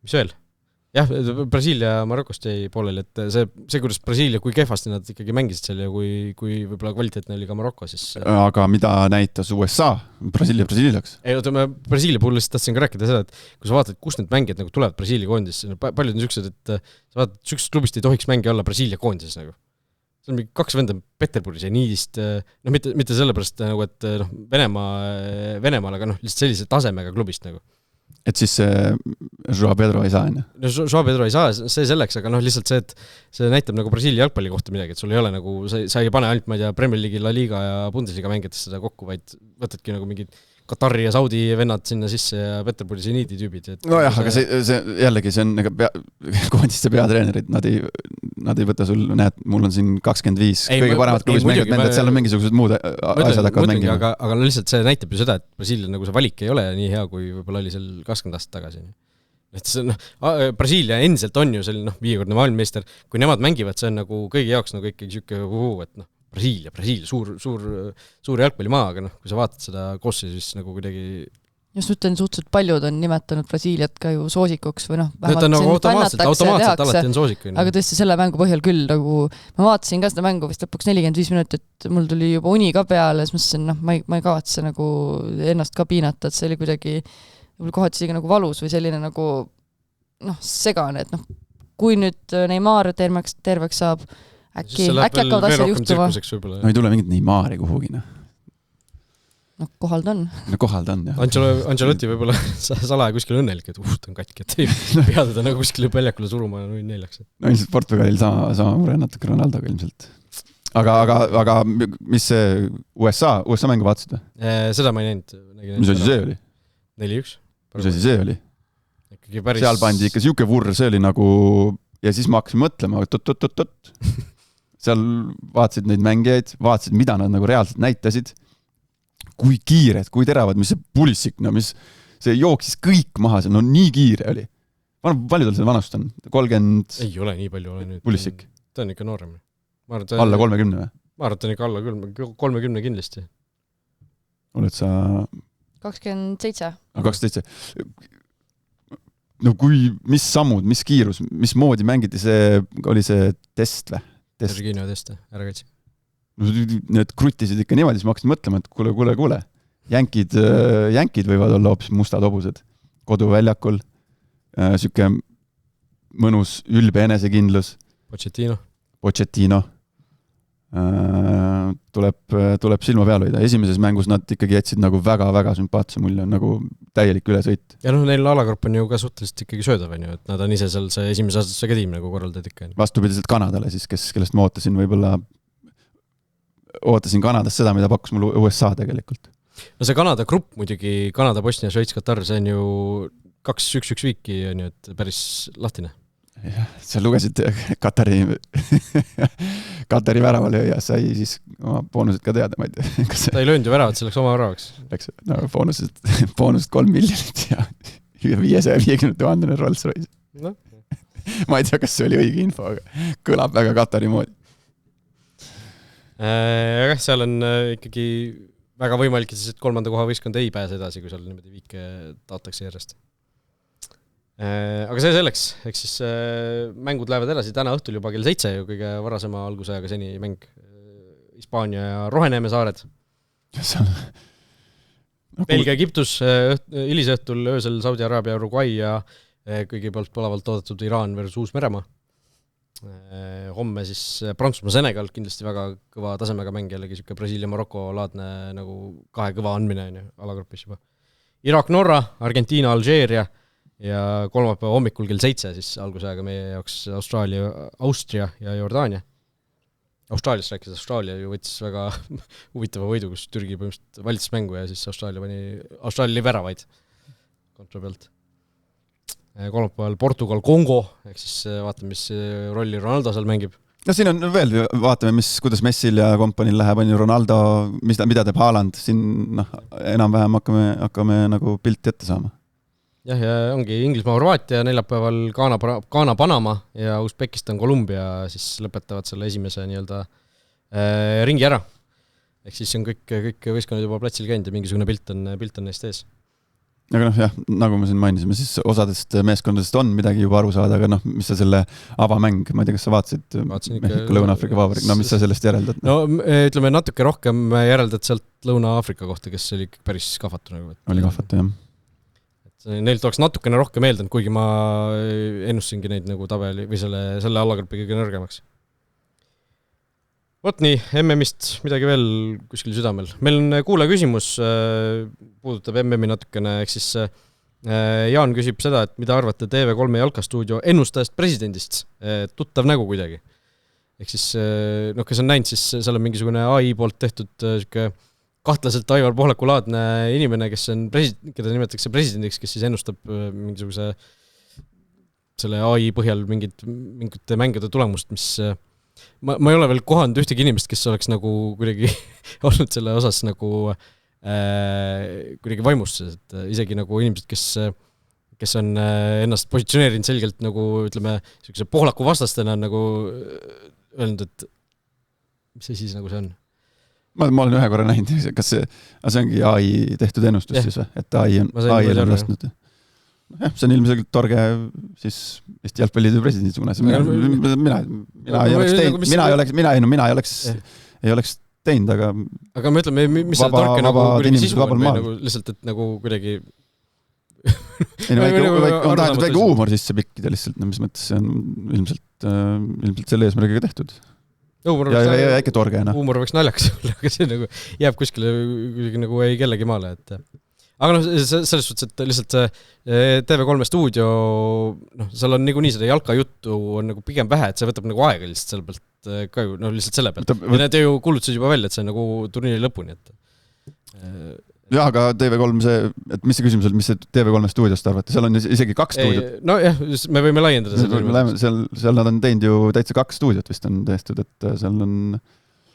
Mis veel? Jah, Brasiilia Marokost jäi pooleli, et see, kuidas Brasiilia, kui kehvasti nad ikkagi mängisid seal ja kui võib-olla kvaliteetne oli ka Maroko, siis... Aga mida näitas USA? Brasiiliaks? Ei, Brasiilia puhul lihtsalt tahtsin ka rääkida seda, et kui sa vaatad, kust need mängijad nagu tulevad Brasiilia koondisse, paljud on niisugused, et sa vaatad, niisugused klubist ei tohiks mängija olla Brasiilia koondises nagu. See on mingi 2 venda Peterburis ja niidist, noh, mitte sellepärast nagu, et Venemaal, aga noh, lihtsalt sellise tasemega klubist nagu. Et siis Joao Pedro ei saa, enne? No Joao Pedro ei saa, see selleks, aga noh, lihtsalt see, et see näitab nagu Brasiilia jalgpalli kohta midagi, et sul ei ole nagu, sa ei pane ainult, ma ei tea, Premier League'i, La Liga ja Bundesliga mängijatest seda kokku, vaid võtadki nagu mingid Katari ja Saudi vennad sinna sisse ja Peterburis ja niidi tüübid. Nojah, aga see jällegi, see on koondiste peatreenerid, nad ei võta sul, näed, mul on siin 25 kõige paremat klubis mängijad, et seal on mingisugused muud asjad hakkavad mängima. Aga no lihtsalt see näitab ju seda, et Brasiilia nagu see valik ei ole nii hea, kui võib-olla oli seal 20 aastat tagasi. Et see, Brasiilia endiselt on ju selline 5-kordne maailmameister, kui nemad mängivad, see on nagu kõigi jaoks nagu ikkagi siuke, et Brasiilia, suur jalgpallimaa, aga kui sa vaatad seda koosseisu, siis nagu kuidagi... Just ütlen, suhteliselt paljud on nimetanud Brasiiliat ka ju soosikuks või vähemalt siin automaatselt alati on soosik. Aga tõesti selle mängu põhjal küll, nagu ma vaatasin ka seda mängu vist lõpuks 45 minutit, mul tuli juba uni ka peale, siis mõtlesin, ma ei kavatse nagu ennast ka piinata, et see oli kuidagi kohati isegi nagu valus või selline nagu segane, et kui nüüd Neymar terveks saab, äkki hakkavad asjad juhtuma. No ei tule mingit Neymari kuhugi, kohal ta on. Kohal ta on, jah. Ancelotti võib-olla salaja kuskil õnnelik, et ta on katki, et ei pea teda nagu kuskil väljakule suruma 0-4. No ilmselt Portugalil sama mure natuke Ronaldoga ilmselt. Aga mis see USA mängu vaatasid? Seda ma ei näinud. Mis asi see oli? 4-1. Mis asi see oli? Seal pandi ikka siuke vurr, see oli nagu... Ja siis ma hakkasin mõtlema, seal vaatasid neid mängijaid, vaatasid, mida nad nagu reaalselt näitasid, kui kiired, kui teravad, mis see Pulisic, see jooksis kõik maha, see nii kiire oli. Palju tal see vanust on? 30... Ei ole nii palju ole nüüd. Pulisic? Ta on ikka noorem. Alla 30 või? Ma arvan, ta on ikka alla 30 kindlasti. Oled sa... 27. 27. No mis sammud, mis kiirus, mis moodi mängiti oli see test või? Serginio test, ära kaitsi. Need krutisid ikka niimoodi, siis ma hakkasin mõtlema, et kuule. Jänkid võivad olla hoopis mustad hobused. Koduväljakul, siuke mõnus ülbe enesekindlus. Pochettino. Tuleb silma peal hoida. Esimeses mängus nad ikkagi jätsid nagu väga-väga sümpaatse mulje, nagu täielik ülesõit. Ja neil alakorp on ju ka suhteliselt ikkagi söödav, et nad on ise seal see esimese aastasega tiim nagu korraldad ikka. Vastupidiselt Kanadale siis, kellest ma ootasin Kanadast seda, mida pakkus mul USA tegelikult. No see Kanada grupp muidugi, Kanada, Bosnia, Šveits, Katar, see on ju 2-1-1 viiki, on ju, et päris lahtine. Jah, seal lugesid Katari väravale ja sai siis oma boonused ka teada, ma ei tea. Ta ei löönud ju väravat, see läks oma väravaks. Boonused 3 miljonit ja 550 000 Rolls Royce. No. Ma ei tea, kas see oli õige info, aga kõlab väga Katari moodi. Aga seal on ikkagi väga võimalik, et 3. koha võistkond ei pääse edasi, kui seal niimoodi viike taotakse järjest. Aga see selleks, eks siis mängud lähevad edasi täna õhtul juba kell 7 ju kõige varasema algusajaga seni mäng Hispaania ja Roheneeme saared. Belgia Egiptus, hilisõhtul öösel Saudi Araabia, Uruguay ja kõigepealt põlavalt toodetud Iraan versus Uus-Meremaa. Homme siis Prantsusmaa Senegal kindlasti väga kõva tasemega mäng, jällegi siuke Brasiilia-Maroko laadne nagu kahe kõva andmine alagrupis juba. Irak, Norra, Argentiina, Alžeeria ja kolmapäeva hommikul kell 7 siis algusajaga meie jaoks Austraalia, Austria ja Jordaania. Austraaliast rääkides, Austraalia ju võttis väga huvitava võidu, kus Türgi põhimõtteliselt valitses mängu ja siis Austraalia oli väravaid kontra pealt. Kolmapäeval Portugal, Kongo, ehk siis vaatame, mis rolli Ronaldo seal mängib. No siin on veel, vaatame, kuidas Messil ja kompanil läheb, on ju Ronaldo, mida teeb Haaland, siin enam-vähem hakkame nagu pilti ette saama. Jah, ja ongi Inglismaa, Horvaatia, neljapäeval Ghana, Panama ja Usbekistan, Kolumbia siis lõpetavad selle esimese nii-öelda ringi ära. Ehk siis on kõik võistkonnad juba platsil käinud ja mingisugune pilt on neist ees. Aga jah, nagu me siin mainisime, siis osadest meeskondadest on midagi juba aru saada, aga mis sa selle avamäng, ma ei tea, kas sa vaatasid Mehhiko Lõuna-Afrika Vabariik, mis sa sellest järeldad? No ütleme natuke rohkem järeldad sealt Lõuna-Afrika kohta, kes oli päris kahvatu. Oli kahvatu, jah. Neilt oleks natukene rohkem eeldanud, kuigi ma ennustasingi neid nagu tabeli või selle allagrupi kõige nõrgemaks. Vot nii, MM-ist midagi veel kuskil südamel. Meil on kuulaja küsimus, puudutab MM-i natukene, ehk siis Jaan küsib seda, et mida arvate TV3 jalkastuudio ennustajast presidendist, tuttav nägu kuidagi. Ehk siis, kes on näinud, siis seal on mingisugune AI poolt tehtud kahtlaselt Aivar Pohlaku laadne inimene, keda nimetatakse presidendiks, kes siis ennustab mingisuguse selle AI põhjal mingite mängude tulemust, mis ma ei ole veel kohanud ühtegi inimest, kes oleks nagu kuidagi olnud selle osas nagu kuidagi vaimustuses, et isegi nagu inimesed, kes on ennast positsioneerinud selgelt nagu ütleme, selline Pohlaku vastastena on nagu öelnud, et mis see siis nagu see on? Ma olen ühe korra näinud, kas see ongi AI tehtud ennustus siis või? Et AI on lastnud. Jah, see on ilmselt torge siis Eesti jalgpalliliidu presidendi suunas. Mina ei oleks teinud, aga me ütleme, mis see torke nagu kuidagi sisu on või lihtsalt, et nagu kuidagi on tahetud väike huumor sisse pikkida lihtsalt, mis mõttes see on ilmselt selle eesmärgiga tehtud. Ja äike torge. Huumor võiks naljakas olla, aga see nagu jääb kuskile nagu ei kellegi maale, et aga selles suhtes, et lihtsalt TV3 stuudio, seal on niikuinii seda jalkajuttu on nagu pigem vähe, et see võtab nagu aega lihtsalt selle pealt ka ju, lihtsalt selle pealt. Ja need ju kuulutasid juba välja, et see on nagu turniiri lõpuni, et jah, aga TV3 et mis see küsimus oli, mis see TV3 stuudiost arvate? Seal on isegi 2 stuudiot. No jah, me võime laiendada seal nad on teinud ju täitsa 2 stuudiot vist on tehtud, et seal on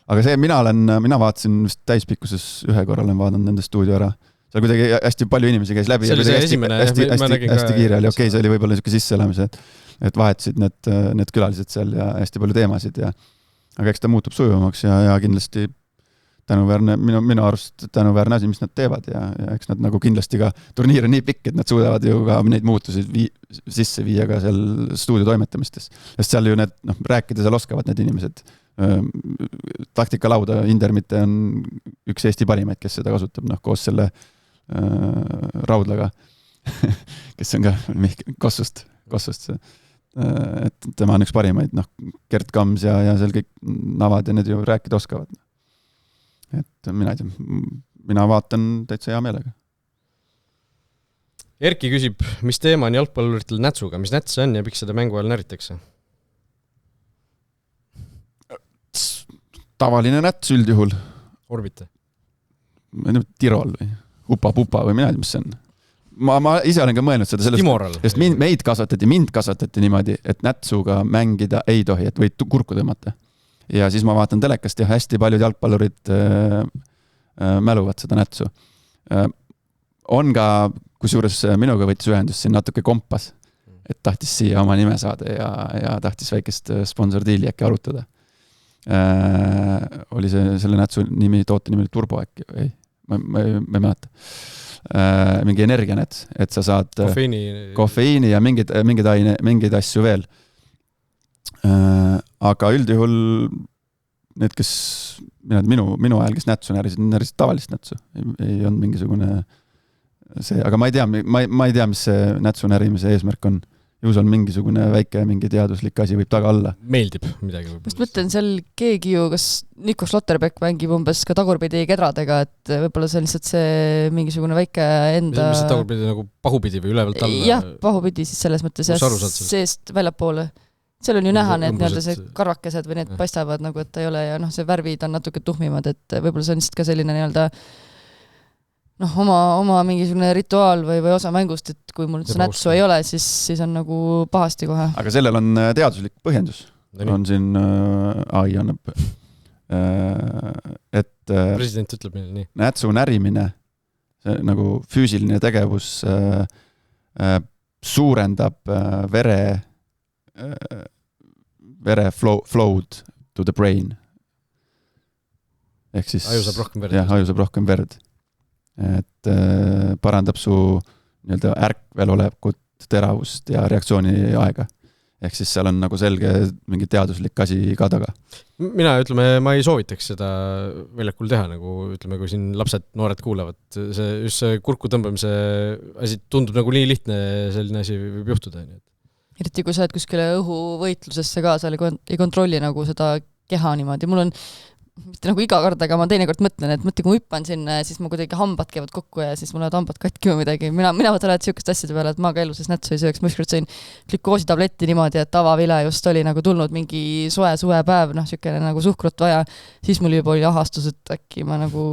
aga see, mina vaatasin vist täispikkuses ühe korra olen vaadanud nende stuudio ära. Seal kuidagi hästi palju inimesi käis läbi. See oli see esimene. Hästi kiire oli, okei, see oli võib-olla niisugune sisseelamise, et vahetasid need külalised seal ja hästi palju teemasid. Aga eks ta muutub sujuvamaks ja kindlasti tänuväärne, minu arust tänuväärne asi, mis nad teevad ja eks nad nagu kindlasti ka turniir on nii pikk, et nad suudavad ju ka neid muutusi sisse viia ka seal stuudio toimetamistes. Sest seal ju rääkida seal oskavad need inimesed. Taktikalauda Indermite on üks Eesti parimaid, kes seda kasutab, koos selle Raudlaga, kes on ka Kossust, et tema on üks parimaid, Gert Kams ja seal kõik navad ja need ju rääkida oskavad. Et mina vaatan täitsa hea meelega. Erki küsib, mis teema on jalgpalluritel nätsuga, mis näts see on ja miks seda mängu ajal näritakse? Tavaline näts üldjuhul. Orbite? Tirol või Upa-Pupa või mina ei tea, mis see on. Ma ise olen ka mõelnud seda sellest, sest mind kasvatati niimoodi, et nätsuga mängida ei tohi, et võid kurku tõmmata. Ja siis ma vaatan telekast ja hästi paljud jalgpallurid mäluvad seda nätsu. On ka, kusjuures minuga võttis ühendus siin natuke kompas, et tahtis siia oma nime saada ja tahtis väikest sponsordiili äkki arutada. Oli selle nätsu toote nimi Turbo äkki, ei, ma ei mäleta. Mingi energianäts, et sa saad kofeiini ja mingeid asju veel. Aga üldjuhul need, kes minu ajal, kes nätsu närisid tavalist nätsu, ei olnud mingisugune see, aga ma ei tea, mis see nätsu närimise eesmärk on. Ju on mingisugune väike, mingi teaduslik asi võib taga olla. Meeldib midagi. Just mõtlen, seal keegi ju, kas Nico Schlotterbeck mängib umbes ka tagurpidi kedradega, et võib-olla see on lihtsalt see mingisugune väike enda... Mis see tagurpidi nagu pahupidi või ülevalt alla? Jah, pahupidi siis selles mõttes ja seest väljapoole. Seal on ju näha need nii-öelda see karvakesed või need paistavad nagu, et ta ei ole ja see värvid on natuke tuhmimad, et võib-olla see on lihtsalt ka selline nii-öelda oma mingisugune rituaal või osa mängust, et kui mul see nätsu ei ole, siis on nagu pahasti kohe. Aga sellel on teaduslik põhjendus. On siin AI annab, et president ütleb meile nii. Nätsu närimine, see nagu füüsiline tegevus suurendab vere flowed to the brain. Ehk siis aju saab rohkem verd. Jah, aju saab rohkem verd. Et parandab su nii-öelda ärkvel olekut, teravust ja reaktsiooni aega. Ehk siis seal on nagu selge mingi teaduslik asi ka taga. Mina, ma ei soovitaks seda väljakul teha, nagu kui siin lapsed, noored kuulavad. Just see kurku tõmbamise asi tundub nagu nii lihtne, selline asi võib juhtuda. Eriti kui sa oled kuskile õhuvõitlusesse ka, seal ei kontrolli nagu seda keha niimoodi. Mul on mitte nagu iga kord, aga ma teinekord mõtlen, et kui ma hüppan sinna ja siis ma kuidagi hambad käivad kokku ja siis mul oled hambad katki või midagi. Mina võtan alati siukest asjade peale, et ma ka eluses nätsu ei sööks. Ma ükskord sõin glükoositabletti niimoodi, et avavile just oli nagu tulnud mingi soe suvepäev, siukene nagu suhkrut vaja. Siis mul juba oli ahastus, et äkki ma nagu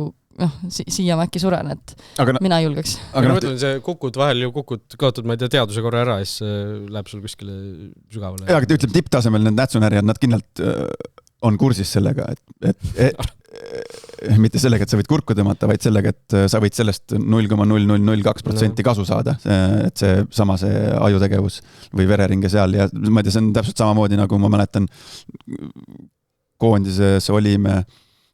siia ma äkki suren, et mina ei julgeks. Aga ma mõtlen, see vahel ju kaotad, ma ei tea, teaduse korra ära ja siis läheb sul kuskile sügavale. Ja, aga te ütleb tipptasemel need nätsunärijad, nad kindlalt on kursis sellega, et mitte sellega, et sa võid kurku tõmmata, vaid sellega, et sa võid sellest 0,0002% kasu saada, et see ajutegevus või vereringe seal ja ma ei tea, see on täpselt samamoodi, nagu ma mäletan koondises olime,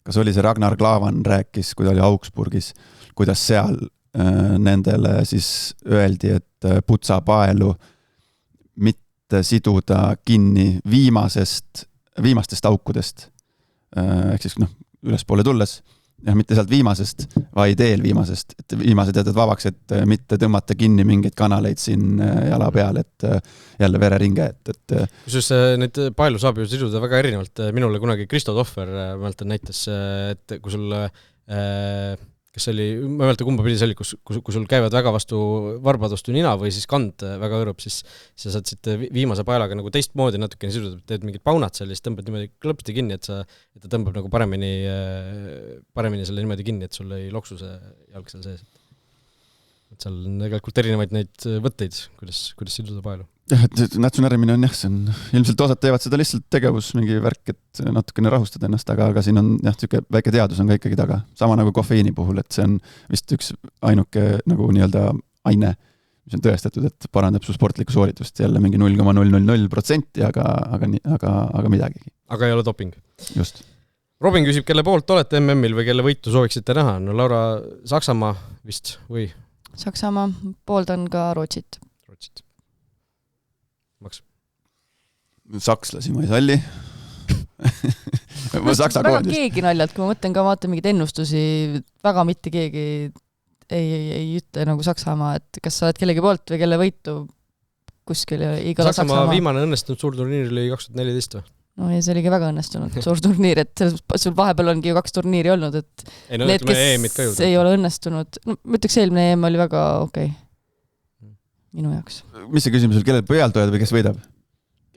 kas oli see Ragnar Klavan rääkis, kui ta oli Augsburgis, kuidas seal nendele siis öeldi, et putsa paelu mitte siduda kinni viimastest aukudest, ehk siis ülespoole tulles, ja mitte sealt viimasest, vaid eelviimasest, et viimased jätad vabaks, et mitte tõmmata kinni mingeid kanaleid siin jala peal, et jälle vereringe, et Kusjuures neid paelu saab ju siduda väga erinevalt. Minule kunagi Kristo Tohver näitas, et kui sul kas oli, ma ei mäleta kumba pidi see oli, kui sul käivad väga vastu varbad vastu nina või siis kand väga õõrub, siis sa saad siit viimase paelaga nagu teistmoodi natukene siduda, teed mingid paunad seal ja siis tõmbad niimoodi klõpsti kinni, et ta tõmbab nagu paremini selle niimoodi kinni, et sul ei loksu see jalg seal sees. Et seal on tegelikult erinevaid neid võtteid, kuidas siduda paelu. Jah, et nätsu närimine on see on, ilmselt osad teevad seda lihtsalt tegevus, mingi värk, et natukene rahustada ennast, aga siin on tüke väike teadus on ka ikkagi taga. Sama nagu kofeiini puhul, et see on vist üks ainuke nagu nii-öelda aine, mis on tõestatud, et parandab su sportlikku sooritust jälle mingi 0,000%, aga midagi. Aga ei ole doping. Just. Robin küsib, kelle poolt olete MM-il või kelle võitu sooviksite näha? No Laura, Saksamaa vist või? Saksamaa, pooldan ka Rootsit. Maks? Sakslasi ma ei salli. Väga keegi naljalt, kui ma mõtlen ka vaata mingid ennustusi, väga mitte keegi ei ütle nagu Saksamaa, et kas sa oled kellegi poolt või kelle võitu kuskil ja igal Saksamaa viimane õnnestunud suurturniir oli 2014 või? No ja see oligi väga õnnestunud suur turniir, et sul vahepeal ongi ju 2 turniiri olnud, et need, kes ei ole õnnestunud, ma ütleks, eelmine EM oli väga okei. Minu jaoks. Mis see küsimus oli, kellel pöialt hoiad või kes võidab?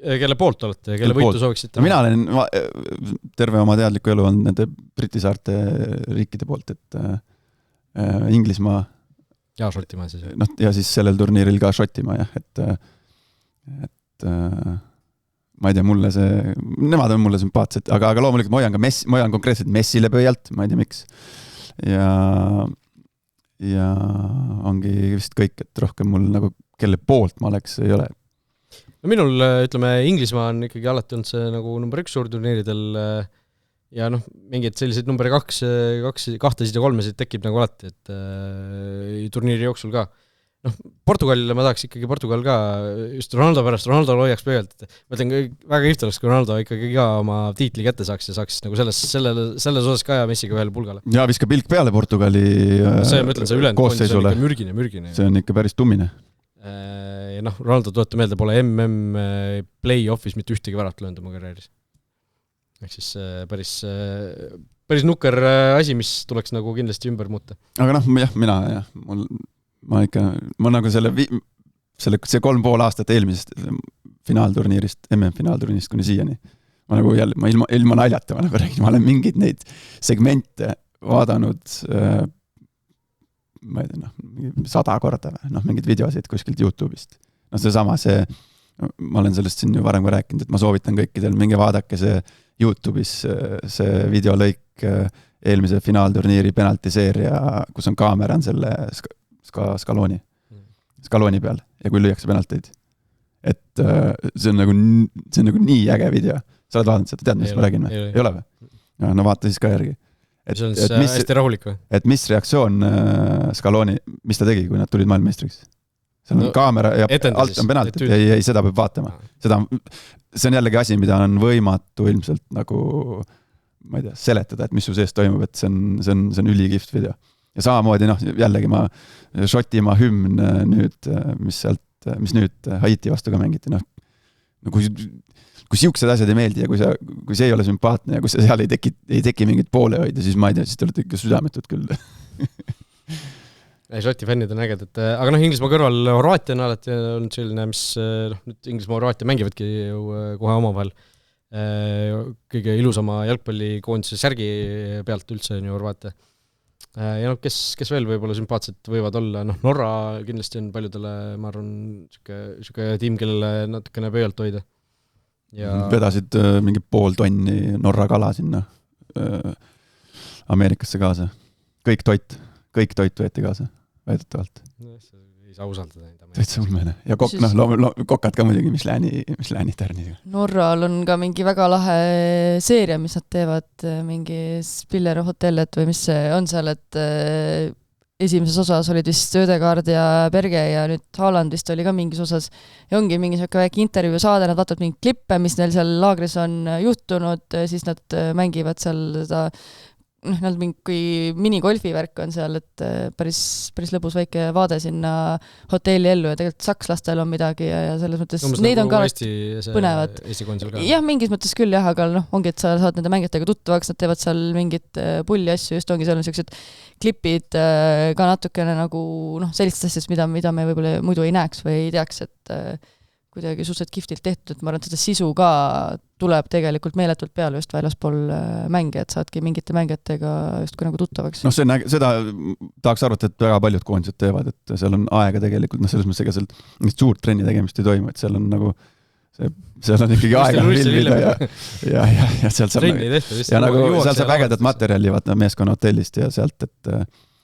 Kelle poolt olete, kelle võitu sooviksite? No mina olen terve oma teadliku elu on nende Briti saarte riikide poolt, et Inglismaa ja Šotimaa siis. Ja siis sellel turniiril ka Šotimaa, jah, et ma ei tea, nemad on mulle sümpaatsed, aga loomulikult ma hoian konkreetselt Messile pöialt, ma ei tea miks. Ja ongi vist kõik, et rohkem mul nagu kelle poolt ma oleks, ei ole. No minul, Inglismaa on ikkagi alati olnud see nagu number 1 suurturniiridel ja mingid sellised number 2 ja 3 tekib nagu alati, et turniiri jooksul ka. Portugalile ma tahaks ikkagi Portugal ka just Ronaldo pärast, Ronaldo hoiaks pöölt, ma ütlen, väga kihvt oleks, kui Ronaldo ikkagi ka oma tiitli kätte saaks ja saaks nagu selles osas ka ja Messiga ühele pulgale. Ja viska pilk peale Portugali see, ma ütlen, see ülejäänud koondis on ikka mürgine. See on ikka päris tummine. Ja Ronaldo tuletab meelde, pole play-offis mitte ühtegi värat löönud oma karjääris. Ehk siis päris nukker asi, mis tuleks nagu kindlasti ümber muuta. Aga ma nagu see 3,5 aastat eelmisest finaalturniirist, MM-finaalturniirist kuni siiani. Ma nagu jälle, ma ilma naljata, ma nagu räägin, ma olen mingid neid segmente vaadanud, ma ei tea, 100 korda, mingid videosid kuskilt YouTube'ist. Ma olen sellest siin ju varem ka rääkinud, et ma soovitan kõikidel, minge vaadake see YouTube'is see videolõik eelmise finaalturniiri penaltiseeria, kus on kaamera on selle skalooni peal ja kui lüüakse penalteid. Et see on nagu nii äge video. Sa oled vaadanud seda, tead, mis ma räägin? Ei ole või? No vaata siis ka järgi. See on hästi rahulik või? Et mis reaktsioon skalooni, mis ta tegi, kui nad tulid maailmameistriks? See on kaamera ja alt on penaltid. Ei, seda peab vaatama. See on jällegi asi, mida on võimatu ilmselt nagu, ma ei tea, seletada, et mis su sees toimub, et see on ülikihvt video. Ja samamoodi, jällegi Šotimaa hümn nüüd, mis nüüd Haiti vastu ka mängiti, kui siuksed asjad ei meeldi ja kui see ei ole sümpaatne ja kui see seal ei teki mingit poolehoida, siis ma ei tea, siis te olete ikka südametud küll. Šoti fännid on ägedad, aga Inglismaa kõrval Horvaatia on alati olnud selline, mis nüüd Inglismaa Horvaatia mängivadki ju kohe omavahel kõige ilusama jalgpallikoondise särgi pealt üldse on ju Horvaatia. Ja kes veel võib-olla sümpaatsed võivad olla, Norra kindlasti on paljudele, ma arvan, siuke tiim, kellele natukene pöölt hoida. Vedasid mingi 0,5 tonni Norra kala sinna Ameerikasse kaasa. Kõik toit võeti kaasa, väidetavalt. Ei saa usaldada. Täitsa ulmene. Ja kokad ka muidugi, mis lääni tärniga. Norral on ka mingi väga lahe seeria, mis nad teevad, mingi Spiller Hotellet või mis see on seal, et esimeses osas olid vist Ödegaard ja Berge ja nüüd Haaland vist oli ka mingis osas ja ongi mingi väike intervjuu saade, nad vaatavad mingi klippe, mis neil seal laagris on juhtunud, siis nad mängivad seal seda nad mingi minigolfivärk on seal, et päris lõbus väike vaade sinna hotelli ellu ja tegelikult sakslastel on midagi ja selles mõttes neid on ka põnevad. Jah, mingis mõttes küll jah, aga ongi, et sa saad nende mängijatega tuttavaks, nad teevad seal mingit pulli asju, just ongi seal on sellised klipid ka natukene nagu sellistest asjast, mida me võib-olla muidu ei näeks või ei teaks, et kuidagi suhteliselt kihvtilt tehtud, et ma arvan, et seda sisu ka tuleb tegelikult meeletult peale just väljaspool mänge, et saadki mingite mängijatega just kui nagu tuttavaks. Seda tahaks arvata, et väga paljud koondised teevad, et seal on aega tegelikult, selles mõttes ega seal suurt trenni tegemist ei toimu, et seal on nagu seal on ikkagi aega filmida ja sealt saab seal saab ägedat materjali vaata meeskonna hotellist ja sealt, et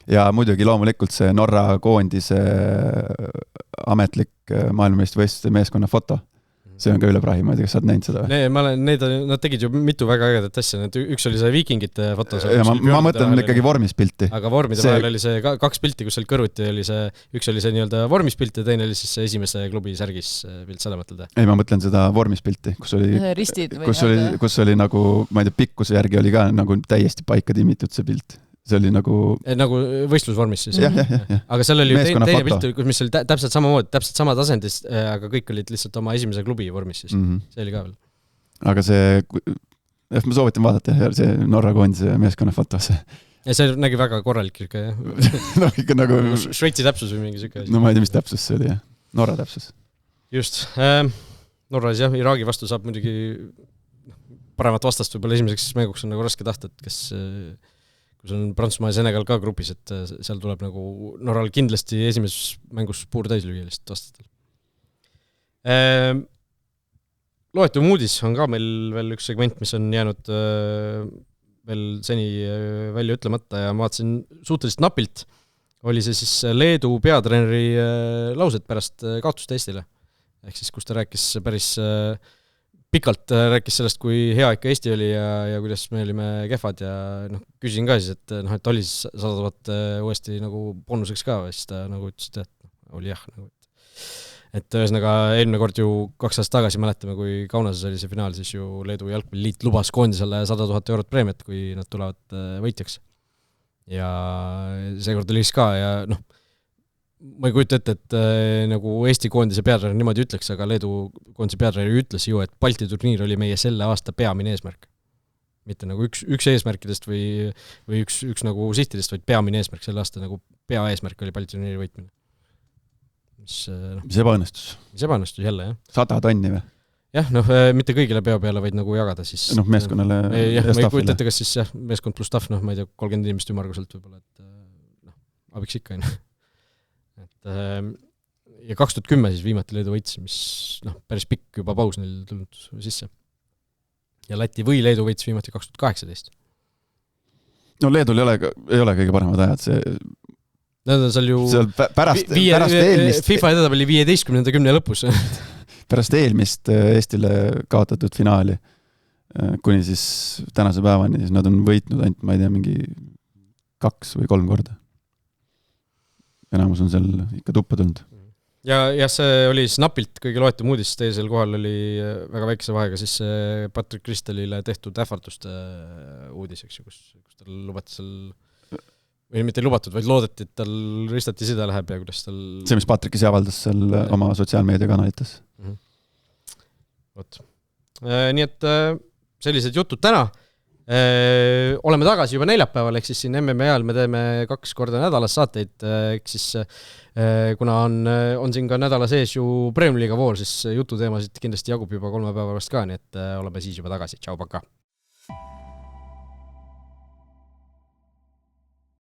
ja muidugi loomulikult see Norra koondise ametlik maailmameistrivõistluste meeskonna foto. See on ka üle prahi, ma ei tea, kas sa oled näinud seda? Nad tegid ju mitu väga ägedat asja, üks oli see viikingite foto. Ma mõtlen ikkagi vormispilti. Aga vormide vahel oli see 2 pilti, kus seal kõrvuti oli see, üks oli see nii-öelda vormispilt ja teine oli siis see esimese klubi särgis pilt, seda mõtled? Ei, ma mõtlen seda vormispilti, kus oli nagu, ma ei tea, pikkuse järgi oli ka nagu täiesti paika timitud see pilt. See oli nagu võistlusvormis siis. Ja. Aga seal oli teine pilt, mis oli täpselt samamoodi, täpselt sama tasandis, aga kõik olid lihtsalt oma esimese klubi vormis siis. See oli ka veel. Aga ma soovitan vaadata see Norra koondise meeskonna foto. Ja see nägi väga korralik ikka, jah. Ikka nagu Šveitsi täpsus või mingi siuke asi. No ma ei tea, mis täpsus see oli, jah. Norra täpsus. Just. Norras jah, Iraagi vastu saab muidugi paremat vastast võib-olla esimeseks mänguks on nagu raske tahta, et kes kus on Prantsusmaa ja Senegal ka grupis, et seal tuleb nagu Norral kindlasti esimeses mängus puur täislüügilist vastatel. Loetu uudis on ka meil veel üks segment, mis on jäänud veel seni välja ütlemata ja ma vaatasin suhteliselt napilt, oli see siis Leedu peatreeneri laused pärast kaotust Eestile. Ehk siis, kus ta rääkis päris pikalt rääkis sellest, kui hea ikka Eesti oli ja kuidas me olime kehvad ja küsisin ka siis, et oli 100 000 uuesti nagu bonuseks ka, siis ta nagu ütles, et oli jah nagu, et ühesõnaga eelmine kord ju 2 aastat tagasi mäletame, kui Kaunases oli see finaal, siis ju Leedu jalgpalliliit lubas koondisele 100 000 eurot preemiat, kui nad tulevad võitjaks. Ja seekord oli siis ka ja noh, ma ei kujuta ette, et nagu Eesti koondise peatreener niimoodi ütleks, aga Leedu koondise peatreener ütles ju, et Balti turniir oli meie selle aasta peamine eesmärk. Mitte nagu üks eesmärkidest või üks nagu sihtidest, vaid peamine eesmärk selle aasta nagu peaeesmärk oli Balti turniiri võitmine. Mis ebaõnnestus jälle, jah. 100 tonni või? Jah, noh, mitte kõigile peo peale, vaid nagu jagada siis. Noh, meeskonnale ja staffile. Ma ei kujuta ette, kas siis jah, meeskond plus staff, noh, ma ei tea, 30 inimest ümmarguselt võib-olla, et noh, abiks ikka, ja 2010 siis viimati Leedu võits, mis noh, päris pikk juba paus neil tulnud sisse. Ja Läti või Leedu võits viimati 2018. No Leedul ei ole kõige paremad ajad, see nad on seal ju pärast eelmist FIFA edetabeli 15. kümne lõpus. Pärast eelmist Eestile kaotatud finaali kuni siis tänase päevani, siis nad on võitnud ainult, ma ei tea, mingi 2 või 3 korda. Enamus on seal ikka tuppa tulnud. Ja see oli siis napilt kõige loetum uudis, teisel kohal oli väga väikese vahega siis Patrick Kristalile tehtud ähvarduste uudis, eks ju, kus tal lubati seal või mitte lubatud, vaid loodeti, et tal ristati sida läheb ja kuidas tal... See, mis Patrick ise avaldas seal oma sotsiaalmeediakanalites. Vot. Nii et sellised jutud täna. Oleme tagasi juba neljapäeval, ehk siis siin MMA ajal me teeme 2 korda nädalas saateid, ehk siis kuna on siin ka nädala sees ju Premium Liiga voor, siis jututeemasid kindlasti jagub juba 3 päeva pärast ka, nii et oleme siis juba tagasi. Tšau, paka!